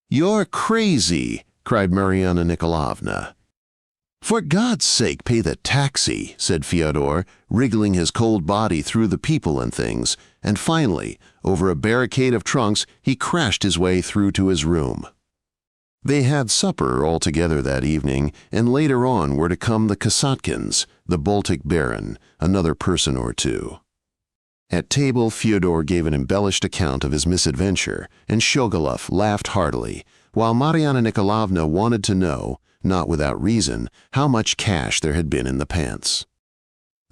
"You're crazy!" cried Mariana Nikolavna. "For God's sake, pay the taxi," said Fyodor, wriggling his cold body through the people and things, and finally, over a barricade of trunks, he crashed his way through to his room. They had supper all together that evening, and later on were to come the Kasatkins, the Baltic Baron, another person or two. At table, Fyodor gave an embellished account of his misadventure, and Shogolev laughed heartily, while Mariana Nikolavna wanted to know, not without reason, how much cash there had been in the pants.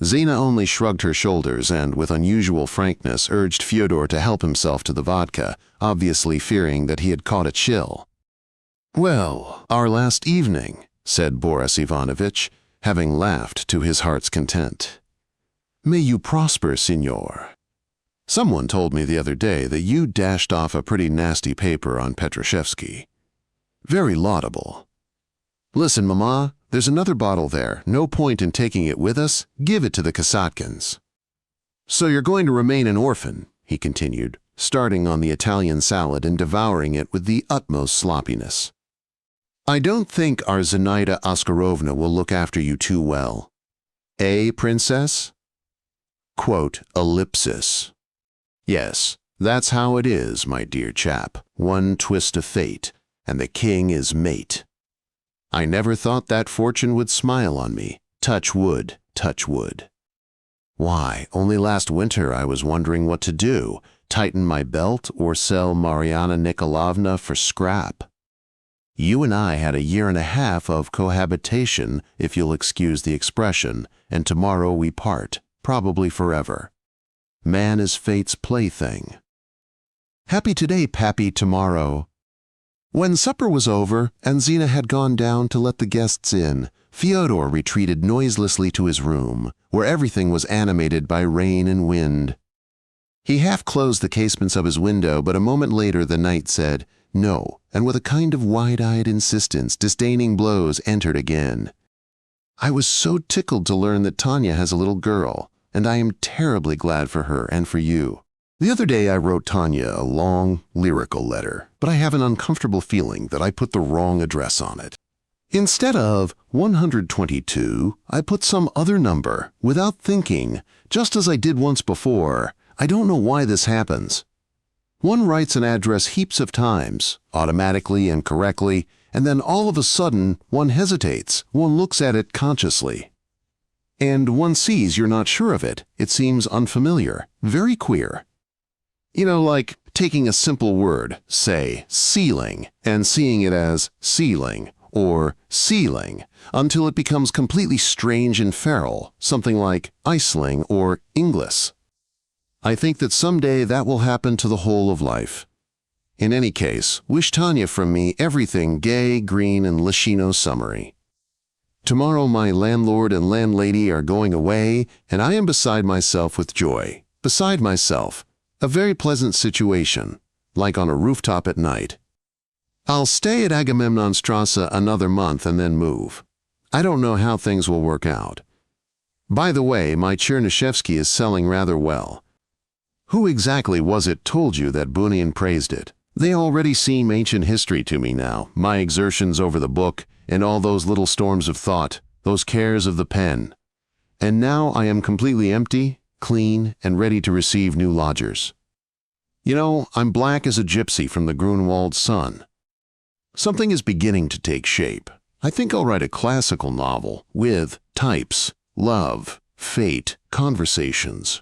Zina only shrugged her shoulders and, with unusual frankness, urged Fyodor to help himself to the vodka, obviously fearing that he had caught a chill. "Well, our last evening," said Boris Ivanovich, having laughed to his heart's content. "May you prosper, signor. Someone told me the other day that you dashed off a pretty nasty paper on Petrushevsky. Very laudable. Listen, Mama, there's another bottle there. No point in taking it with us. Give it to the Kasatkins." "So you're going to remain an orphan," he continued, starting on the Italian salad and devouring it with the utmost sloppiness. "I don't think our Zinaida Oskarovna will look after you too well. Eh, princess?" Quote, ellipsis. "Yes, that's how it is, my dear chap. One twist of fate, and the king is mate. I never thought that fortune would smile on me. Touch wood, touch wood. Why, only last winter I was wondering what to do, tighten my belt or sell Mariana Nikolavna for scrap. You and I had a year and a half of cohabitation, if you'll excuse the expression, and tomorrow we part, probably forever. Man is fate's plaything. Happy today, pappy tomorrow." When supper was over and Zina had gone down to let the guests in, Fyodor retreated noiselessly to his room, where everything was animated by rain and wind. He half closed the casements of his window, but a moment later the knight said, "No," and with a kind of wide-eyed insistence, disdaining blows, entered again. "I was so tickled to learn that Tanya has a little girl, and I am terribly glad for her and for you. The other day I wrote Tanya a long, lyrical letter, but I have an uncomfortable feeling that I put the wrong address on it. Instead of 122, I put some other number, without thinking, just as I did once before. I don't know why this happens. One writes an address heaps of times, automatically and correctly, and then all of a sudden, one hesitates, one looks at it consciously. And one sees you're not sure of it. It seems unfamiliar, very queer. You know, like taking a simple word, say, ceiling, and seeing it as ceiling or ceiling, until it becomes completely strange and feral, something like Iceling or Inglis. I think that someday that will happen to the whole of life. In any case, wish Tanya from me everything gay, green, and Lishino summery. Tomorrow my landlord and landlady are going away, and I am beside myself with joy. Beside myself. A very pleasant situation, like on a rooftop at night. I'll stay at Agamemnonstrasse another month and then move. I don't know how things will work out. By the way, my Chernyshevsky is selling rather well. Who exactly was it told you that Bunin praised it? They already seem ancient history to me now, my exertions over the book, and all those little storms of thought, those cares of the pen. And now I am completely empty, clean, and ready to receive new lodgers. You know, I'm black as a gypsy from the Grunwald sun. Something is beginning to take shape. I think I'll write a classical novel with types, love, fate, conversations.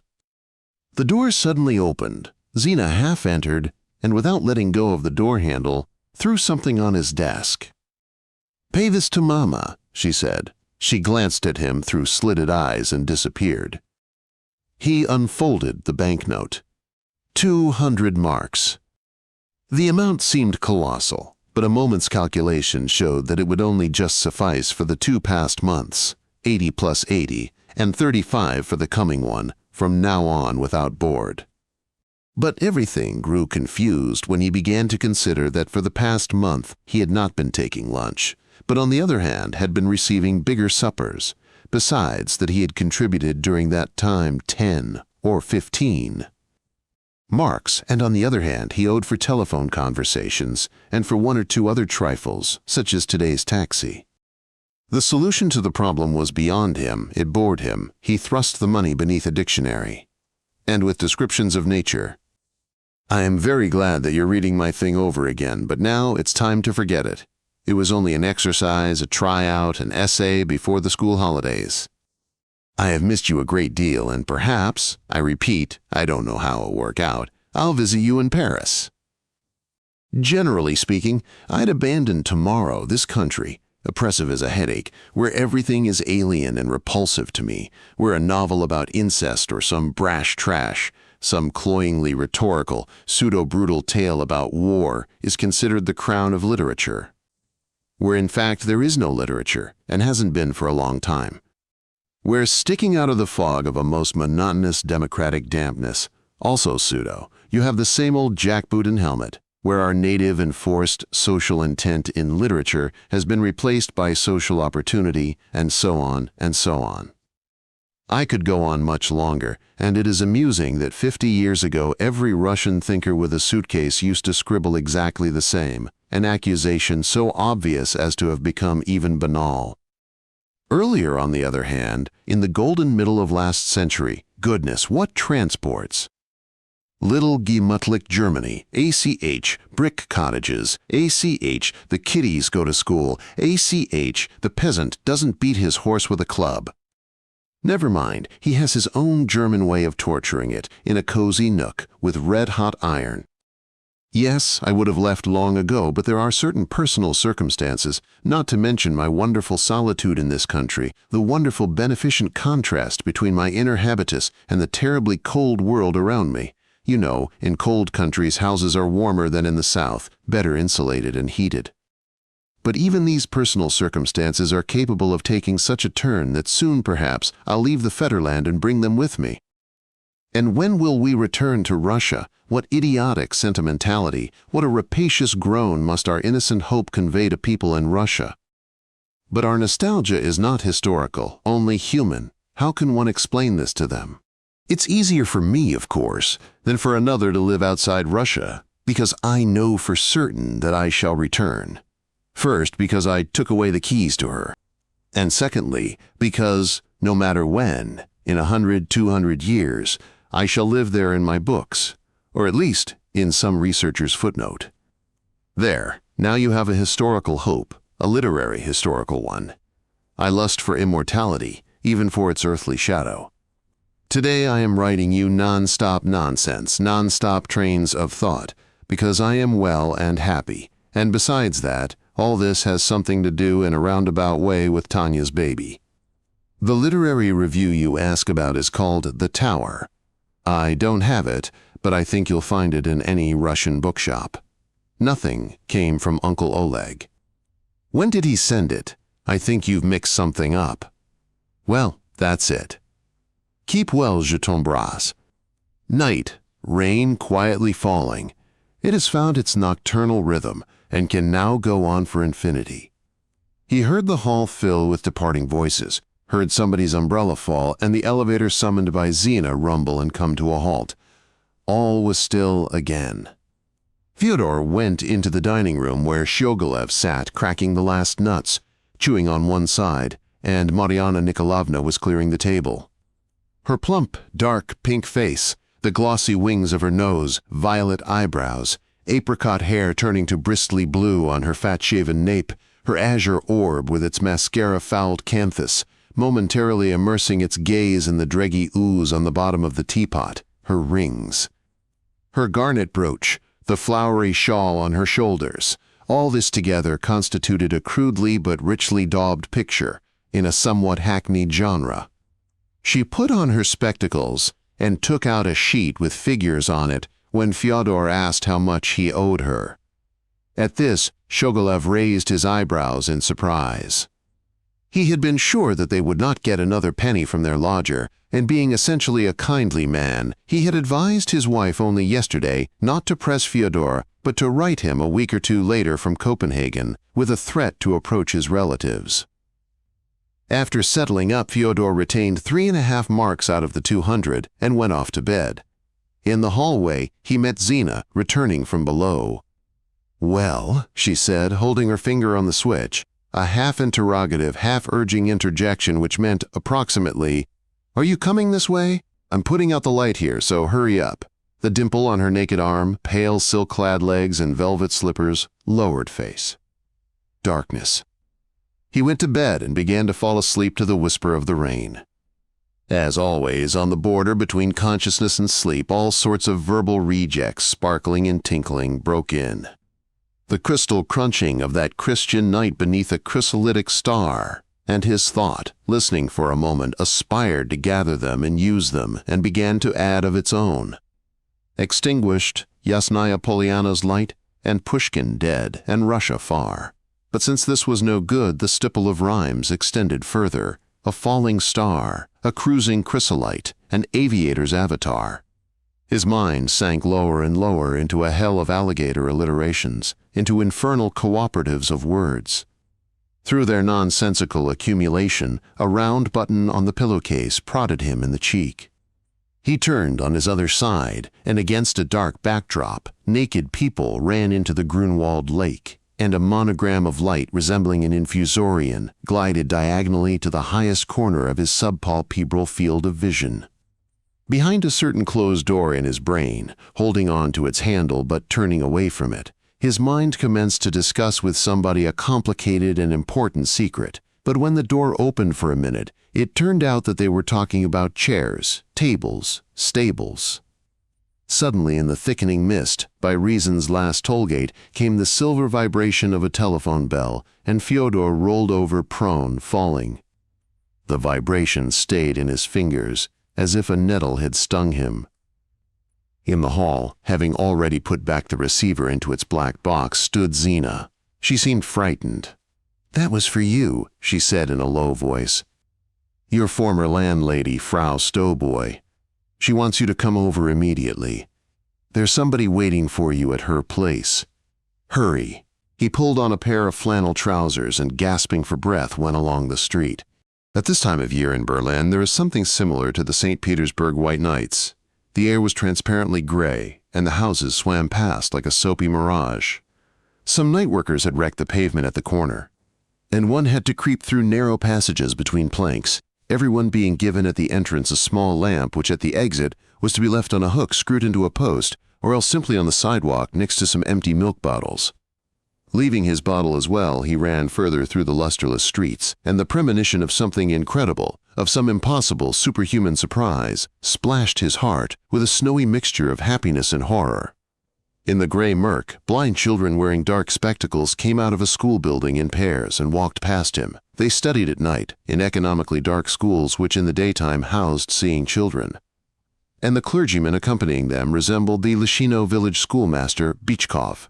The door suddenly opened. Zina half entered, and without letting go of the door handle, threw something on his desk. "Pay this to Mama," she said. She glanced at him through slitted eyes and disappeared. He unfolded the banknote. 200 marks. The amount seemed colossal, but a moment's calculation showed that it would only just suffice for the 2 past months, 80 plus 80, and 35 for the coming one, from now on without board. But everything grew confused when he began to consider that for the past month he had not been taking lunch, but on the other hand had been receiving bigger suppers, besides that he had contributed during that time 10 or 15 marks, and on the other hand he owed for telephone conversations and for 1 or 2 other trifles, such as today's taxi. The solution to the problem was beyond him, it bored him. He thrust the money beneath a dictionary. And with descriptions of nature. "I am very glad that you're reading my thing over again, but now it's time to forget it. It was only an exercise, a tryout, an essay before the school holidays. I have missed you a great deal, and perhaps, I repeat, I don't know how it'll work out, I'll visit you in Paris. Generally speaking, I'd abandon tomorrow this country, oppressive as a headache, where everything is alien and repulsive to me, where a novel about incest or some brash trash, some cloyingly rhetorical, pseudo-brutal tale about war is considered the crown of literature, where in fact there is no literature and hasn't been for a long time, where sticking out of the fog of a most monotonous democratic dampness, also pseudo, you have the same old jackboot and helmet, where our native and forced social intent in literature has been replaced by social opportunity, and so on and so on. I could go on much longer, and it is amusing that 50 years ago every Russian thinker with a suitcase used to scribble exactly the same, an accusation so obvious as to have become even banal. Earlier, on the other hand, in the golden middle of last century, goodness, what transports! Little Gemütlich Germany, ACH, brick cottages, ACH, the kiddies go to school, ACH, the peasant doesn't beat his horse with a club. Never mind, he has his own German way of torturing it, in a cozy nook, with red-hot iron. Yes, I would have left long ago, but there are certain personal circumstances, not to mention my wonderful solitude in this country, the wonderful beneficent contrast between my inner habitus and the terribly cold world around me. You know, in cold countries houses are warmer than in the south, better insulated and heated. But even these personal circumstances are capable of taking such a turn that soon, perhaps, I'll leave the Fetterland and bring them with me. And when will we return to Russia? What idiotic sentimentality, what a rapacious groan must our innocent hope convey to people in Russia. But our nostalgia is not historical, only human. How can one explain this to them? It's easier for me, of course, than for another to live outside Russia, because I know for certain that I shall return. First, because I took away the keys to her. And secondly, because, no matter when, in 100, 200 years, I shall live there in my books, or at least in some researcher's footnote. There, now you have a historical hope, a literary historical one. I lust for immortality, even for its earthly shadow. Today I am writing you non-stop nonsense, non-stop trains of thought, because I am well and happy, and besides that, all this has something to do in a roundabout way with Tanya's baby. The literary review you ask about is called The Tower. I don't have it, but I think you'll find it in any Russian bookshop. Nothing came from Uncle Oleg. When did he send it? I think you've mixed something up. Well, that's it. Keep well, je t'embrasse. Night, rain quietly falling. It has found its nocturnal rhythm and can now go on for infinity. He heard the hall fill with departing voices, heard somebody's umbrella fall, and the elevator summoned by Zina rumble and come to a halt. All was still again. Fyodor went into the dining room where Shogolov sat cracking the last nuts, chewing on one side, and Mariana Nikolaevna was clearing the table. Her plump, dark, pink face, the glossy wings of her nose, violet eyebrows, apricot hair turning to bristly blue on her fat-shaven nape, her azure orb with its mascara-fouled canthus, momentarily immersing its gaze in the dreggy ooze on the bottom of the teapot, her rings. Her garnet brooch, the flowery shawl on her shoulders, all this together constituted a crudely but richly daubed picture in a somewhat hackneyed genre. She put on her spectacles and took out a sheet with figures on it when Fyodor asked how much he owed her. At this, Shogolov raised his eyebrows in surprise. He had been sure that they would not get another penny from their lodger, and being essentially a kindly man, he had advised his wife only yesterday not to press Fyodor, but to write him a week or two later from Copenhagen with a threat to approach his relatives. After settling up, Fyodor retained 3.5 marks out of the 200 and went off to bed. In the hallway, he met Zina, returning from below. "Well," she said, holding her finger on the switch, a half-interrogative, half-urging interjection which meant approximately, "Are you coming this way? I'm putting out the light here, so hurry up." The dimple on her naked arm, pale silk-clad legs and velvet slippers, lowered face. Darkness. He went to bed and began to fall asleep to the whisper of the rain. As always, on the border between consciousness and sleep, all sorts of verbal rejects, sparkling and tinkling, broke in. The crystal crunching of that Christian night beneath a chrysolitic star, and his thought, listening for a moment, aspired to gather them and use them, and began to add of its own. Extinguished, Yasnaya Polyana's light, and Pushkin dead, and Russia far. But since this was no good, the stipple of rhymes extended further, a falling star, a cruising chrysolite, an aviator's avatar. His mind sank lower and lower into a hell of alligator alliterations, into infernal cooperatives of words. Through their nonsensical accumulation, a round button on the pillowcase prodded him in the cheek. He turned on his other side, and against a dark backdrop, naked people ran into the Grunwald lake, and a monogram of light resembling an infusorian glided diagonally to the highest corner of his subpalpebral field of vision. Behind a certain closed door in his brain, holding on to its handle but turning away from it, his mind commenced to discuss with somebody a complicated and important secret, but when the door opened for a minute, it turned out that they were talking about chairs, tables, stables. Suddenly, in the thickening mist, by Reason's last tollgate, came the silver vibration of a telephone bell, and Fyodor rolled over prone, falling. The vibration stayed in his fingers, as if a nettle had stung him. In the hall, having already put back the receiver into its black box, stood Zina. She seemed frightened. "That was for you," she said in a low voice. "Your former landlady, Frau Stowboy. She wants you to come over immediately. There's somebody waiting for you at her place. Hurry." He pulled on a pair of flannel trousers and, gasping for breath, went along the street. At this time of year in Berlin, there is something similar to the St. Petersburg White Nights. The air was transparently gray, and the houses swam past like a soapy mirage. Some night workers had wrecked the pavement at the corner, and one had to creep through narrow passages between planks, everyone being given at the entrance a small lamp which at the exit was to be left on a hook screwed into a post, or else simply on the sidewalk next to some empty milk bottles. Leaving his bottle as well, he ran further through the lusterless streets, and the premonition of something incredible, of some impossible superhuman surprise, splashed his heart with a snowy mixture of happiness and horror. In the gray murk, blind children wearing dark spectacles came out of a school building in pairs and walked past him. They studied at night, in economically dark schools which in the daytime housed seeing children. And the clergyman accompanying them resembled the Lishino village schoolmaster, Bichkov.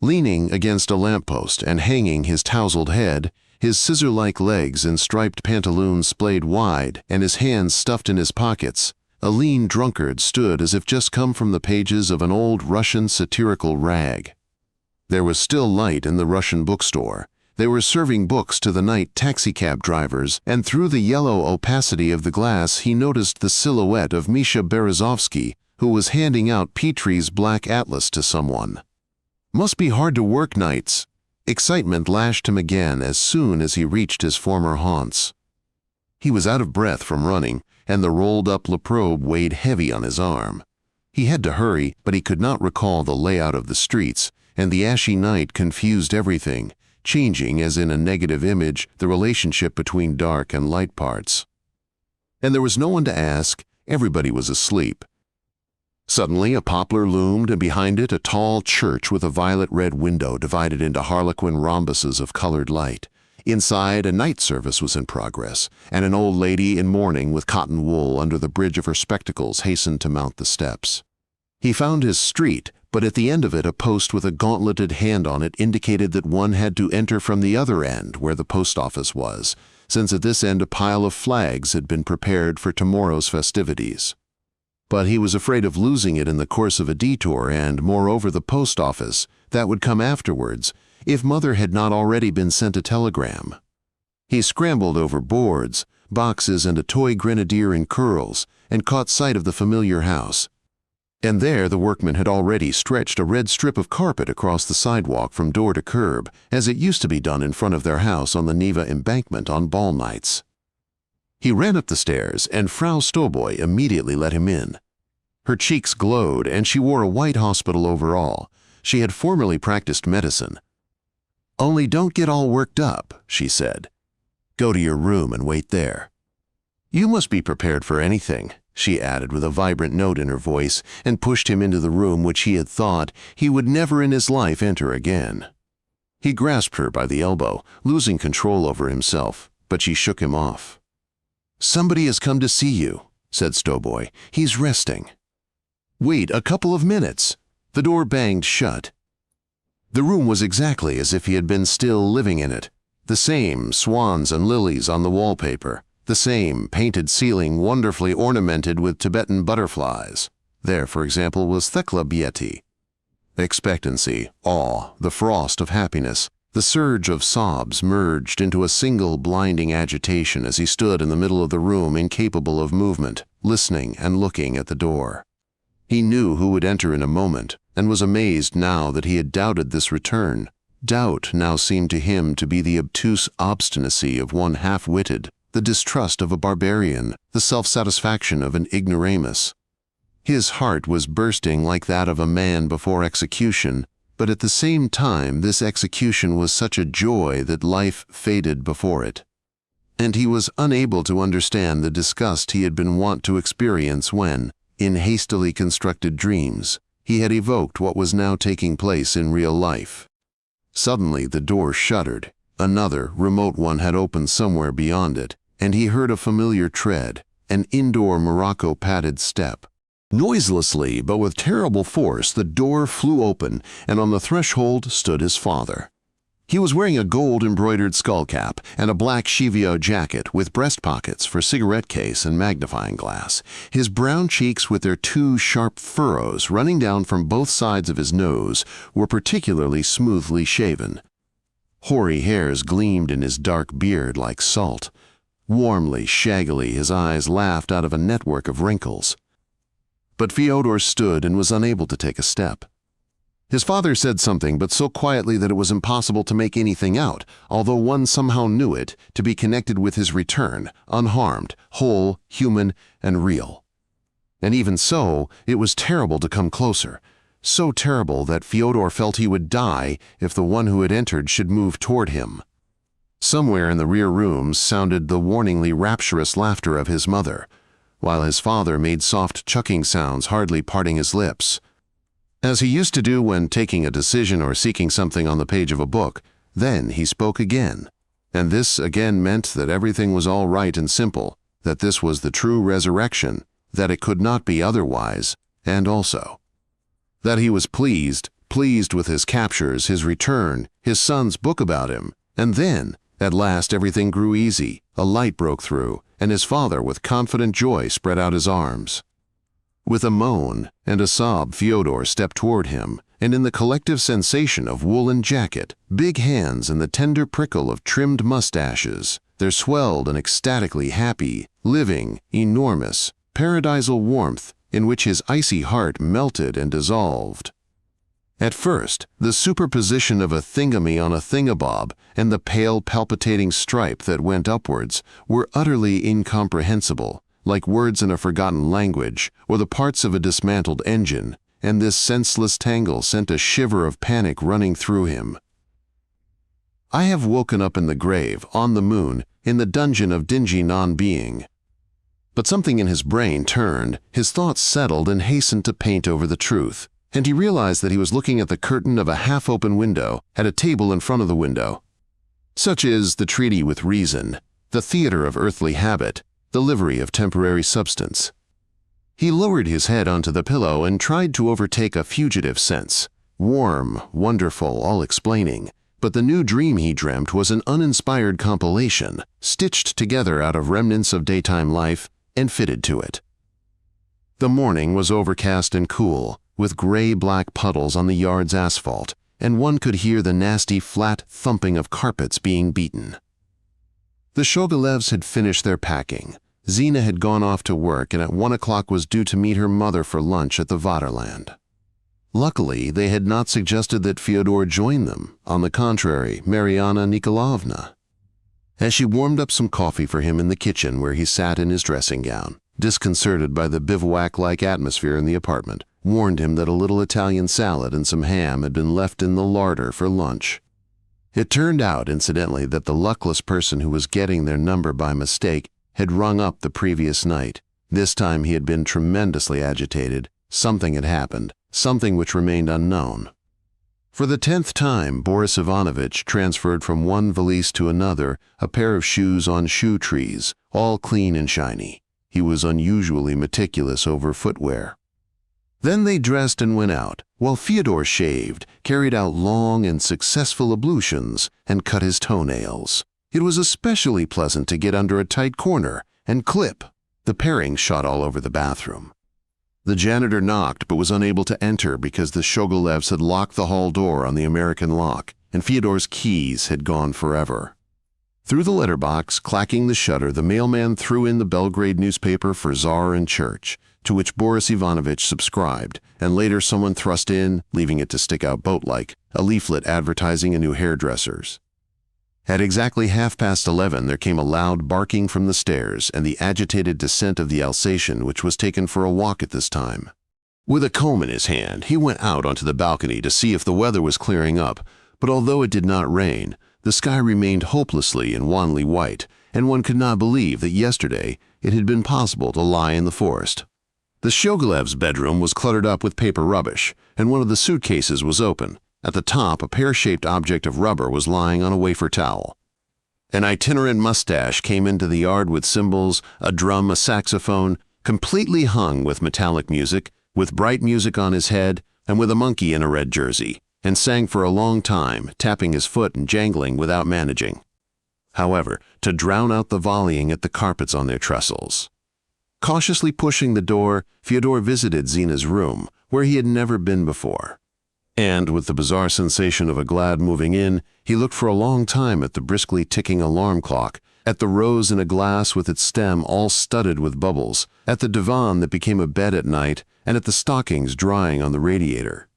Leaning against a lamppost and hanging his tousled head, his scissor-like legs and striped pantaloons splayed wide and his hands stuffed in his pockets, a lean drunkard stood as if just come from the pages of an old Russian satirical rag. There was still light in the Russian bookstore. They were serving books to the night taxicab drivers, and through the yellow opacity of the glass he noticed the silhouette of Misha Berezovsky, who was handing out Petrie's Black Atlas to someone. Must be hard to work nights. Excitement lashed him again as soon as he reached his former haunts. He was out of breath from running, and the rolled-up Laprobe weighed heavy on his arm. He had to hurry, but he could not recall the layout of the streets, and the ashy night confused everything, changing as in a negative image the relationship between dark and light parts. And there was no one to ask, everybody was asleep. Suddenly a poplar loomed, and behind it a tall church with a violet-red window divided into harlequin rhombuses of colored light. Inside, a night service was in progress, and an old lady in mourning with cotton wool under the bridge of her spectacles hastened to mount the steps. He found his street, but at the end of it a post with a gauntleted hand on it indicated that one had to enter from the other end where the post office was, since at this end a pile of flags had been prepared for tomorrow's festivities. But he was afraid of losing it in the course of a detour, and, moreover, the post office, that would come afterwards, if Mother had not already been sent a telegram. He scrambled over boards, boxes, and a toy grenadier in curls, and caught sight of the familiar house. And there the workmen had already stretched a red strip of carpet across the sidewalk from door to curb, as it used to be done in front of their house on the Neva embankment on ball nights. He ran up the stairs, and Frau Stoboy immediately let him in. Her cheeks glowed, and she wore a white hospital overall. She had formerly practiced medicine. "Only don't get all worked up," she said. "Go to your room and wait there." "You must be prepared for anything," she added with a vibrant note in her voice, and pushed him into the room which he had thought he would never in his life enter again. He grasped her by the elbow, losing control over himself, but she shook him off. "Somebody has come to see you," said Stoboy. "He's resting." "Wait a couple of minutes." The door banged shut. The room was exactly as if he had been still living in it. The same swans and lilies on the wallpaper, the same painted ceiling wonderfully ornamented with Tibetan butterflies. There, for example, was Thekla Bieti. Expectancy, awe, the frost of happiness, the surge of sobs merged into a single blinding agitation as he stood in the middle of the room incapable of movement, listening and looking at the door. He knew who would enter in a moment, and was amazed now that he had doubted this return. Doubt now seemed to him to be the obtuse obstinacy of one half-witted, the distrust of a barbarian, the self-satisfaction of an ignoramus. His heart was bursting like that of a man before execution, but at the same time this execution was such a joy that life faded before it. And he was unable to understand the disgust he had been wont to experience when, in hastily constructed dreams, he had evoked what was now taking place in real life. Suddenly the door shuddered. Another, remote one had opened somewhere beyond it, and he heard a familiar tread, an indoor morocco-padded step. Noiselessly, but with terrible force, the door flew open, and on the threshold stood his father. He was wearing a gold-embroidered skullcap and a black chevio jacket with breast pockets for cigarette case and magnifying glass. His brown cheeks, with their two sharp furrows running down from both sides of his nose, were particularly smoothly shaven. Hoary hairs gleamed in his dark beard like salt. Warmly, shaggily, his eyes laughed out of a network of wrinkles. But Fyodor stood and was unable to take a step. His father said something, but so quietly that it was impossible to make anything out, although one somehow knew it to be connected with his return, unharmed, whole, human, and real. And even so, it was terrible to come closer, so terrible that Fyodor felt he would die if the one who had entered should move toward him. Somewhere in the rear rooms sounded the warningly rapturous laughter of his mother, while his father made soft chucking sounds, hardly parting his lips. As he used to do when taking a decision or seeking something on the page of a book, then he spoke again. And this again meant that everything was all right and simple, that this was the true resurrection, that it could not be otherwise, and also that he was pleased with his captures, his return, his son's book about him, and then, at last everything grew easy, a light broke through, and his father with confident joy spread out his arms. With a moan and a sob, Fyodor stepped toward him, and in the collective sensation of woolen jacket, big hands, and the tender prickle of trimmed mustaches, there swelled an ecstatically happy, living, enormous, paradisal warmth in which his icy heart melted and dissolved. At first, the superposition of a thingamy on a thingabob and the pale palpitating stripe that went upwards were utterly incomprehensible, like words in a forgotten language, or the parts of a dismantled engine, and this senseless tangle sent a shiver of panic running through him. I have woken up in the grave, on the moon, in the dungeon of dingy non-being. But something in his brain turned, his thoughts settled and hastened to paint over the truth, and he realized that he was looking at the curtain of a half-open window, at a table in front of the window. Such is the treaty with reason, the theater of earthly habit, the livery of temporary substance. He lowered his head onto the pillow and tried to overtake a fugitive sense, warm, wonderful, all-explaining, but the new dream he dreamt was an uninspired compilation, stitched together out of remnants of daytime life and fitted to it. The morning was overcast and cool, with gray-black puddles on the yard's asphalt, and one could hear the nasty flat thumping of carpets being beaten. The Shogolevs had finished their packing. Zina had gone off to work and at 1 o'clock was due to meet her mother for lunch at the Vaterland. Luckily, they had not suggested that Fyodor join them. On the contrary, Mariana Nikolaevna, as she warmed up some coffee for him in the kitchen where he sat in his dressing gown, disconcerted by the bivouac-like atmosphere in the apartment, warned him that a little Italian salad and some ham had been left in the larder for lunch. It turned out, incidentally, that the luckless person who was getting their number by mistake had rung up the previous night. This time he had been tremendously agitated. Something had happened, something which remained unknown. For the 10th time, Boris Ivanovich transferred from one valise to another a pair of shoes on shoe trees, all clean and shiny. He was unusually meticulous over footwear. Then they dressed and went out, while Fyodor shaved, carried out long and successful ablutions, and cut his toenails. It was especially pleasant to get under a tight corner and clip. The pairings shot all over the bathroom. The janitor knocked but was unable to enter because the Shogolevs had locked the hall door on the American lock, and Fyodor's keys had gone forever. Through the letterbox, clacking the shutter, the mailman threw in the Belgrade newspaper for Tsar and Church, to which Boris Ivanovich subscribed, and later someone thrust in, leaving it to stick out boat-like, a leaflet advertising a new hairdresser's. At exactly 11:30 there came a loud barking from the stairs and the agitated descent of the Alsatian, which was taken for a walk at this time. With a comb in his hand, he went out onto the balcony to see if the weather was clearing up, but although it did not rain, the sky remained hopelessly and wanly white, and one could not believe that yesterday it had been possible to lie in the forest. The Shogolev's bedroom was cluttered up with paper rubbish, and one of the suitcases was open. At the top, a pear-shaped object of rubber was lying on a wafer towel. An itinerant mustache came into the yard with cymbals, a drum, a saxophone, completely hung with metallic music, with bright music on his head, and with a monkey in a red jersey, and sang for a long time, tapping his foot and jangling without managing. However, to drown out the volleying at the carpets on their trestles. Cautiously pushing the door, Fyodor visited Zina's room, where he had never been before. And, with the bizarre sensation of a glad moving in, he looked for a long time at the briskly ticking alarm clock, at the rose in a glass with its stem all studded with bubbles, at the divan that became a bed at night, and at the stockings drying on the radiator.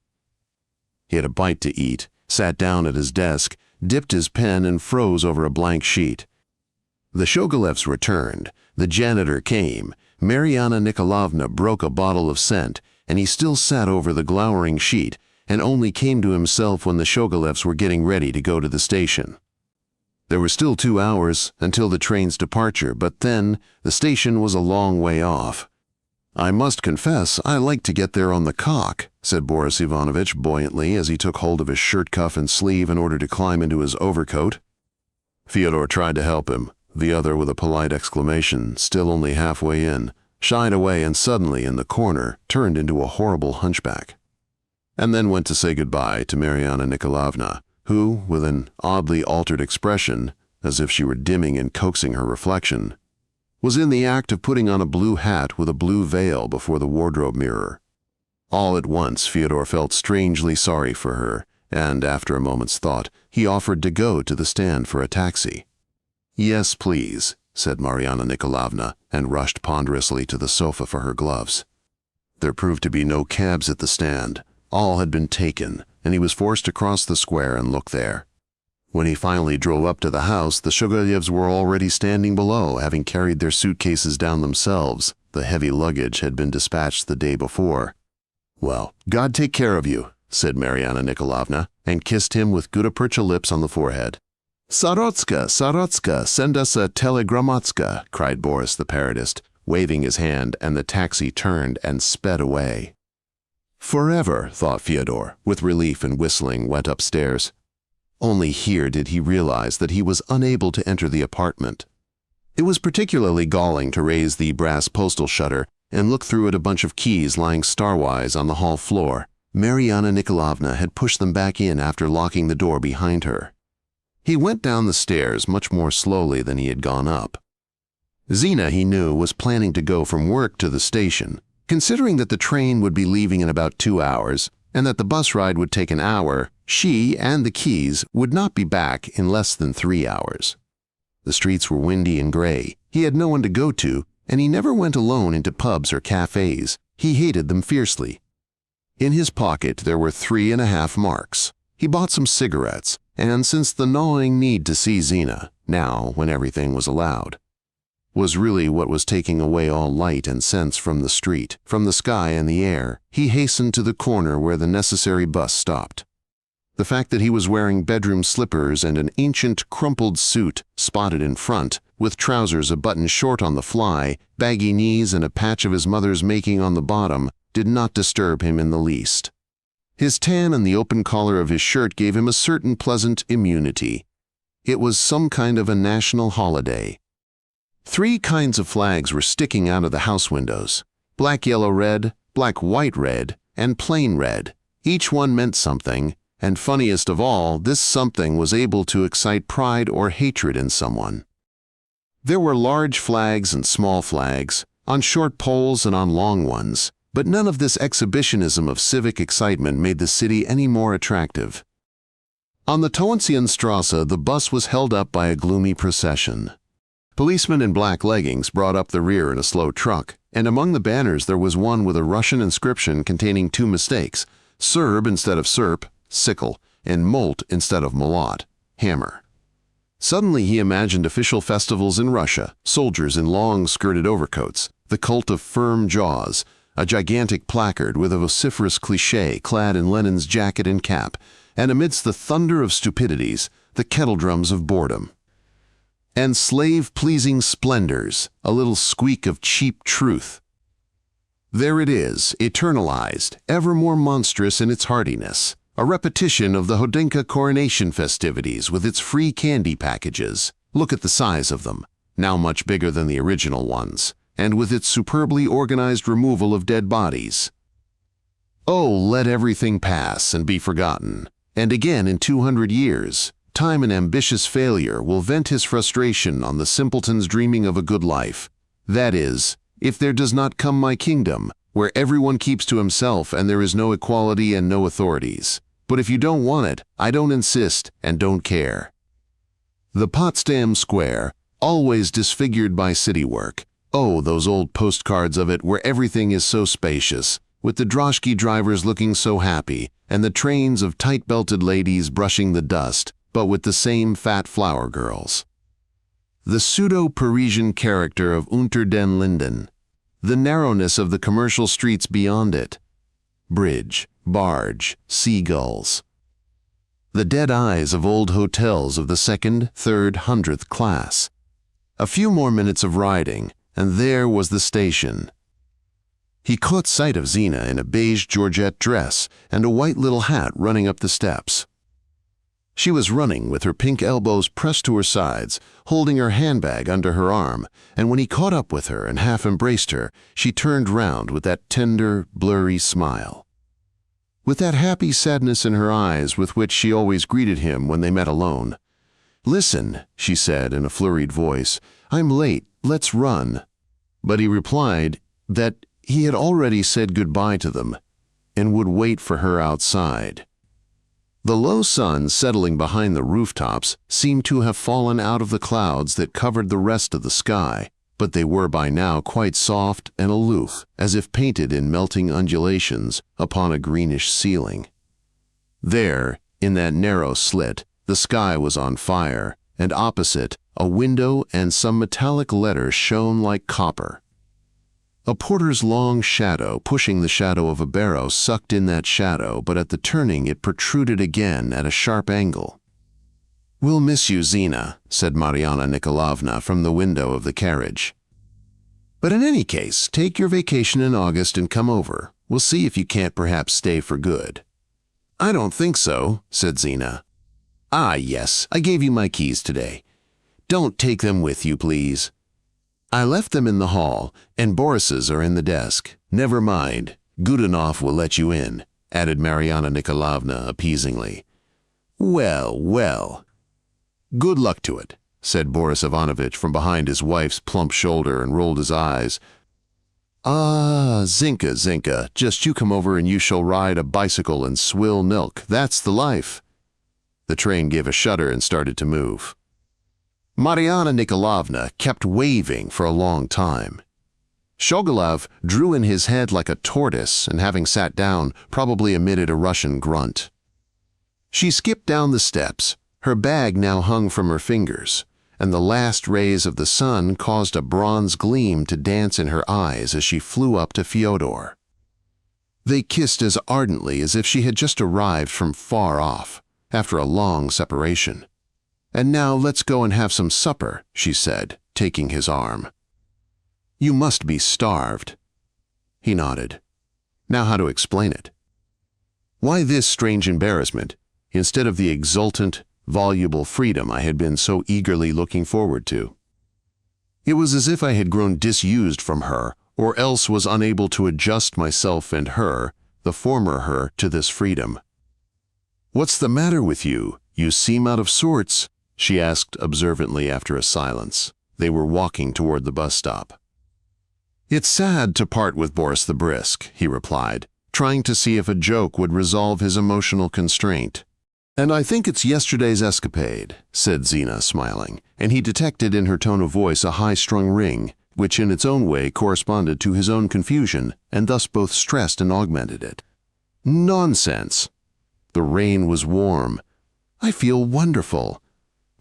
He had a bite to eat, sat down at his desk, dipped his pen and froze over a blank sheet. The Shogolevs returned. The janitor came. Mariana Nikolaevna broke a bottle of scent, and he still sat over the glowering sheet and only came to himself when the Shogolevs were getting ready to go to the station. There were still 2 hours until the train's departure, but then the station was a long way off. "I must confess I like to get there on the cock," said Boris Ivanovich buoyantly as he took hold of his shirt cuff and sleeve in order to climb into his overcoat. Fyodor tried to help him. The other, with a polite exclamation, still only halfway in, shied away and suddenly, in the corner, turned into a horrible hunchback. And then went to say goodbye to Mariana Nikolaevna, who, with an oddly altered expression, as if she were dimming and coaxing her reflection, was in the act of putting on a blue hat with a blue veil before the wardrobe mirror. All at once Fyodor felt strangely sorry for her, and after a moment's thought, he offered to go to the stand for a taxi. "Yes, please," said Mariana Nikolaevna, and rushed ponderously to the sofa for her gloves. There proved to be no cabs at the stand. All had been taken, and he was forced to cross the square and look there. When he finally drove up to the house, the Shogolevs were already standing below, having carried their suitcases down themselves. The heavy luggage had been dispatched the day before. "Well, God take care of you," said Mariana Nikolaevna, and kissed him with gutta-percha lips on the forehead. "Sarotska, Sarotska, send us a telegrammatska," cried Boris the parodist, waving his hand, and the taxi turned and sped away. Forever, thought Fyodor, with relief and whistling, went upstairs. Only here did he realize that he was unable to enter the apartment. It was particularly galling to raise the brass postal shutter and look through at a bunch of keys lying starwise on the hall floor. Mariana Nikolaevna had pushed them back in after locking the door behind her. He went down the stairs much more slowly than he had gone up. Zina, he knew, was planning to go from work to the station. Considering that the train would be leaving in about 2 hours, and that the bus ride would take an hour, she and the keys would not be back in less than 3 hours. The streets were windy and gray. He had no one to go to, and he never went alone into pubs or cafes. He hated them fiercely. In his pocket there were 3.5 marks. He bought some cigarettes, and since the gnawing need to see Zina, now when everything was allowed, was really what was taking away all light and sense from the street, from the sky and the air, he hastened to the corner where the necessary bus stopped. The fact that he was wearing bedroom slippers and an ancient, crumpled suit, spotted in front, with trousers a button short on the fly, baggy knees and a patch of his mother's making on the bottom, did not disturb him in the least. His tan and the open collar of his shirt gave him a certain pleasant immunity. It was some kind of a national holiday. 3 kinds of flags were sticking out of the house windows: black, yellow, red, black, white, red, and plain red. Each one meant something, and funniest of all, this something was able to excite pride or hatred in someone. There were large flags and small flags, on short poles and on long ones, but none of this exhibitionism of civic excitement made the city any more attractive. On the Tauentzienstrasse, the bus was held up by a gloomy procession. Policemen in black leggings brought up the rear in a slow truck, and among the banners there was one with a Russian inscription containing 2 mistakes: Serb instead of serp, sickle, and molt instead of malot, hammer. Suddenly he imagined official festivals in Russia, soldiers in long-skirted overcoats, the cult of firm jaws, a gigantic placard with a vociferous cliché clad in Lenin's jacket and cap, and amidst the thunder of stupidities, the kettledrums of boredom. And slave-pleasing splendors, a little squeak of cheap truth. There it is, eternalized, ever more monstrous in its hardiness, a repetition of the Hodenka coronation festivities with its free candy packages. Look at the size of them, now much bigger than the original ones, and with its superbly organized removal of dead bodies. Oh, let everything pass and be forgotten, and again in 200 years, time and ambitious failure will vent his frustration on the simpletons dreaming of a good life. That is, if there does not come my kingdom, where everyone keeps to himself and there is no equality and no authorities. But if you don't want it, I don't insist and don't care. The Potsdam Square, always disfigured by city work. Oh, those old postcards of it where everything is so spacious, with the droshky drivers looking so happy and the trains of tight-belted ladies brushing the dust, but with the same fat flower girls. The pseudo-Parisian character of Unter den Linden, the narrowness of the commercial streets beyond it, bridge, barge, seagulls. The dead eyes of old hotels of the 2nd, 3rd, 100th class. A few more minutes of riding, and there was the station. He caught sight of Zina in a beige georgette dress and a white little hat running up the steps. She was running with her pink elbows pressed to her sides, holding her handbag under her arm, and when he caught up with her and half embraced her, she turned round with that tender, blurry smile. With that happy sadness in her eyes with which she always greeted him when they met alone. "Listen," she said in a flurried voice, "I'm late, let's run." But he replied that he had already said goodbye to them and would wait for her outside. The low sun settling behind the rooftops seemed to have fallen out of the clouds that covered the rest of the sky, but they were by now quite soft and aloof, as if painted in melting undulations upon a greenish ceiling. There, in that narrow slit, the sky was on fire, and opposite, a window and some metallic letters shone like copper. A porter's long shadow pushing the shadow of a barrow sucked in that shadow, but at the turning it protruded again at a sharp angle. "We'll miss you, Zina," said Mariana Nikolaevna from the window of the carriage. "But in any case, take your vacation in August and come over. We'll see if you can't perhaps stay for good." "I don't think so," said Zina. "Ah, yes, I gave you my keys today. Don't take them with you, please." "I left them in the hall, and Boris's are in the desk. Never mind, Godunov will let you in," added Mariana Nikolaevna appeasingly. "Well, well." "Good luck to it," said Boris Ivanovich from behind his wife's plump shoulder and rolled his eyes. "Ah, Zinka, Zinka, just you come over and you shall ride a bicycle and swill milk. That's the life." The train gave a shudder and started to move. Mariana Nikolaevna kept waving for a long time. Shogolov drew in his head like a tortoise and, having sat down, probably emitted a Russian grunt. She skipped down the steps. Her bag now hung from her fingers, and the last rays of the sun caused a bronze gleam to dance in her eyes as she flew up to Fyodor. They kissed as ardently as if she had just arrived from far off, after a long separation. "And now let's go and have some supper," she said, taking his arm. "You must be starved." He nodded. Now how to explain it? Why this strange embarrassment, instead of the exultant, voluble freedom I had been so eagerly looking forward to? It was as if I had grown disused from her, or else was unable to adjust myself and her, the former her, to this freedom. "What's the matter with you? You seem out of sorts," she asked observantly after a silence. They were walking toward the bus stop. "It's sad to part with Boris the Brisk," he replied, trying to see if a joke would resolve his emotional constraint. "And I think it's yesterday's escapade," said Zina, smiling, and he detected in her tone of voice a high-strung ring, which in its own way corresponded to his own confusion, and thus both stressed and augmented it. "Nonsense." The rain was warm. "I feel wonderful."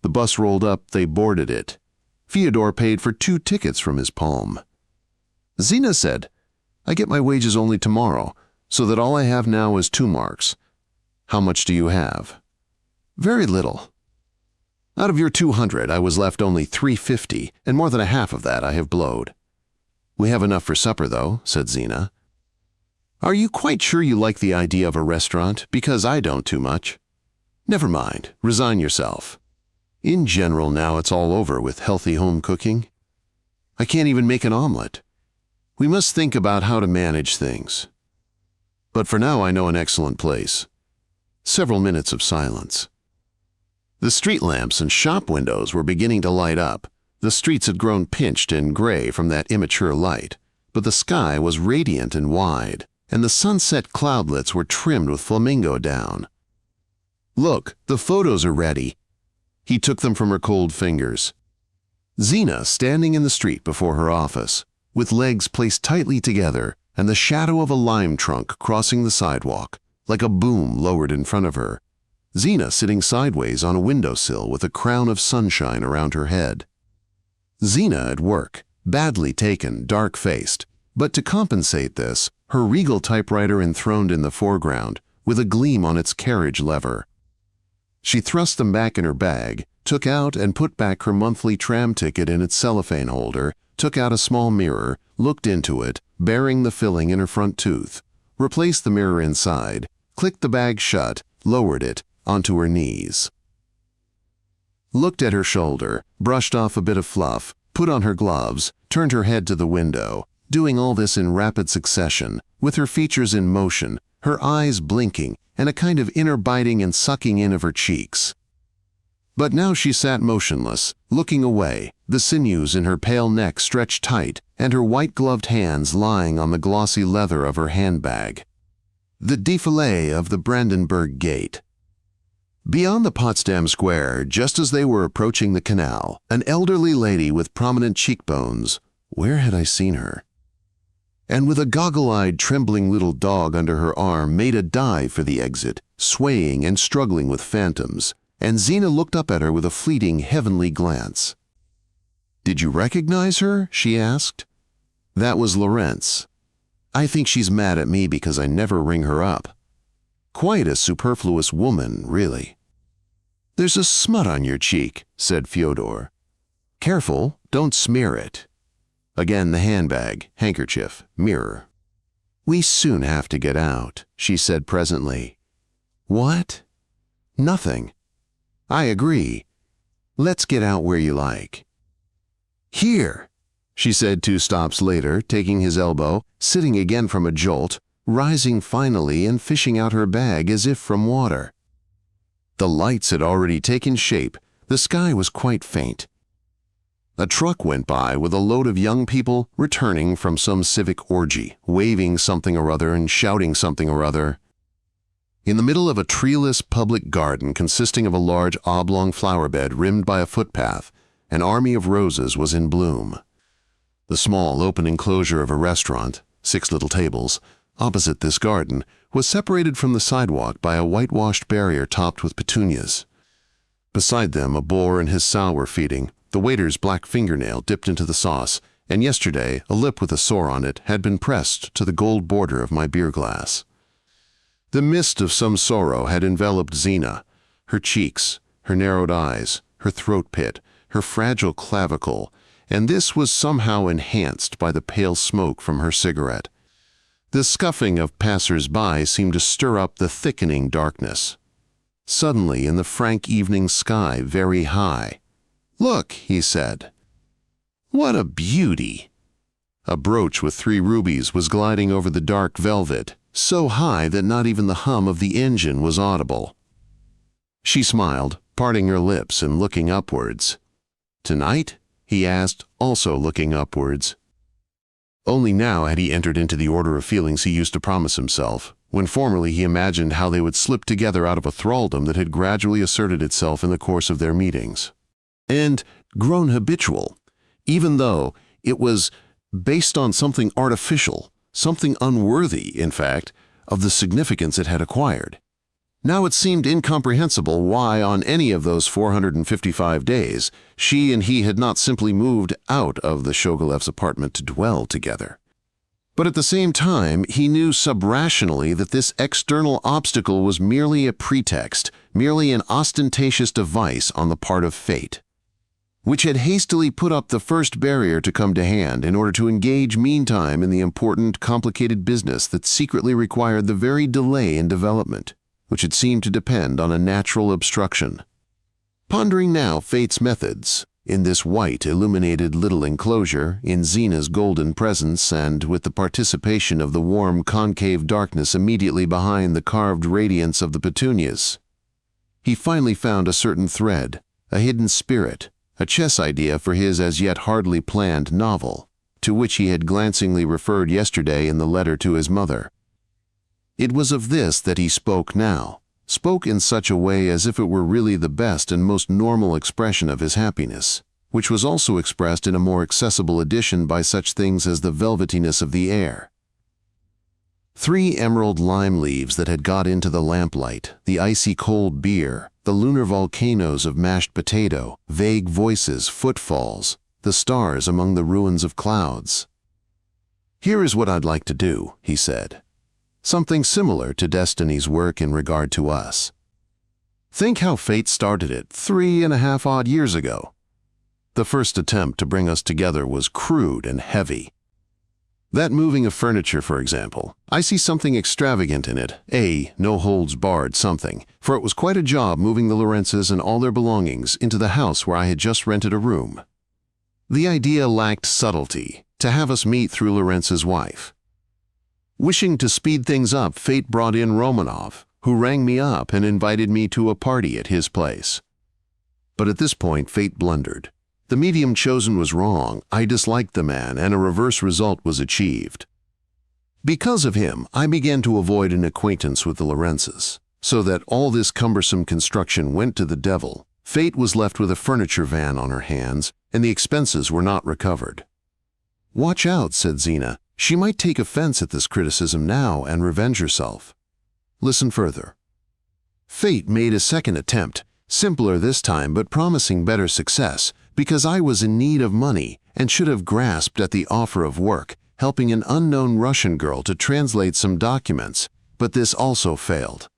The bus rolled up, they boarded it. Fyodor paid for 2 tickets from his palm. Zina said, "I get my wages only tomorrow, so that all I have now is 2 marks. How much do you have?" "Very little." "Out of your 200, I was left only 350, and more than a half of that I have blowed." "We have enough for supper, though," said Zina. "Are you quite sure you like the idea of a restaurant? Because I don't too much." "Never mind, resign yourself. In general, now it's all over with healthy home cooking. I can't even make an omelet. We must think about how to manage things. But for now I know an excellent place." Several minutes of silence. The street lamps and shop windows were beginning to light up. The streets had grown pinched and gray from that immature light, but the sky was radiant and wide, and the sunset cloudlets were trimmed with flamingo down. "Look, the photos are ready." He took them from her cold fingers. Zina, standing in the street before her office, with legs placed tightly together, and the shadow of a lime trunk crossing the sidewalk, like a boom lowered in front of her. Zina sitting sideways on a windowsill with a crown of sunshine around her head. Zina at work, badly taken, dark-faced, but to compensate this, her regal typewriter enthroned in the foreground, with a gleam on its carriage lever. She thrust them back in her bag, took out and put back her monthly tram ticket in its cellophane holder, took out a small mirror, looked into it, bearing the filling in her front tooth, replaced the mirror inside, clicked the bag shut, lowered it onto her knees. Looked at her shoulder, brushed off a bit of fluff, put on her gloves, turned her head to the window, doing all this in rapid succession, with her features in motion, her eyes blinking, and a kind of inner biting and sucking in of her cheeks. But now she sat motionless, looking away, the sinews in her pale neck stretched tight, and her white-gloved hands lying on the glossy leather of her handbag. The défilé of the Brandenburg Gate. Beyond the Potsdam Square, just as they were approaching the canal, an elderly lady with prominent cheekbones, where had I seen her? And with a goggle-eyed, trembling little dog under her arm made a dive for the exit, swaying and struggling with phantoms, and Zina looked up at her with a fleeting, heavenly glance. "Did you recognize her?" she asked. "That was Lorentz. I think she's mad at me because I never ring her up. Quite a superfluous woman, really." "There's a smut on your cheek," said Fyodor. "Careful, don't smear it." Again the handbag, handkerchief, mirror. "We soon have to get out," she said presently. "What?" "Nothing." "I agree. Let's get out where you like." "Here," she said 2 stops later, taking his elbow, sitting again from a jolt, rising finally and fishing out her bag as if from water. The lights had already taken shape. The sky was quite faint. A truck went by with a load of young people returning from some civic orgy, waving something or other and shouting something or other. In the middle of a treeless public garden consisting of a large oblong flower bed rimmed by a footpath, an army of roses was in bloom. The small open enclosure of a restaurant, 6 little tables, opposite this garden, was separated from the sidewalk by a whitewashed barrier topped with petunias. Beside them a boar and his sow were feeding, the waiter's black fingernail dipped into the sauce, and yesterday a lip with a sore on it had been pressed to the gold border of my beer glass. The mist of some sorrow had enveloped Zina, her cheeks, her narrowed eyes, her throat pit, her fragile clavicle, and this was somehow enhanced by the pale smoke from her cigarette. The scuffing of passers-by seemed to stir up the thickening darkness. Suddenly, in the frank evening sky, very high, "Look," he said. "What a beauty!" A brooch with 3 rubies was gliding over the dark velvet, so high that not even the hum of the engine was audible. She smiled, parting her lips and looking upwards. "Tonight?" he asked, also looking upwards. Only now had he entered into the order of feelings he used to promise himself, when formerly he imagined how they would slip together out of a thraldom that had gradually asserted itself in the course of their meetings, and grown habitual, even though it was based on something artificial, something unworthy, in fact, of the significance it had acquired. Now it seemed incomprehensible why, on any of those 455 days, she and he had not simply moved out of the Shogolevs' apartment to dwell together. But at the same time, he knew subrationally that this external obstacle was merely a pretext, merely an ostentatious device on the part of fate, which had hastily put up the first barrier to come to hand in order to engage meantime in the important, complicated business that secretly required the very delay in development, which had seemed to depend on a natural obstruction. Pondering now fate's methods, in this white, illuminated little enclosure, in Zina's golden presence, and with the participation of the warm, concave darkness immediately behind the carved radiance of the petunias, he finally found a certain thread, a hidden spirit, a chess idea for his as yet hardly planned novel, to which he had glancingly referred yesterday in the letter to his mother. It was of this that he spoke now, spoke in such a way as if it were really the best and most normal expression of his happiness, which was also expressed in a more accessible edition by such things as the velvetiness of the air. 3 emerald lime leaves that had got into the lamplight, the icy cold beer, the lunar volcanoes of mashed potato, vague voices, footfalls, the stars among the ruins of clouds. "Here is what I'd like to do," he said. "Something similar to Destiny's work in regard to us. Think how fate started it 3.5 odd years ago. The first attempt to bring us together was crude and heavy. That moving of furniture, for example, I see something extravagant in it, no-holds-barred something, for it was quite a job moving the Lorenzes and all their belongings into the house where I had just rented a room. The idea lacked subtlety, to have us meet through Lorenz's wife. Wishing to speed things up, fate brought in Romanov, who rang me up and invited me to a party at his place. But at this point, fate blundered. The medium chosen was wrong, I disliked the man, and a reverse result was achieved. Because of him, I began to avoid an acquaintance with the Lorenzes, so that all this cumbersome construction went to the devil. Fate was left with a furniture van on her hands, and the expenses were not recovered. "Watch out," said Zina. "She might take offense at this criticism now and revenge herself. Listen further. Fate made a second attempt, simpler this time but promising better success, because I was in need of money and should have grasped at the offer of work, helping an unknown Russian girl to translate some documents, but this also failed.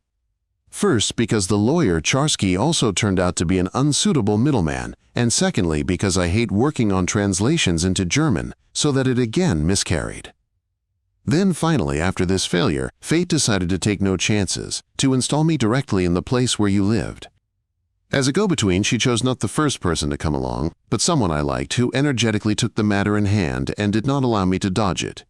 First, because the lawyer Charsky also turned out to be an unsuitable middleman, and secondly, because I hate working on translations into German, so that it again miscarried. Then finally, after this failure, fate decided to take no chances, to install me directly in the place where you lived. As a go-between, she chose not the first person to come along, but someone I liked who energetically took the matter in hand and did not allow me to dodge it.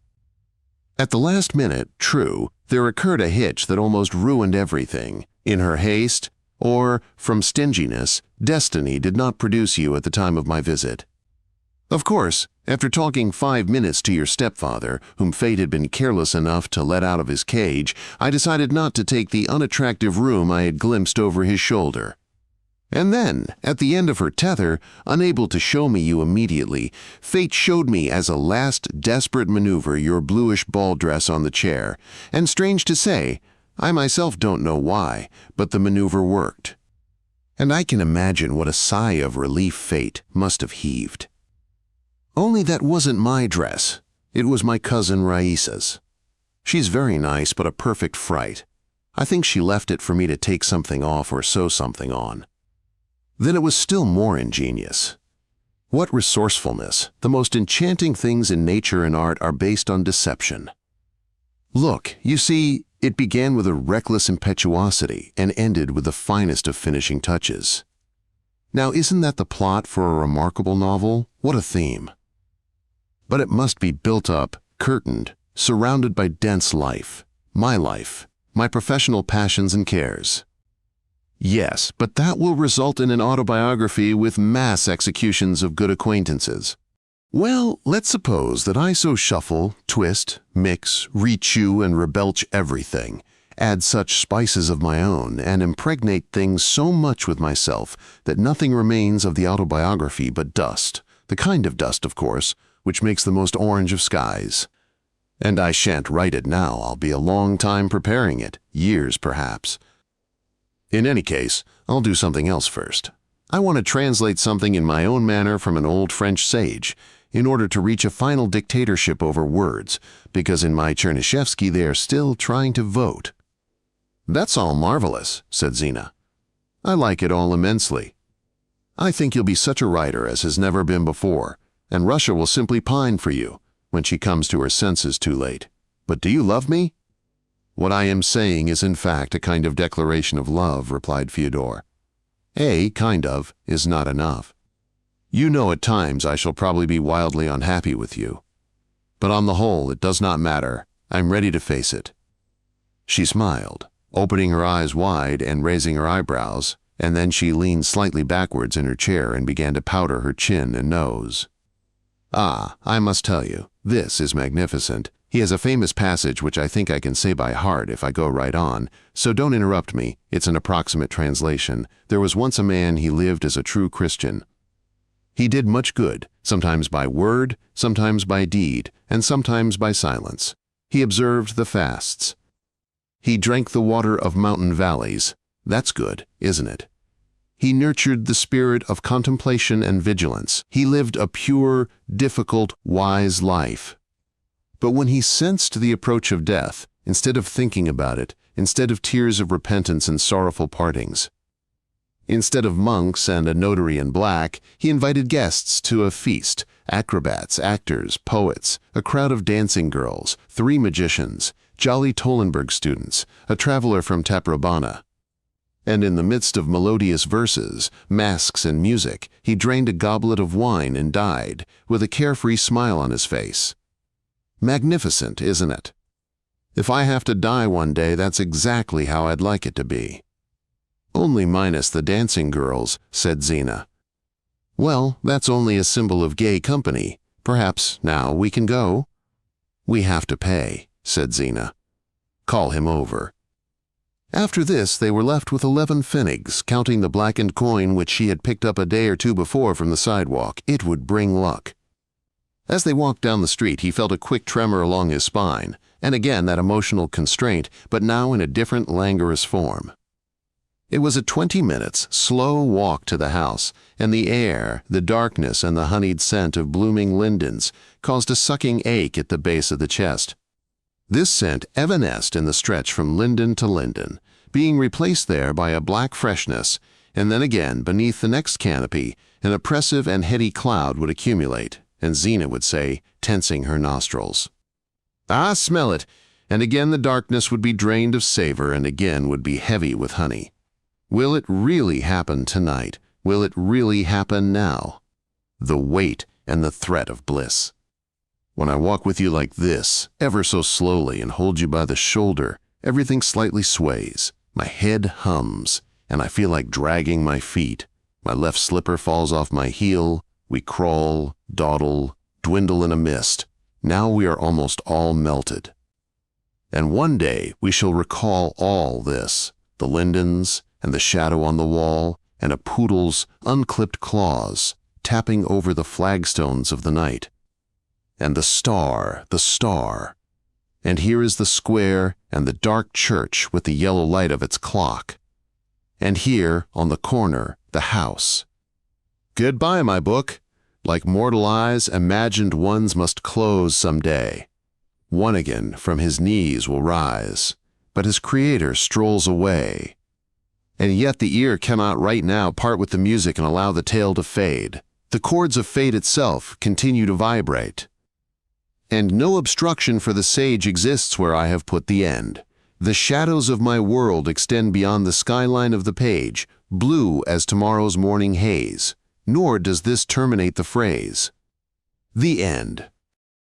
At the last minute, true, there occurred a hitch that almost ruined everything. In her haste, or from stinginess, destiny did not produce you at the time of my visit. Of course, after talking 5 minutes to your stepfather, whom fate had been careless enough to let out of his cage, I decided not to take the unattractive room I had glimpsed over his shoulder. And then, at the end of her tether, unable to show me you immediately, fate showed me as a last desperate maneuver your bluish ball dress on the chair, and strange to say, I myself don't know why, but the maneuver worked. And I can imagine what a sigh of relief fate must have heaved. Only that wasn't my dress. It was my cousin Raisa's. She's very nice, but a perfect fright. I think she left it for me to take something off or sew something on. Then it was still more ingenious. What resourcefulness! The most enchanting things in nature and art are based on deception. Look, you see, it began with a reckless impetuosity and ended with the finest of finishing touches. Now, isn't that the plot for a remarkable novel? What a theme! But it must be built up, curtained, surrounded by dense life, my professional passions and cares. Yes, but that will result in an autobiography with mass executions of good acquaintances. Well, let's suppose that I so shuffle, twist, mix, rechew, and rebelch everything, add such spices of my own, and impregnate things so much with myself that nothing remains of the autobiography but dust, the kind of dust, of course, which makes the most orange of skies. And I shan't write it now. I'll be a long time preparing it, years perhaps. In any case, I'll do something else first. I want to translate something in my own manner from an old French sage, in order to reach a final dictatorship over words, because in my Chernyshevsky they are still trying to vote. That's all marvelous, said Zina. I like it all immensely. I think you'll be such a writer as has never been before, and Russia will simply pine for you, when she comes to her senses too late. But do you love me? What I am saying is in fact a kind of declaration of love, replied Fyodor. Kind of, is not enough. You know at times I shall probably be wildly unhappy with you. But on the whole, it does not matter. I'm ready to face it. She smiled, opening her eyes wide and raising her eyebrows, and then she leaned slightly backwards in her chair and began to powder her chin and nose. I must tell you, this is magnificent. He has a famous passage which I think I can say by heart if I go right on, so don't interrupt me. It's an approximate translation. There was once a man, he lived as a true Christian. He did much good, sometimes by word, sometimes by deed, and sometimes by silence. He observed the fasts. He drank the water of mountain valleys. That's good, isn't it? He nurtured the spirit of contemplation and vigilance. He lived a pure, difficult, wise life. But when he sensed the approach of death, instead of thinking about it, instead of tears of repentance and sorrowful partings, instead of monks and a notary in black, he invited guests to a feast, acrobats, actors, poets, a crowd of dancing girls, 3 magicians, jolly Tollenberg students, a traveler from Taprobana. And in the midst of melodious verses, masks and music, he drained a goblet of wine and died, with a carefree smile on his face. Magnificent, isn't it? If I have to die one day, that's exactly how I'd like it to be. Only minus the dancing girls, said Zina. Well, that's only a symbol of gay company. Perhaps now we can go? We have to pay, said Zina. Call him over. After this, they were left with 11 pfennigs, counting the blackened coin which she had picked up a day or 2 before from the sidewalk. It would bring luck. As they walked down the street, he felt a quick tremor along his spine, and again that emotional constraint, but now in a different languorous form. It was a 20 minutes, slow walk to the house, and the air, the darkness, and the honeyed scent of blooming lindens caused a sucking ache at the base of the chest. This scent evanesced in the stretch from linden to linden, being replaced there by a black freshness, and then again, beneath the next canopy, an oppressive and heady cloud would accumulate, and Zina would say, tensing her nostrils, "Ah, smell it!" And again the darkness would be drained of savor and again would be heavy with honey. Will it really happen tonight? Will it really happen now? The weight and the threat of bliss. When I walk with you like this, ever so slowly, and hold you by the shoulder, everything slightly sways, my head hums, and I feel like dragging my feet. My left slipper falls off my heel, we crawl, dawdle, dwindle in a mist. Now we are almost all melted. And one day we shall recall all this, the lindens, and the shadow on the wall, and a poodle's unclipped claws tapping over the flagstones of the night. And the star, and here is the square and the dark church with the yellow light of its clock. And here, on the corner, the house. Goodbye, my book. Like mortal eyes, imagined ones must close some day. One again from his knees will rise, but his creator strolls away. And yet the ear cannot right now part with the music and allow the tale to fade. The chords of fate itself continue to vibrate. And no obstruction for the sage exists where I have put the end. The shadows of my world extend beyond the skyline of the page, blue as tomorrow's morning haze. Nor does this terminate the phrase. The end.